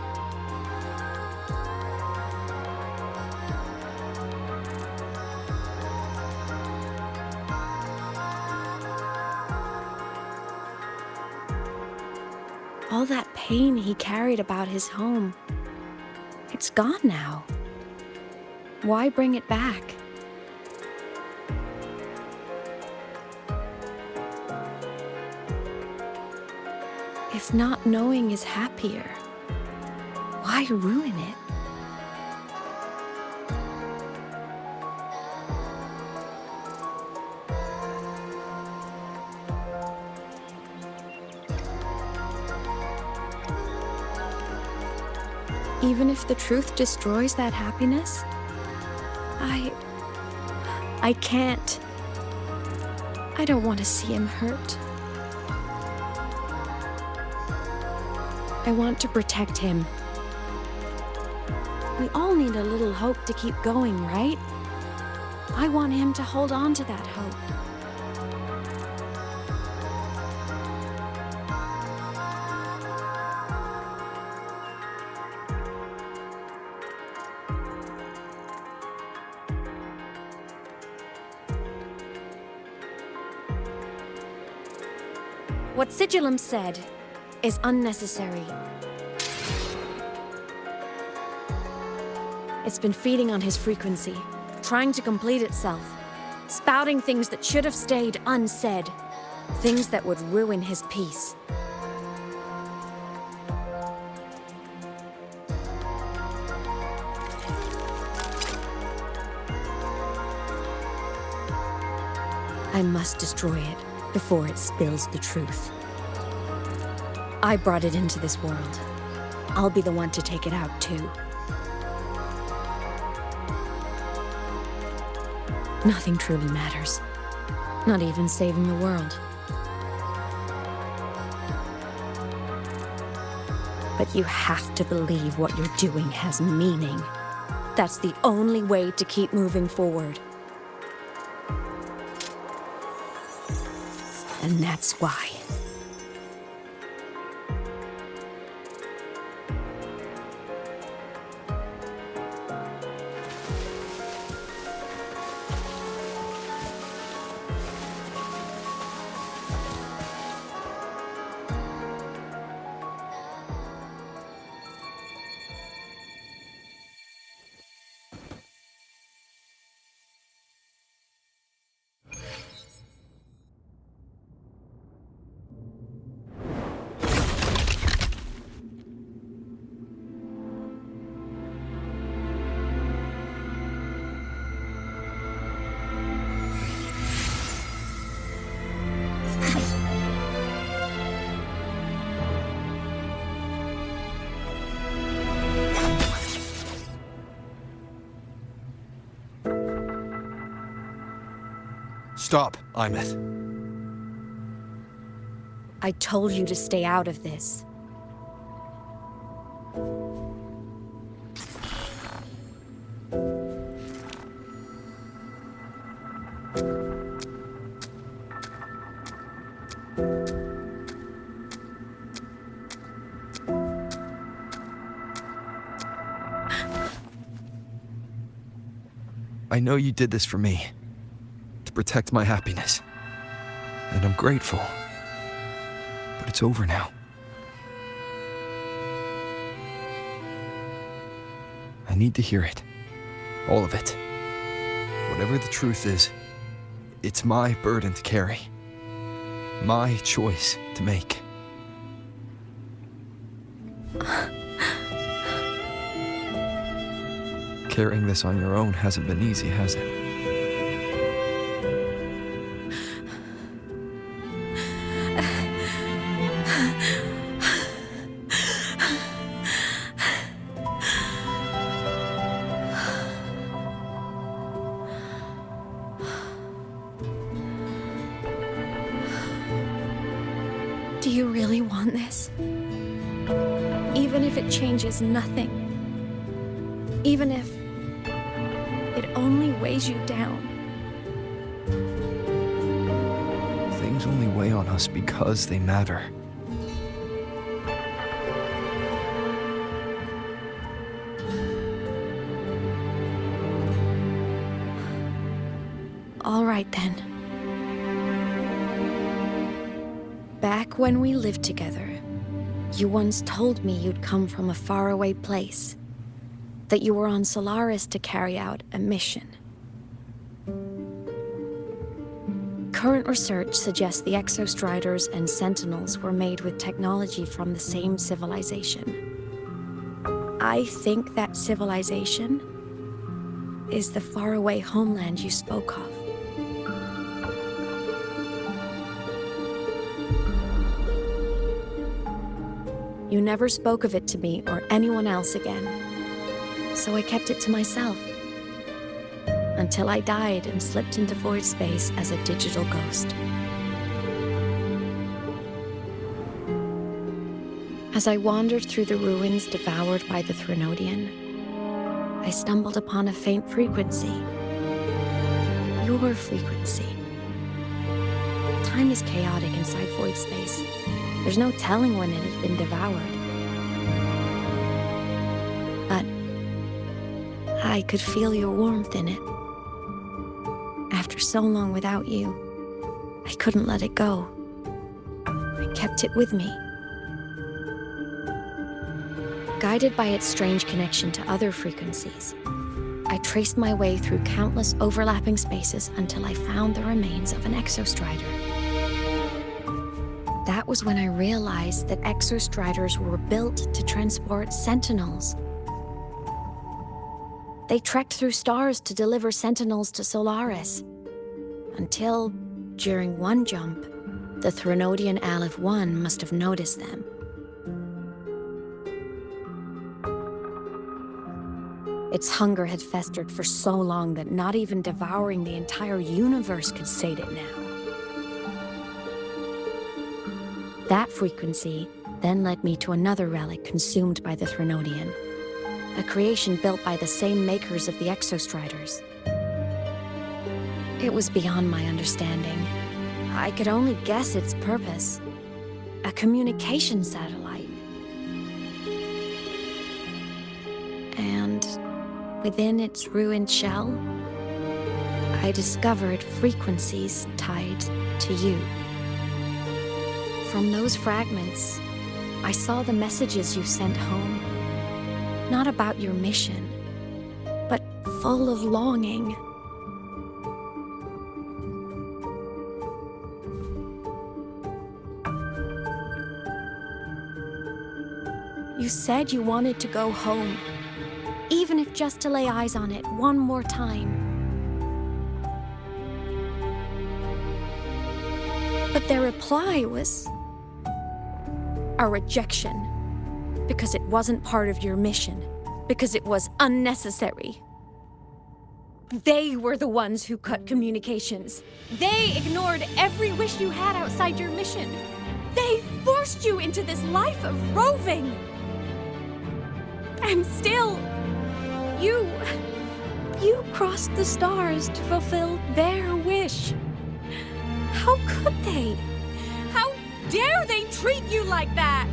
All that pain he carried about his home, it's gone now. Why bring it back? If not knowing is happier, why ruin it? Even if the truth destroys that happiness, I can't. I don't want to see him hurt. I want to protect him. We all need a little hope to keep going, right? I want him to hold on to that hope. What Sigillum said is unnecessary. It's been feeding on his frequency, trying to complete itself, spouting things that should have stayed unsaid, things that would ruin his peace. I must destroy it before it spills the truth. I brought it into this world. I'll be the one to take it out, too. Nothing truly matters. Not even saving the world. But you have to believe what you're doing has meaning. That's the only way to keep moving forward. And that's why. Stop, Imeth. I told you to stay out of this. I know you did this for me, to protect my happiness. And I'm grateful. But it's over now. I need to hear it. All of it. Whatever the truth is, it's my burden to carry. My choice to make. Carrying this on your own hasn't been easy, has it? Do you really want this? Even if it changes nothing? Even if it only weighs you down? Things only weigh on us because they matter. All right then. Back when we lived together, you once told me you'd come from a faraway place, that you were on Solaris to carry out a mission. Current research suggests the Exostriders and Sentinels were made with technology from the same civilization. I think that civilization is the faraway homeland you spoke of. You never spoke of it to me or anyone else again, so I kept it to myself. Until I died and slipped into void space as a digital ghost. As I wandered through the ruins devoured by the Threnodian, I stumbled upon a faint frequency. Your frequency. Time is chaotic inside void space. There's no telling when it has been devoured. But I could feel your warmth in it. After so long without you, I couldn't let it go. I kept it with me. Guided by its strange connection to other frequencies, I traced my way through countless overlapping spaces until I found the remains of an Exostrider. That was when I realized that Exostriders were built to transport Sentinels. They trekked through stars to deliver Sentinels to Solaris, until, during one jump, the Threnodian Aleph 1 must have noticed them. Its hunger had festered for so long that not even devouring the entire universe could sate it now. That frequency then led me to another relic consumed by the Threnodian, a creation built by the same makers of the Exostriders. It was beyond my understanding. I could only guess its purpose. A communication satellite. And within its ruined shell, I discovered frequencies tied to you. From those fragments, I saw the messages you sent home. Not about your mission, but full of longing. You said you wanted to go home, even if just to lay eyes on it one more time. But their reply was a rejection, because it wasn't part of your mission, because it was unnecessary. They were the ones who cut communications. They ignored every wish you had outside your mission. They forced you into this life of roving. And still, you crossed the stars to fulfill their wish. How could they? How dare they treat you like that?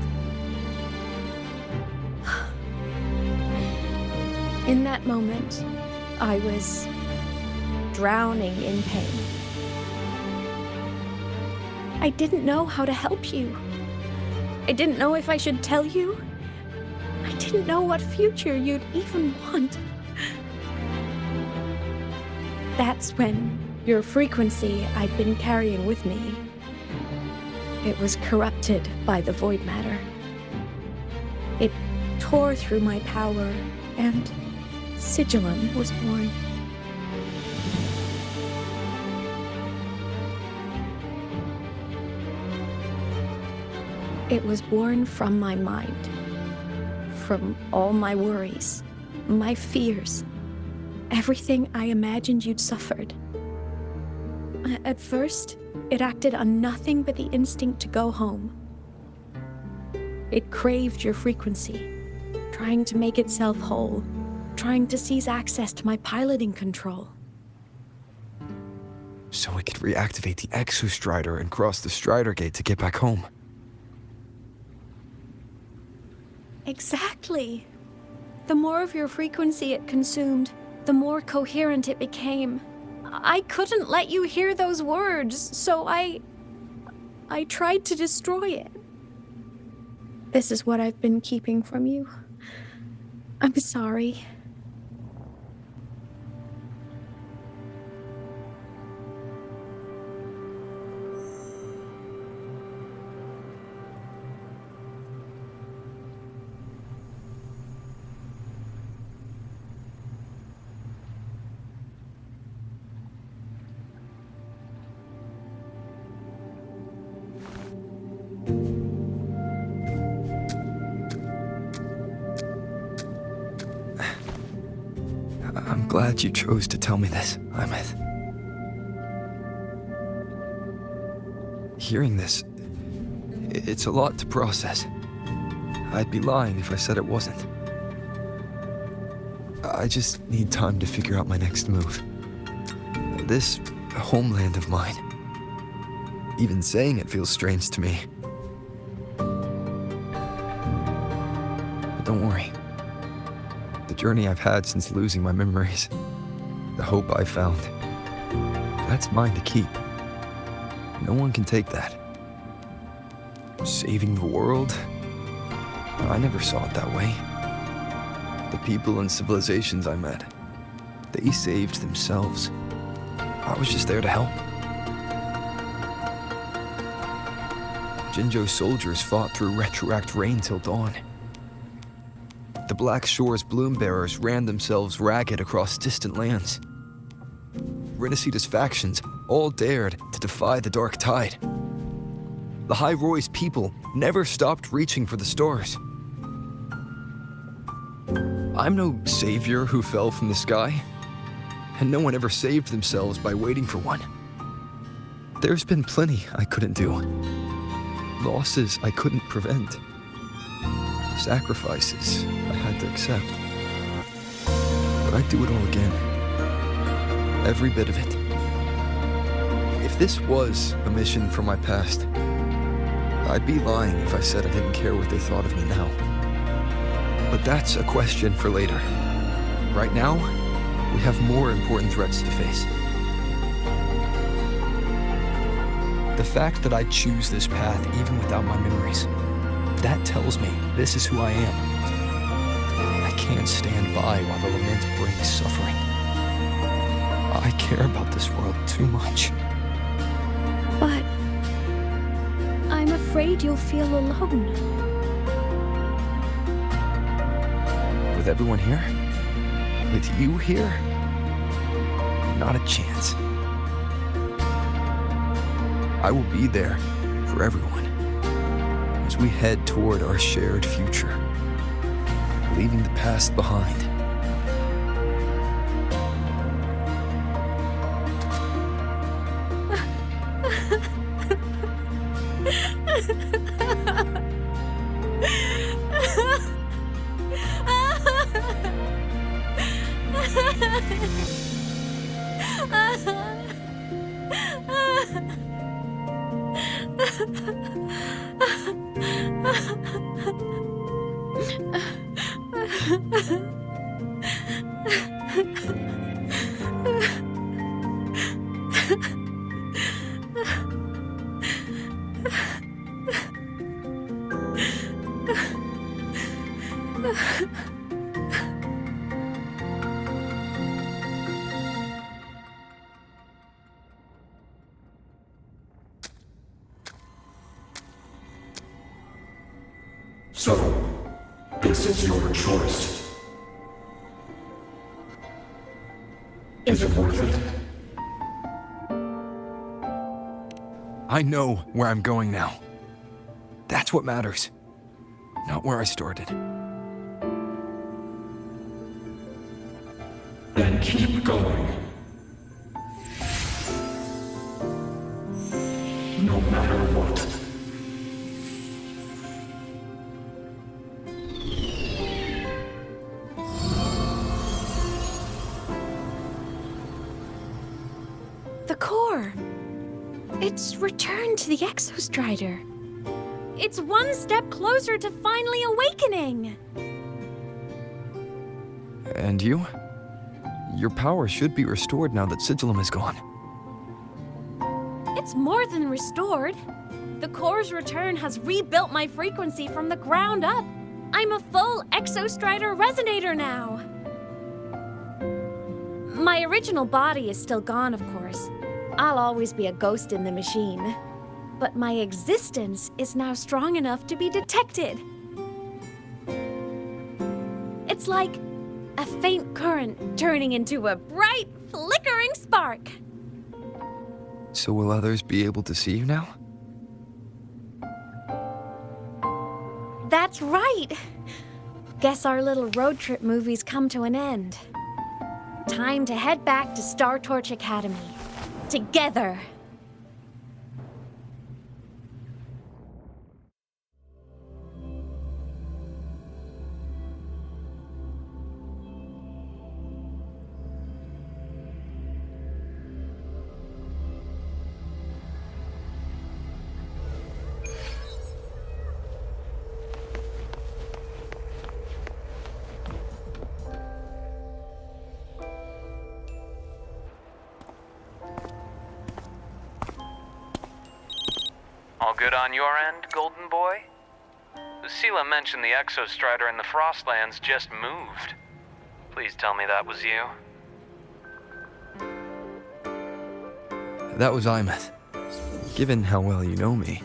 In that moment, I was drowning in pain. I didn't know how to help you. I didn't know if I should tell you. I didn't know what future you'd even want. That's when your frequency I'd been carrying with me, it was corrupted by the void matter. It tore through my power, and Sigillum was born. It was born from my mind, from all my worries, my fears, everything I imagined you'd suffered. At first, it acted on nothing but the instinct to go home. It craved your frequency, trying to make itself whole, trying to seize access to my piloting control. So it could reactivate the Exostrider and cross the Strider Gate to get back home. Exactly. The more of your frequency it consumed, the more coherent it became. I couldn't let you hear those words, so I tried to destroy it. This is what I've been keeping from you. I'm sorry. I'm glad you chose to tell me this, Imeth. Hearing this, it's a lot to process. I'd be lying if I said it wasn't. I just need time to figure out my next move. This homeland of mine, even saying it feels strange to me. But don't worry. The journey I've had since losing my memories, the hope I found, that's mine to keep. No one can take that. Saving the world? I never saw it that way. The people and civilizations I met, they saved themselves. I was just there to help. Jinjo's soldiers fought through retroact rain till dawn. The Black Shore's bloom bearers ran themselves ragged across distant lands. Rinasita's factions all dared to defy the dark tide. Lahai-Roi's people never stopped reaching for the stars. I'm no savior who fell from the sky, and no one ever saved themselves by waiting for one. There's been plenty I couldn't do. Losses I couldn't prevent. Sacrifices I had to accept. But I'd do it all again. Every bit of it. If this was a mission from my past, I'd be lying if I said I didn't care what they thought of me now. But that's a question for later. Right now, we have more important threats to face. The fact that I choose this path even without my memories, that tells me this is who I am. I can't stand by while the lament brings suffering. I care about this world too much. But I'm afraid you'll feel alone. With everyone here? With you here? Not a chance. I will be there for everyone as we head toward our shared future, leaving the past behind. So, this is your choice. Is it worth it? I know where I'm going now. That's what matters. Not where I started. Then keep going. No matter what. The core. It's returned to the Exostrider. It's one step closer to finally awakening. And you? Your power should be restored now that Sigillum is gone. It's more than restored. The core's return has rebuilt my frequency from the ground up. I'm a full Exostrider resonator now. My original body is still gone, of course. I'll always be a ghost in the machine. But my existence is now strong enough to be detected. It's like a faint current turning into a bright, flickering spark. So will others be able to see you now? That's right. Guess our little road trip movie's come to an end. Time to head back to Star Torch Academy. Together. All good on your end, Golden Boy? Lucilla mentioned the Exostrider in the Frostlands just moved. Please tell me that was you. That was Imeth. Given how well you know me,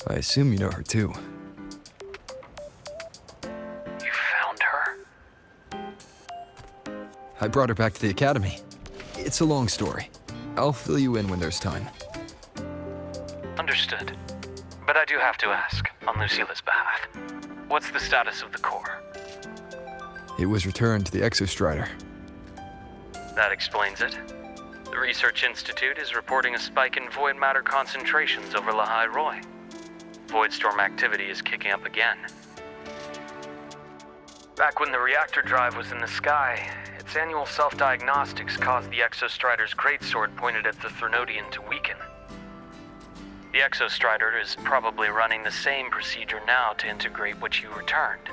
I assume you know her too. You found her? I brought her back to the academy. It's a long story. I'll fill you in when there's time. Understood. But I do have to ask, on Lucilla's behalf, what's the status of the core? It was returned to the Exostrider. That explains it. The Research Institute is reporting a spike in void matter concentrations over Lahai-Roi. Voidstorm activity is kicking up again. Back when the reactor drive was in the sky, its annual self-diagnostics caused the Exostrider's greatsword pointed at the Threnodian to weaken. The Exostrider is probably running the same procedure now to integrate what you returned.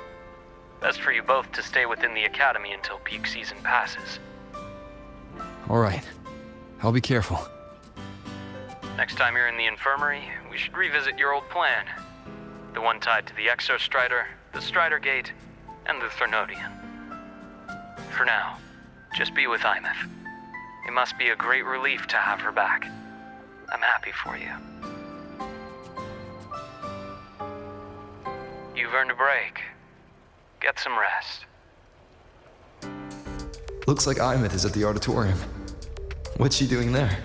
Best for you both to stay within the Academy until peak season passes. All right. I'll be careful. Next time you're in the infirmary, we should revisit your old plan. The one tied to the Exostrider, the Strider Gate, and the Threnodian. For now, just be with Imeth. It must be a great relief to have her back. I'm happy for you. You've earned a break. Get some rest. Looks like Imeth is at the auditorium. What's she doing there?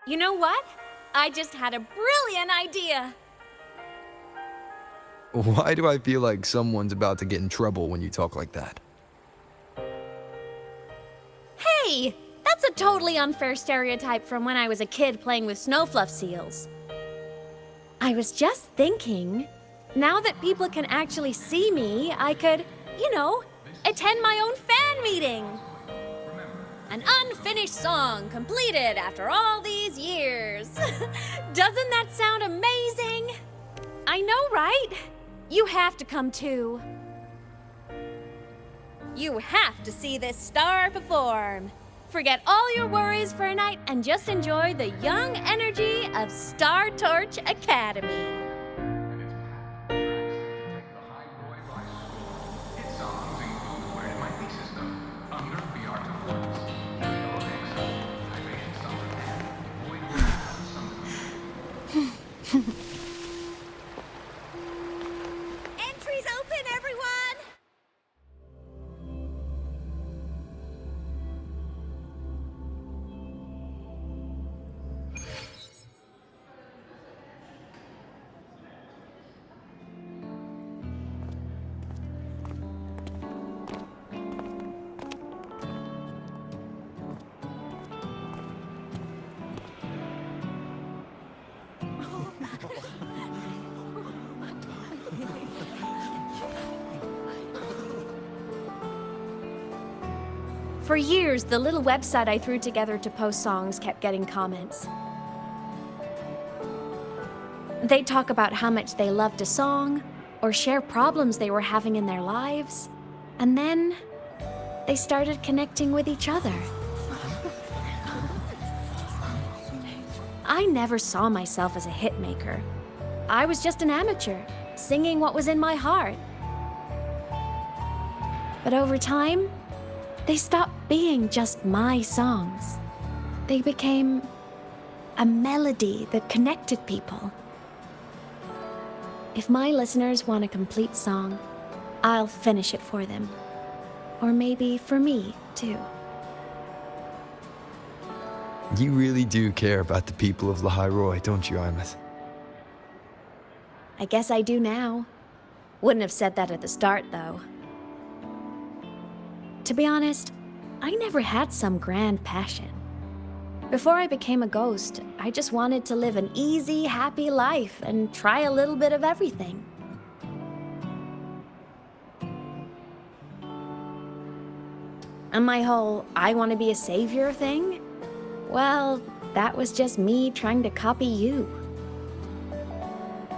You know what? I just had a brilliant idea. Why do I feel like someone's about to get in trouble when you talk like that? Hey, that's a totally unfair stereotype from when I was a kid playing with snowfluff seals. I was just thinking, now that people can actually see me, I could, attend my own fan meeting. An unfinished song completed after all these years. Doesn't that sound amazing? I know, right? You have to come too. You have to see this star perform. Forget all your worries for a night and just enjoy the young energy of Star Torch Academy. Entries open, everyone! For years, the little website I threw together to post songs kept getting comments. They'd talk about how much they loved a song, or share problems they were having in their lives, and then they started connecting with each other. I never saw myself as a hitmaker. I was just an amateur, singing what was in my heart. But over time, they stopped being just my songs. They became a melody that connected people. If my listeners want a complete song, I'll finish it for them. Or maybe for me, too. You really do care about the people of Lahai-Roi, don't you, Imeth? I guess I do now. Wouldn't have said that at the start, though. To be honest, I never had some grand passion. Before I became a ghost, I just wanted to live an easy, happy life and try a little bit of everything. And my whole I want to be a savior thing? Well, that was just me trying to copy you.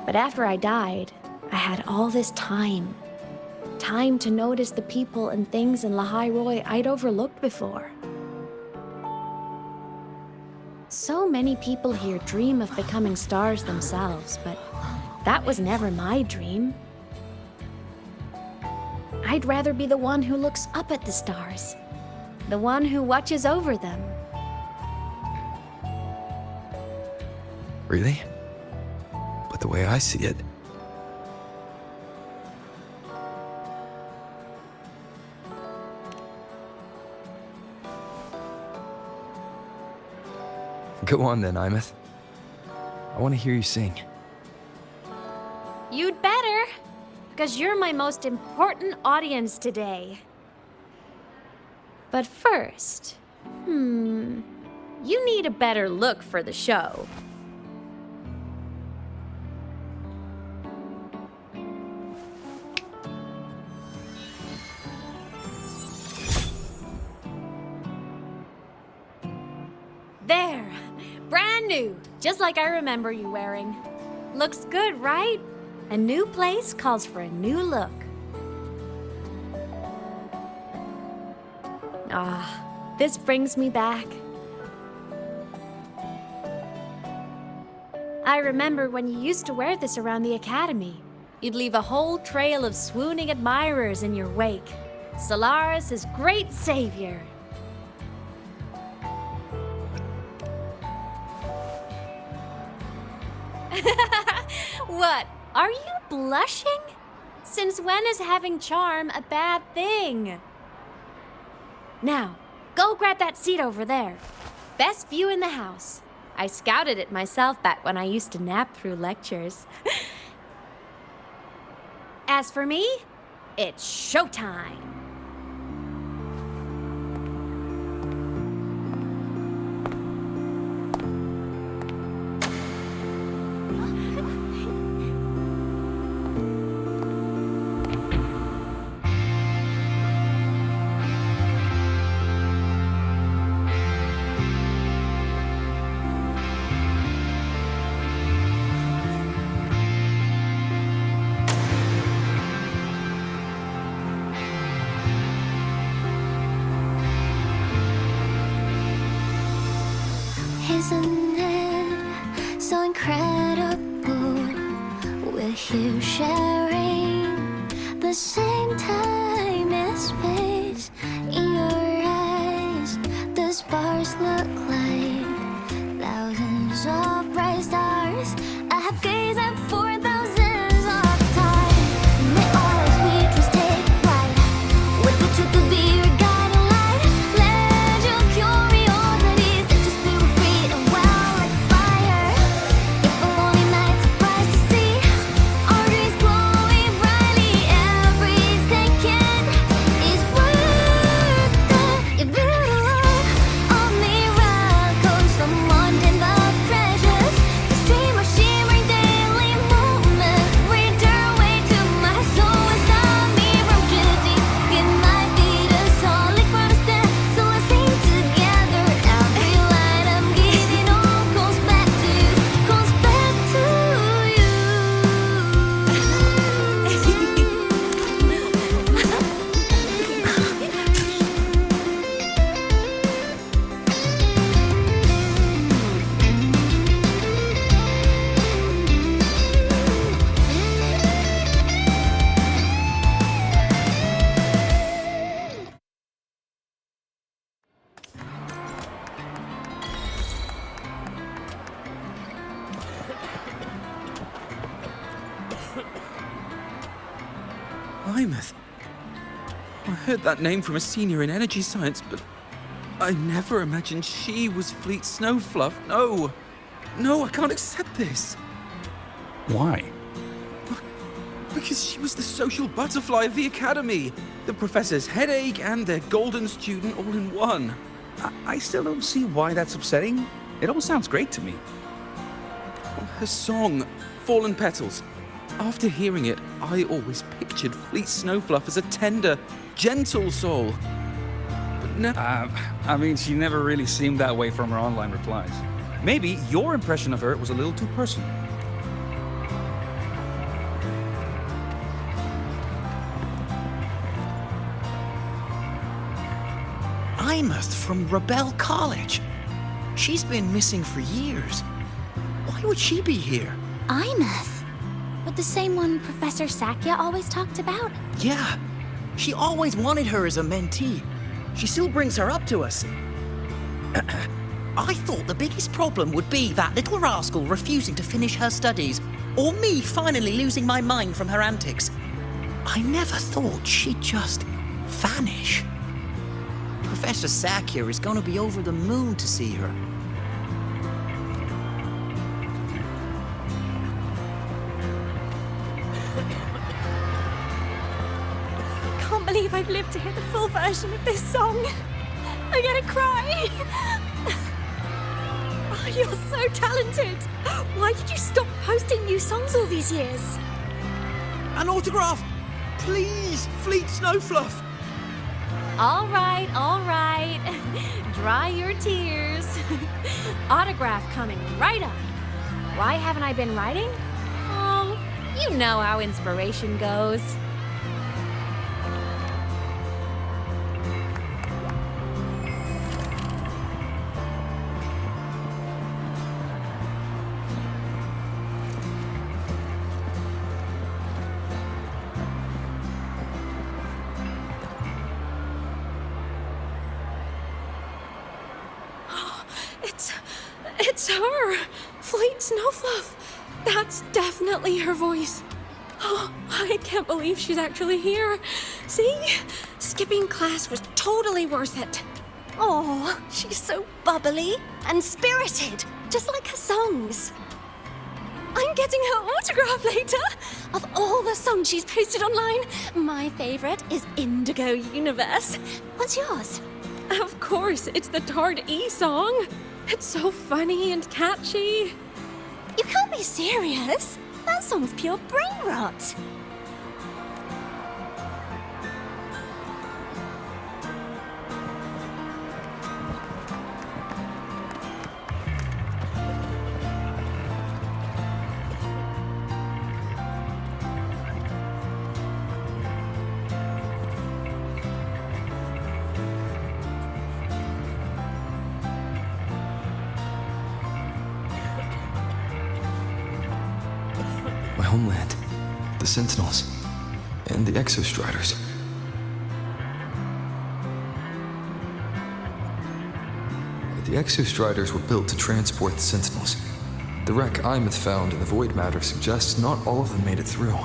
But after I died, I had all this time. Time to notice the people and things in Lahai-Roi I'd overlooked before. So many people here dream of becoming stars themselves, but that was never my dream. I'd rather be the one who looks up at the stars, the one who watches over them. Really? But the way I see it, go on then, Imeth. I want to hear you sing. You'd better, because you're my most important audience today. But first, you need a better look for the show. There! Brand new, just like I remember you wearing. Looks good, right? A new place calls for a new look. Ah, this brings me back. I remember when you used to wear this around the academy. You'd leave a whole trail of swooning admirers in your wake. Solaris' great savior. What? Are you blushing? Since when is having charm a bad thing? Now, go grab that seat over there. Best view in the house. I scouted it myself back when I used to nap through lectures. As for me, it's showtime. isn't it so incredible? We're here sharing the same time and space. In your eyes, the sparks look like thousands of bright stars. I have gazed at for thousands of time, and they always we just take flight with the truth to be your guiding light. Let your curiosity set your spirit free and well like fire. If a lonely night's surprised to see our dreams glowing brightly, every second is worth it. You're beautiful, all miracles, someone in the treasures. The stream of shimmering daily moments return way to my soul and stop me from drifting. It might be the solid ground to stand, so let's sing together. Every light I'm giving all comes back to you, comes back to you. Plymouth. I heard that name from a senior in energy science, but I never imagined she was Fleet Snowfluff. No, I can't accept this. Why? Because she was the social butterfly of the academy, the professor's headache and their golden student all in one. I still don't see why that's upsetting. It all sounds great to me. Her song, Fallen Petals. After hearing it, I always pictured Fleet Snowfluff as a tender, gentle soul. But now... I mean, she never really seemed that way from her online replies. Maybe your impression of her was a little too personal. Imeth from Rebel College. She's been missing for years. Why would she be here? Imeth? But the same one Professor Sakya always talked about? Yeah. She always wanted her as a mentee. She still brings her up to us. I thought the biggest problem would be that little rascal refusing to finish her studies, or me finally losing my mind from her antics. I never thought she'd just vanish. Professor Sakya is going to be over the moon to see her. I can't believe I've lived to hear the full version of this song. I'm gonna cry. Oh, you're so talented. Why did you stop posting new songs all these years? An autograph! Please, Fleet Snowfluff! All right. Dry your tears. Autograph coming right up. Why haven't I been writing? Oh, you know how inspiration goes. It's her! Fleet Snowfluff! That's definitely her voice. Oh, I can't believe she's actually here. See? Skipping class was totally worth it. Oh, she's so bubbly and spirited, just like her songs. I'm getting her autograph later. Of all the songs she's posted online, my favorite is Indigo Universe. What's yours? Of course, it's the Tard E song. It's so funny and catchy. You can't be serious. That song's pure brain rot. homeland, the Sentinels, and the Exostriders. The Exostriders were built to transport the Sentinels. The wreck Imeth found in the Void Matter suggests not all of them made it through.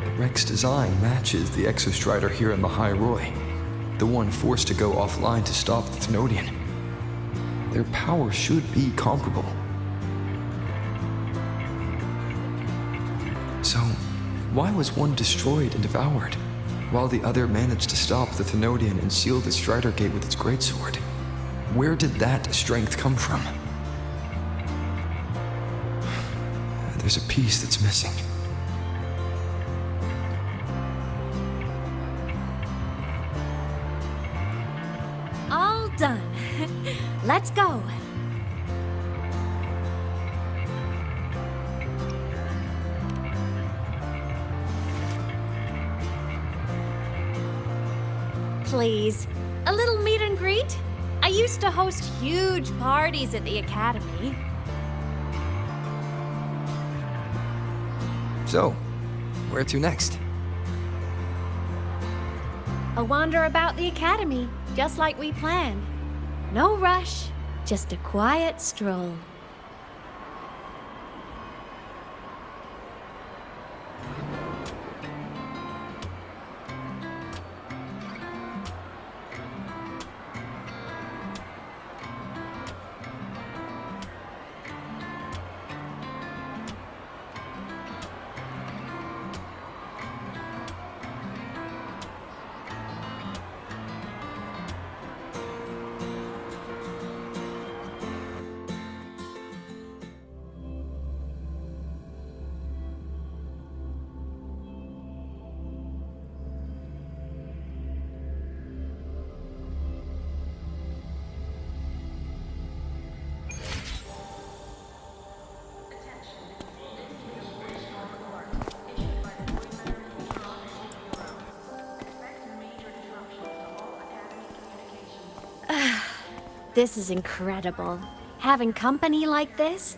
The wreck's design matches the Exostrider here in Lahai-Roi, the one forced to go offline to stop the Thenodian. Their power should be comparable. So, why was one destroyed and devoured, while the other managed to stop the Thenodian and seal the Strider Gate with its greatsword? Where did that strength come from? There's a piece that's missing. All done. Let's go. Please, a little meet and greet? I used to host huge parties at the Academy. So, where to next? A wander about the Academy, just like we planned. No rush, just a quiet stroll. This is incredible. Having company like this?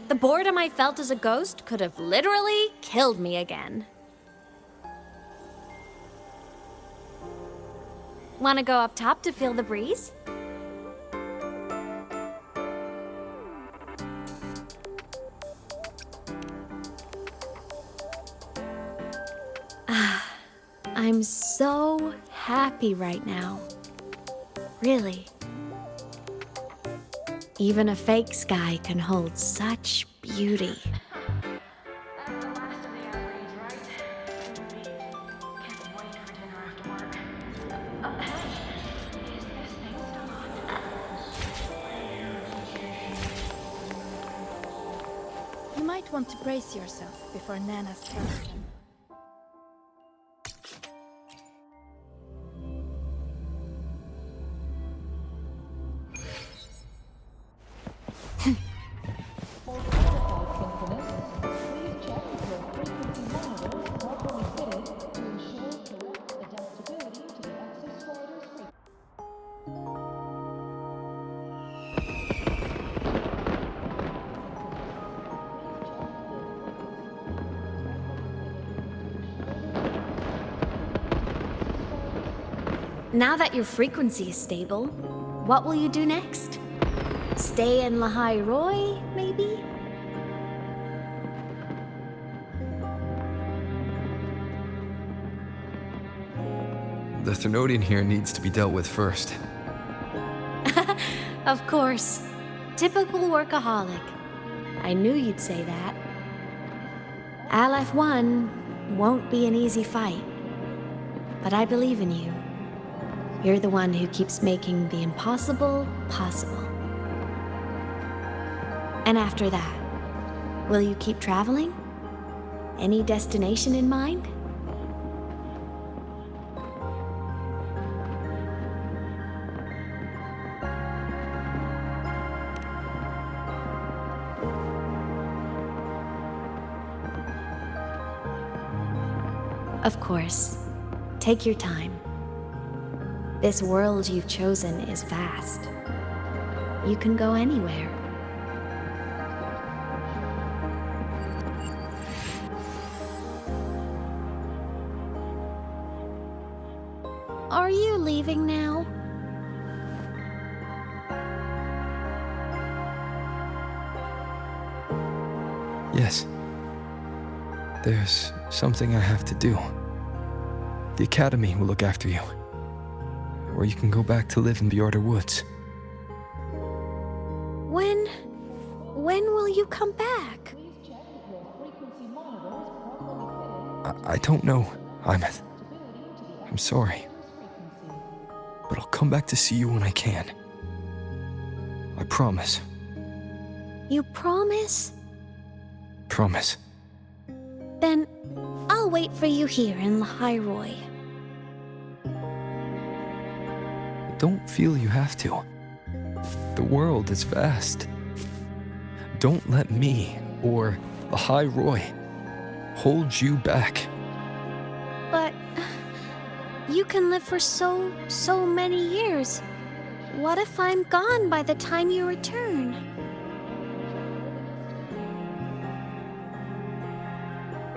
The boredom I felt as a ghost could have literally killed me again. Wanna go up top to feel the breeze? I'm so happy right now. Really. Even a fake sky can hold such beauty. You might want to brace yourself before Nana's turn. Now that your frequency is stable, what will you do next? Stay in Lahai-Roi, maybe? The Thenodian here needs to be dealt with first. Of course. Typical workaholic. I knew you'd say that. Aleph-1 won't be an easy fight. But I believe in you. You're the one who keeps making the impossible possible. And after that, will you keep traveling? Any destination in mind? Of course. Take your time. This world you've chosen is vast. You can go anywhere. Are you leaving now? Yes. There's something I have to do. The Academy will look after you. Or you can go back to live in the Outer Woods. When will you come back? I don't know, Imeth. I'm sorry. But I'll come back to see you when I can. I promise. You promise? Promise. Then I'll wait for you here in Lahai-Roi. Don't feel you have to. The world is vast. Don't let me or Lahai-Roi hold you back. But you can live for so many years. What if I'm gone by the time you return?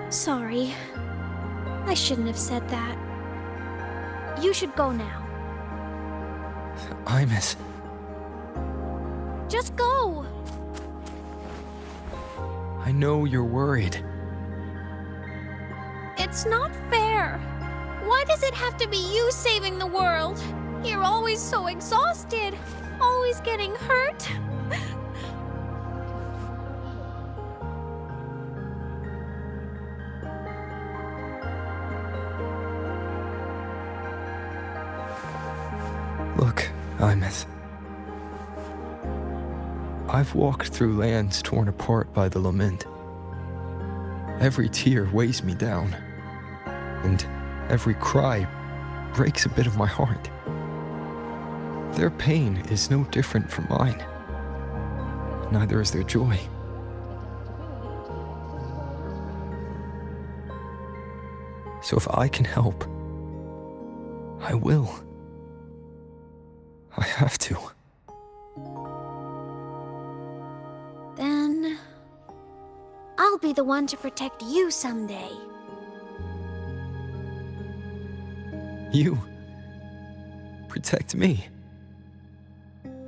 Sorry. I shouldn't have said that. You should go now. Imeth. Just go! I know you're worried. It's not fair. Why does it have to be you saving the world? You're always so exhausted, always getting hurt. Look, Imeth. I've walked through lands torn apart by the lament. Every tear weighs me down, and every cry breaks a bit of my heart. Their pain is no different from mine. Neither is their joy. So if I can help, I will. I have to. Then I'll be the one to protect you someday. You protect me.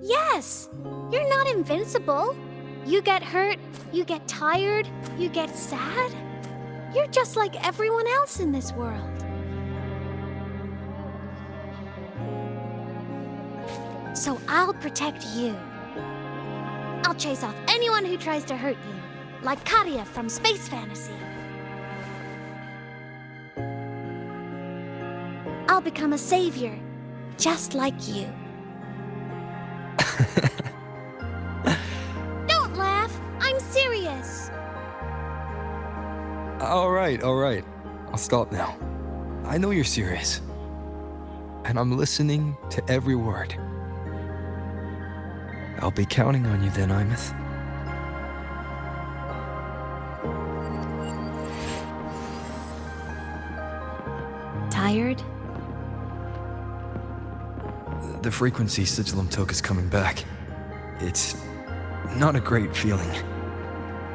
Yes! You're not invincible. You get hurt, you get tired, you get sad. You're just like everyone else in this world. So I'll protect you. I'll chase off anyone who tries to hurt you, like Karia from Space Fantasy. I'll become a savior, just like you. Don't laugh! I'm serious! All right. I'll stop now. I know you're serious. And I'm listening to every word. I'll be counting on you then, Imeth. Tired? The frequency Sigillum took is coming back. It's not a great feeling.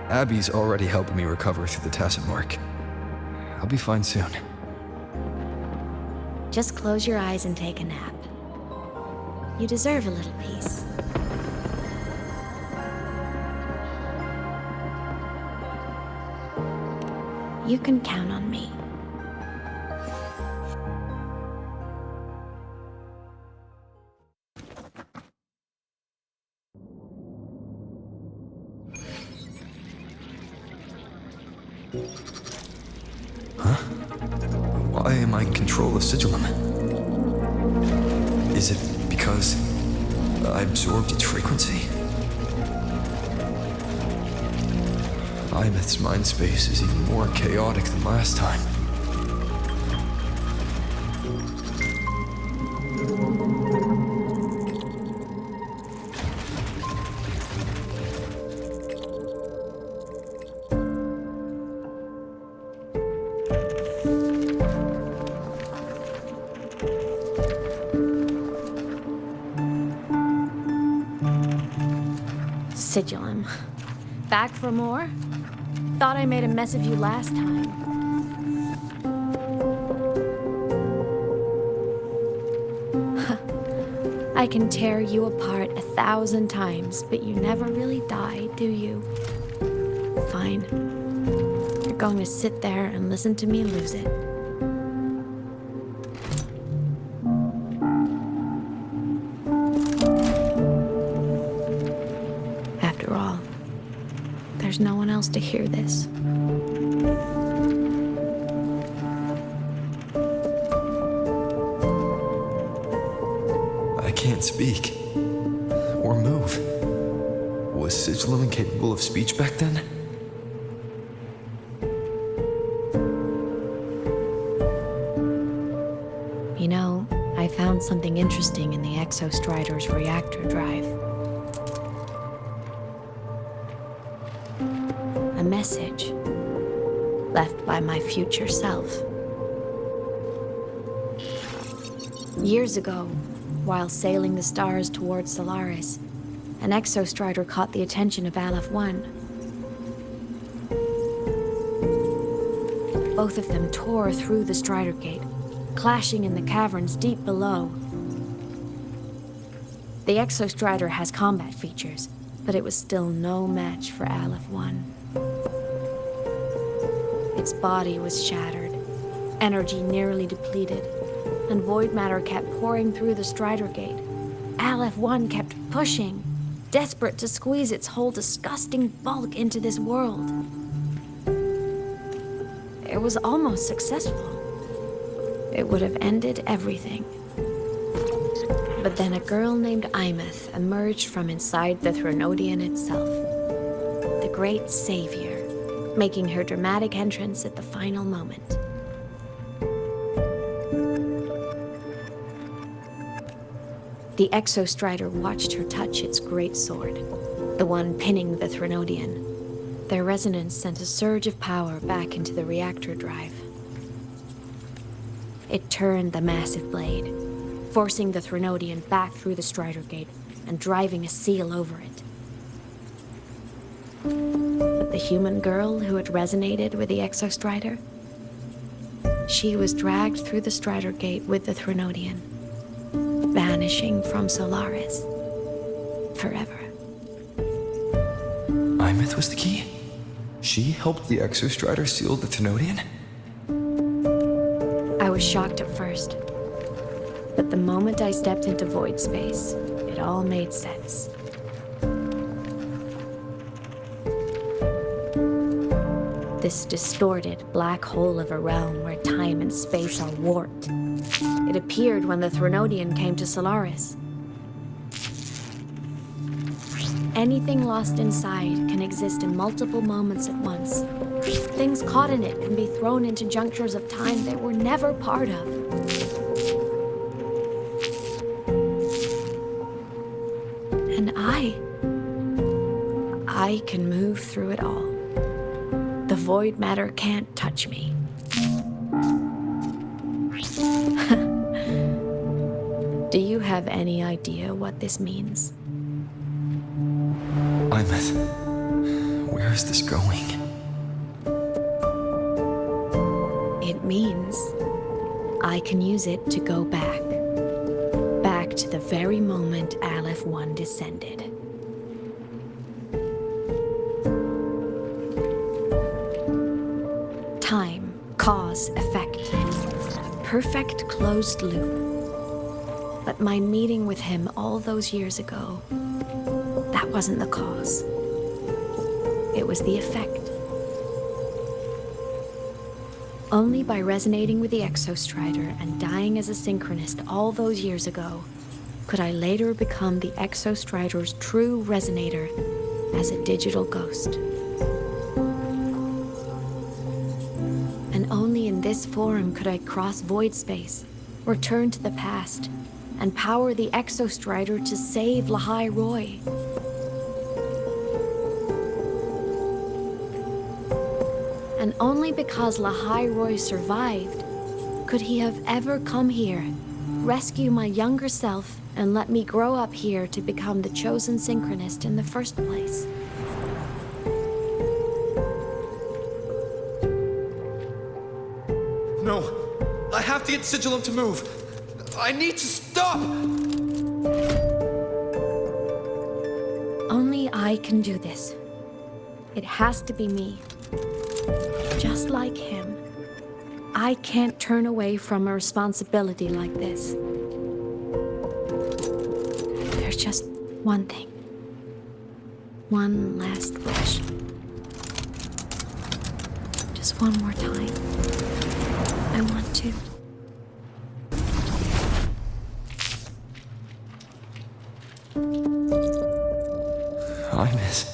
Abby's already helping me recover through the tacit mark. I'll be fine soon. Just close your eyes and take a nap. You deserve a little peace. You can count on me. Huh? Why am I in control of Sigillum? Is it because I absorbed its frequency? Imeth's mind space is even more chaotic than last time. Sigillum. Back for more? Thought I made a mess of you last time. I can tear you apart 1,000 times, but you never really die, do you? Fine. You're going to sit there and listen to me lose it. After all, there's no one else to hear this. I can't speak. Or move. Was Sigilum incapable of speech back then? You know, I found something interesting in the Exostrider's reactor drive. A message left by my future self. Years ago, while sailing the stars towards Solaris, an Exostrider caught the attention of Aleph-1. Both of them tore through the Strider Gate, clashing in the caverns deep below. The Exostrider has combat features, but it was still no match for Aleph-1. Its body was shattered, energy nearly depleted, and void matter kept pouring through the Strider Gate. Aleph-1 kept pushing, desperate to squeeze its whole disgusting bulk into this world. It was almost successful. It would have ended everything. But then a girl named Imeth emerged from inside the Threnodian itself. The great savior, making her dramatic entrance at the final moment. The Exostrider watched her touch its great sword, the one pinning the Threnodian. Their resonance sent a surge of power back into the reactor drive. It turned the massive blade, forcing the Threnodian back through the Strider Gate and driving a seal over it. But the human girl who had resonated with the Exostrider, she was dragged through the Strider Gate with the Threnodian, vanishing from Solaris forever. Imeth was the key? She helped the Exostrider seal the Threnodian? I was shocked at first, but the moment I stepped into void space, it all made sense. This distorted black hole of a realm where time and space are warped. It appeared when the Threnodian came to Solaris. Anything lost inside can exist in multiple moments at once. Things caught in it can be thrown into junctures of time they were never part of. And I can move through it all. The void matter can't touch me. Do you have any idea what this means? Imeth, where is this going? It means I can use it to go back. Back to the very moment Aleph-1 descended. Time, cause, effect. Perfect closed loop. But my meeting with him all those years ago, that wasn't the cause. It was the effect. Only by resonating with the Exostrider and dying as a synchronist all those years ago could I later become the Exostrider's true resonator as a digital ghost. And only in this form could I cross void space, return to the past, and power the Exostrider to save Lahai-Roi. And only because Lahai-Roi survived could he have ever come here, rescue my younger self, and let me grow up here to become the chosen synchronist in the first place. No, I have to get Sigilum to move. I need to stop! I can do this. It has to be me. Just like him. I can't turn away from a responsibility like this. There's just one thing. One last wish. Just one more time. I want to. I miss.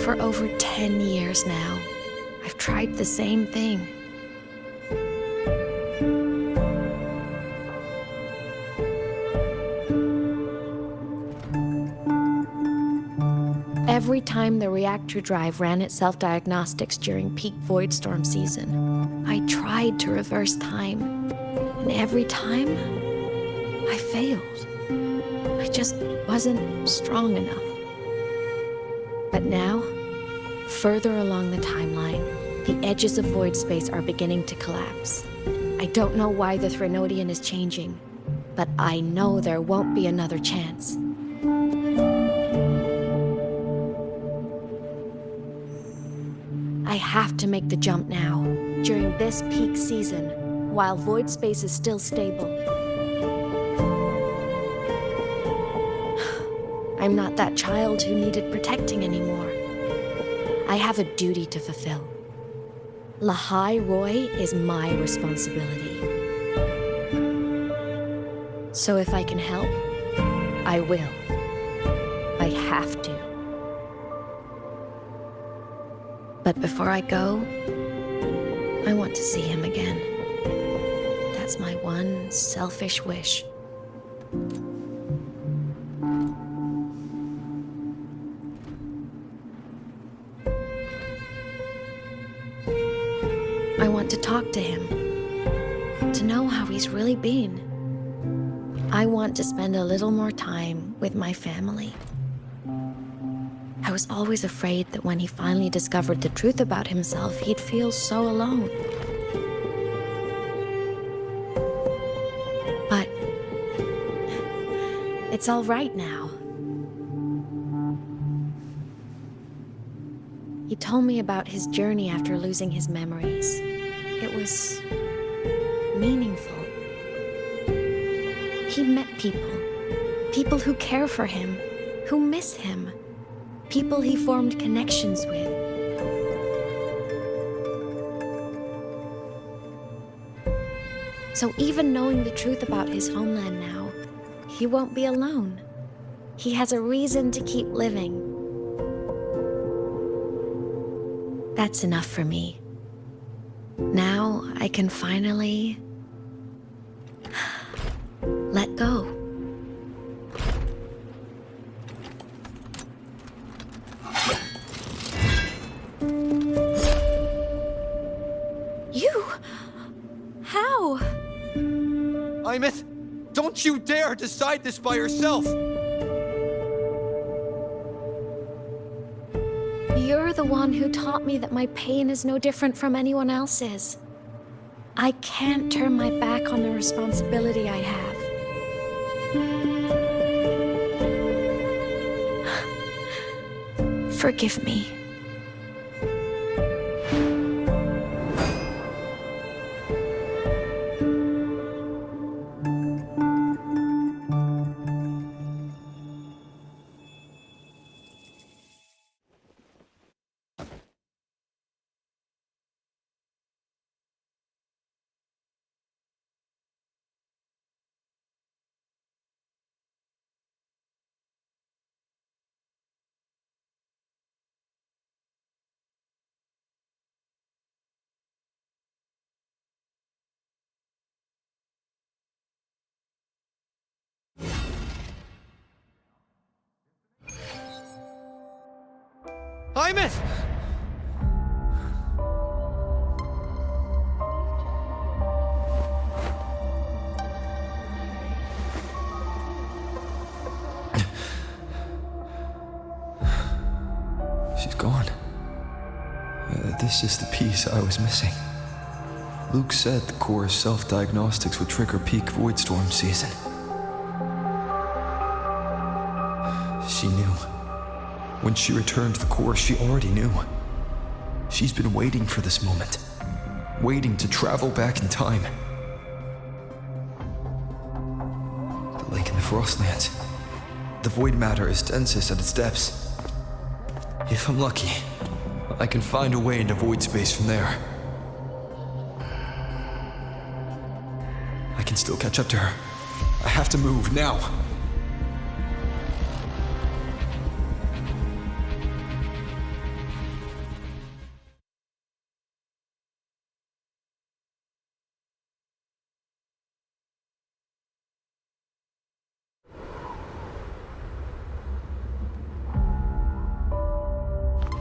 For over 10 years now, I've tried the same thing. Every time the reactor drive ran its self-diagnostics during peak Voidstorm season, I tried to reverse time. And every time, I failed. I just wasn't strong enough. But now, further along the timeline, the edges of void space are beginning to collapse. I don't know why the Threnodian is changing, but I know there won't be another chance. I have to make the jump now, during this peak season, while void space is still stable. I'm not that child who needed protecting anymore. I have a duty to fulfill. Lahai-Roi is my responsibility. So if I can help, I will. I have to. But before I go, I want to see him again. That's my one selfish wish. I want to talk to him, to know how he's really been. I want to spend a little more time with my family. I was always afraid that when he finally discovered the truth about himself, he'd feel so alone. But it's all right now. He told me about his journey after losing his memories. It was meaningful. He met people who care for him, who miss him. People he formed connections with. So even knowing the truth about his homeland now, he won't be alone. He has a reason to keep living. That's enough for me. Now I can finally let go. How? Imeth, don't you dare decide this by yourself! You're the one who taught me that my pain is no different from anyone else's. I can't turn my back on the responsibility I have. Forgive me. Imeth! this is the piece I was missing. Luke said the core's self-diagnostics would trigger peak void storm season. She knew. When she returned to the core, she already knew. She's been waiting for this moment. Waiting to travel back in time. The lake in the Frostlands. The void matter is densest at its depths. If I'm lucky, I can find a way into void space from there. I can still catch up to her. I have to move now.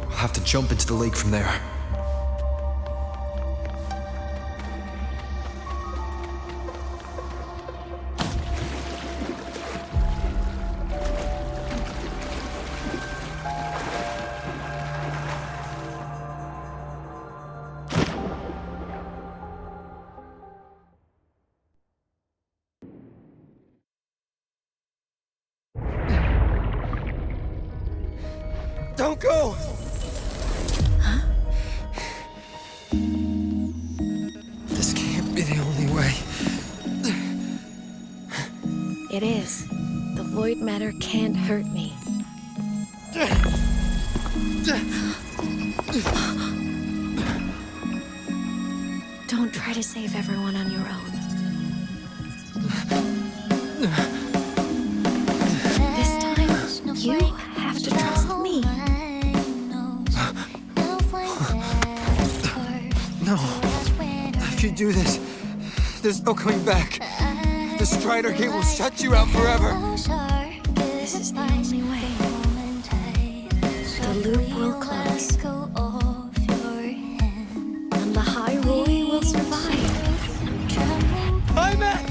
I'll have to jump into the lake from there. Don't go! This can't be the only way. It is. The void matter can't hurt me. Don't try to save everyone on your own. This time, you have to trust me. No. If you do this, there's no coming back. The Strider Gate will shut you out forever. This is the only way. The loop will close. And Lahai-Roi will survive. I'm back!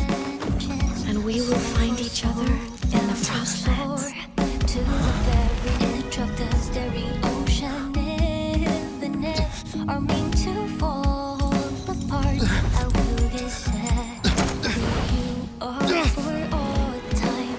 And we will find each other in the Frostlands. To the very edge of the starry ocean, even if are meant to fall apart, I will get sad. You are for all time.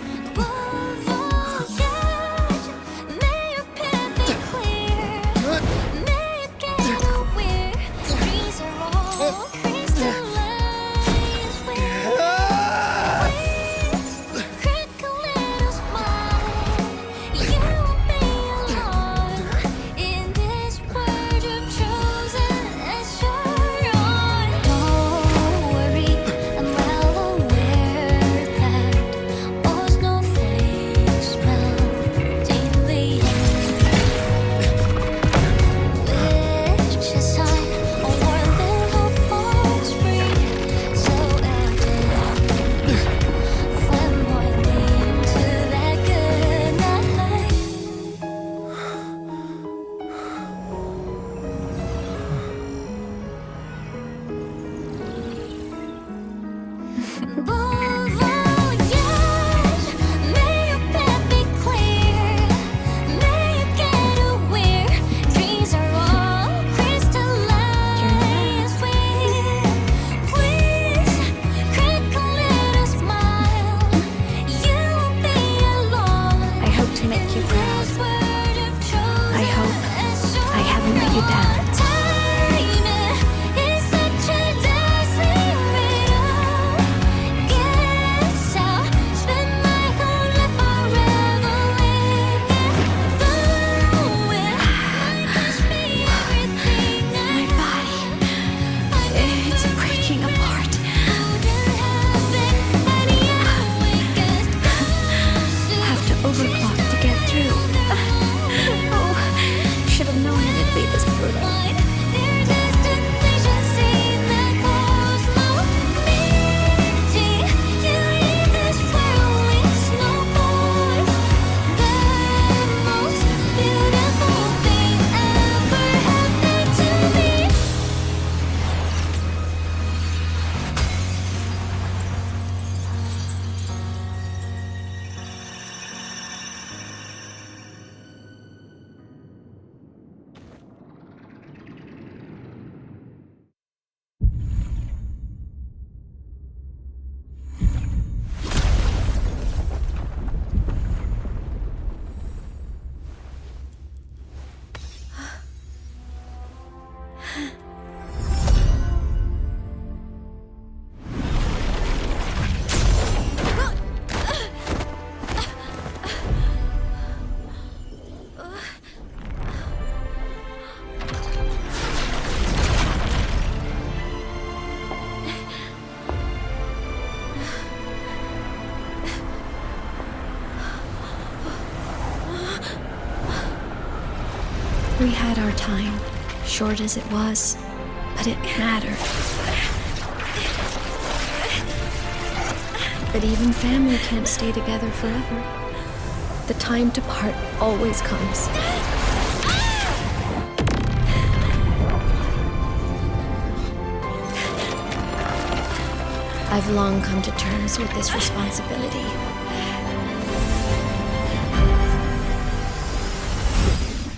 We had our time, short as it was, but it mattered. But even family can't stay together forever. The time to part always comes. I've long come to terms with this responsibility.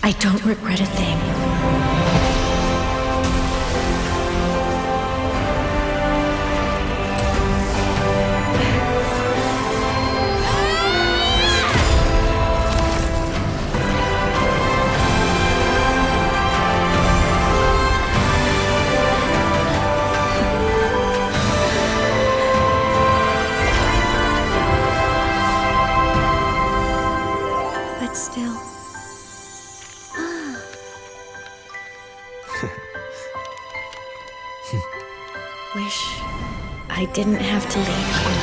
I don't regret a thing. But still. Wish I didn't have to leave you.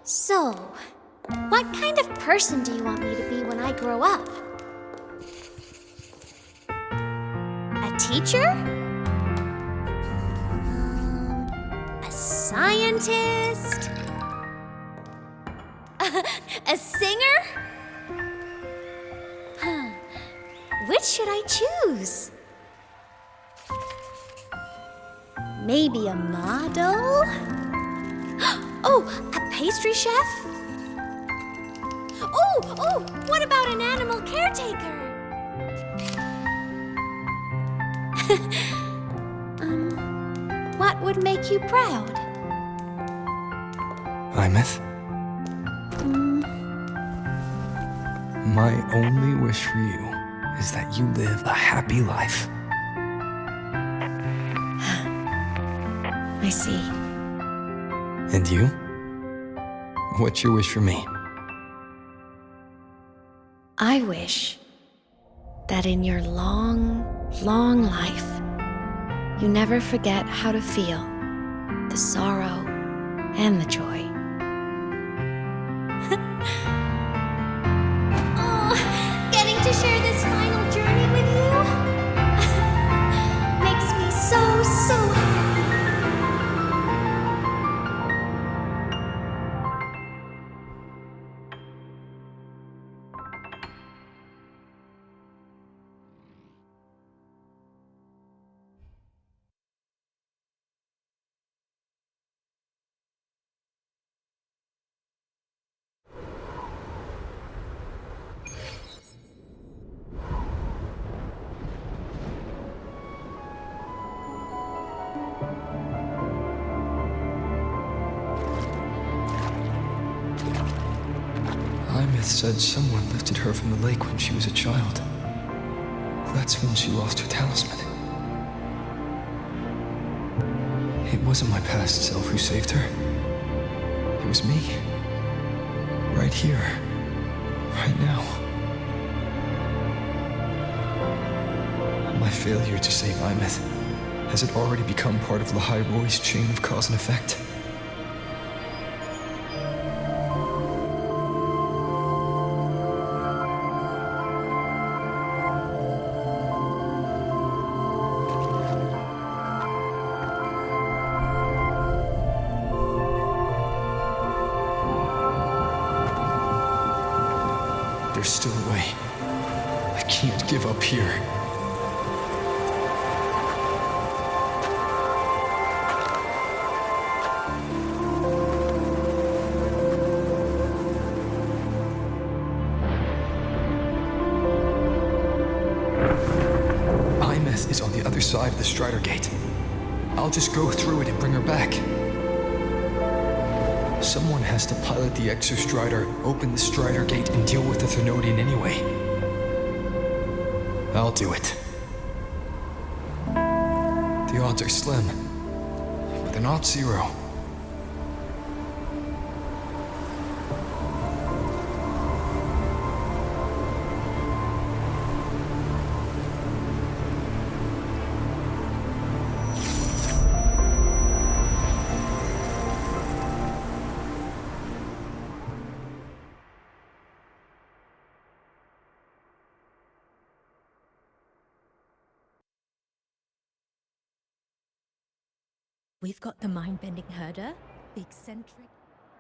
So, what kind of person do you want me to be when I grow up? A teacher? A scientist? A singer? Which should I choose? Maybe a model? Oh, a pastry chef? Oh, what about an animal caretaker? What would make you proud? Imeth? My only wish for you is that you live a happy life. I see. And you? What's your wish for me? I wish that in your long, long life, you never forget how to feel the sorrow and the joy. Oh, getting to share this final journey with you makes me so happy. Imeth said someone lifted her from the lake when she was a child. That's when she lost her talisman. It wasn't my past self who saved her. It was me. Right here. Right now. My failure to save Imeth, has it already become part of Lahai-Roi's chain of cause and effect? There's still a way. I can't give up here. Imeth is on the other side of the Strider Gate. I'll just go through it and bring her back. Someone has to pilot the Exostrider, open the Strider Gate, and deal with the Thernoidian anyway. I'll do it. The odds are slim, but they're not zero. We've got the mind-bending herder, the eccentric...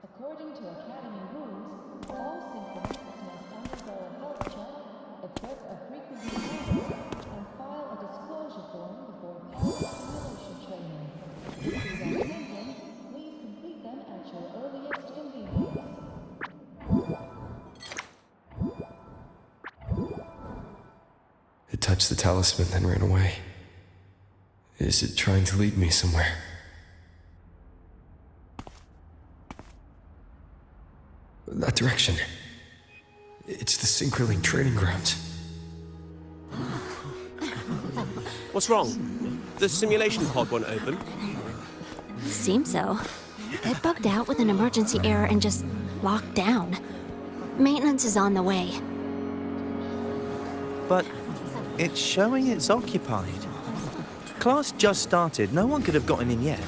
According to Academy rules, all synchronists must undergo a health check, equip a frequency monitor, and file a disclosure form before pilot simulation training. If these are pending, please complete them at your earliest convenience. It touched the talisman, then ran away. Is it trying to lead me somewhere? That direction. It's the Synchroling training grounds. What's wrong? The simulation pod won't open? Seems so. It bugged out with an emergency error and just locked down. Maintenance is on the way. But it's showing it's occupied. Class just started. No one could have gotten in yet.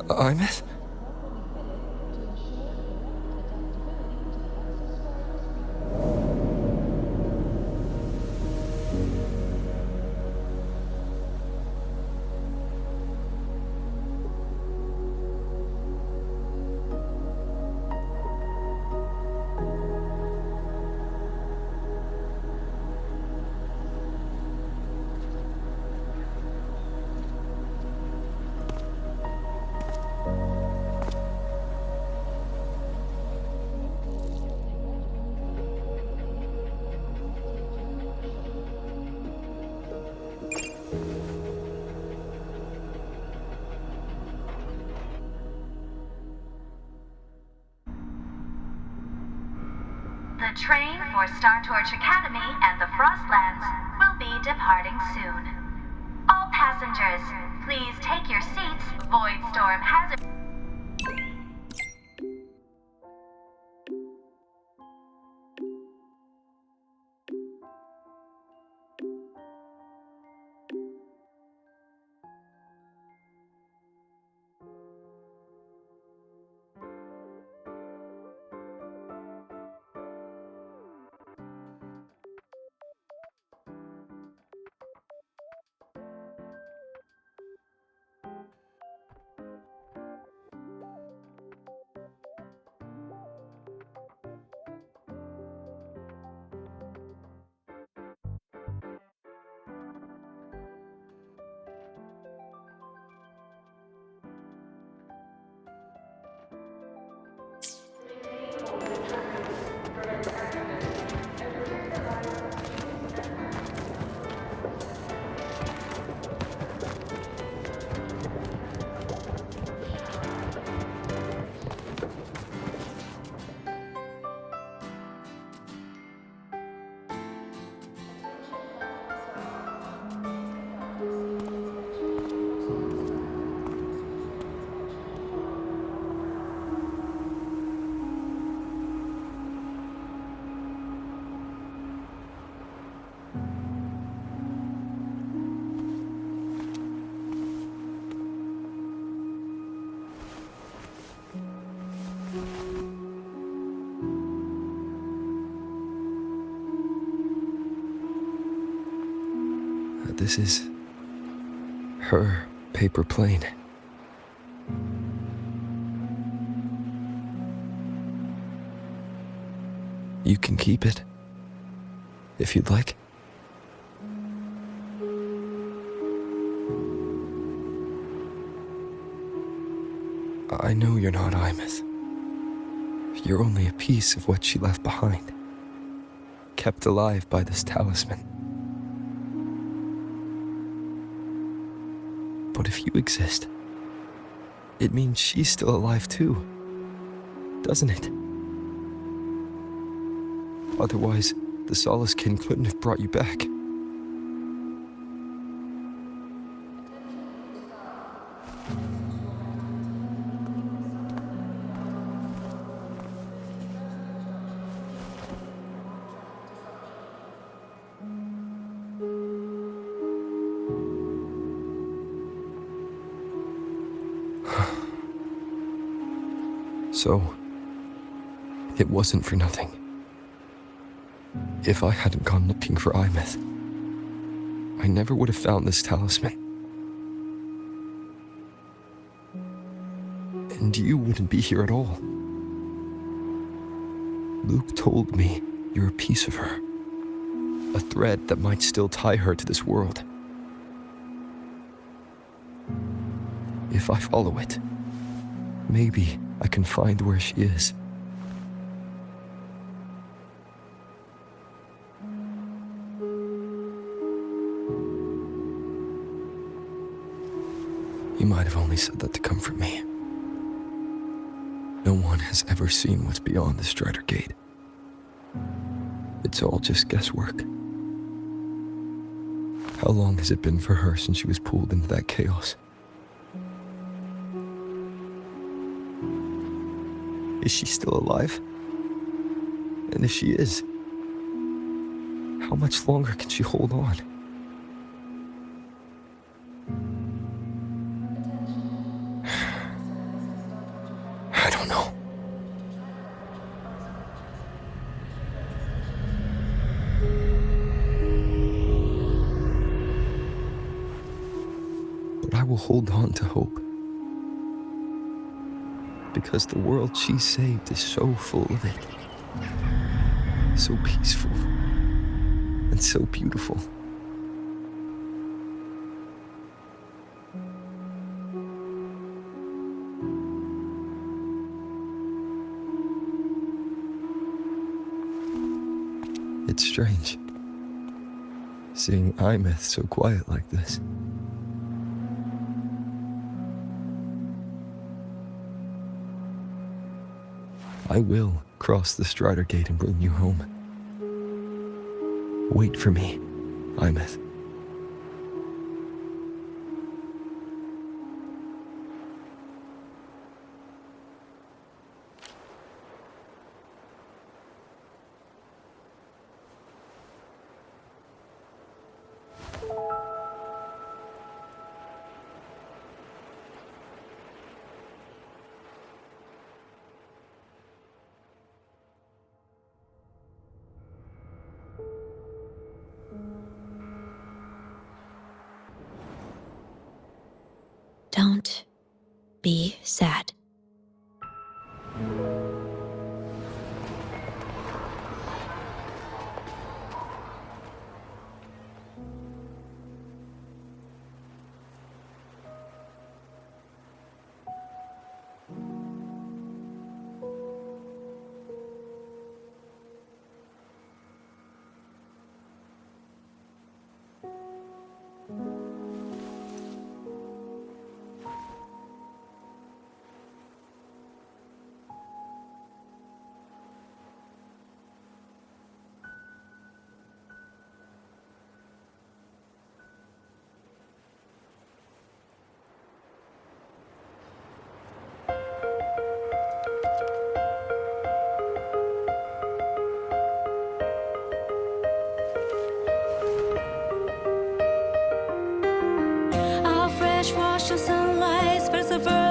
Imeth? The train for Star Torch Academy and the Frostlands will be departing soon. All passengers, please take your seats. Voidstorm hazard... This is her paper plane. You can keep it, if you'd like. I know you're not Imeth. You're only a piece of what she left behind, kept alive by this talisman. But if you exist, it means she's still alive too, doesn't it? Otherwise, the Solace Kin couldn't have brought you back. So, it wasn't for nothing. If I hadn't gone looking for Imeth, I never would have found this talisman. And you wouldn't be here at all. Luke told me you're a piece of her, a thread that might still tie her to this world. If I follow it, maybe I can find where she is. You might have only said that to comfort me. No one has ever seen what's beyond the Strider Gate. It's all just guesswork. How long has it been for her since she was pulled into that chaos? Is she still alive? And if she is, how much longer can she hold on? I don't know. But I will hold on to hope. Because the world she saved is so full of it. So peaceful. And so beautiful. It's strange, seeing Imeth so quiet like this. I will cross the Strider Gate and bring you home. Wait for me, Imeth. Don't be sad. Our fresh wash of sunlight spreads over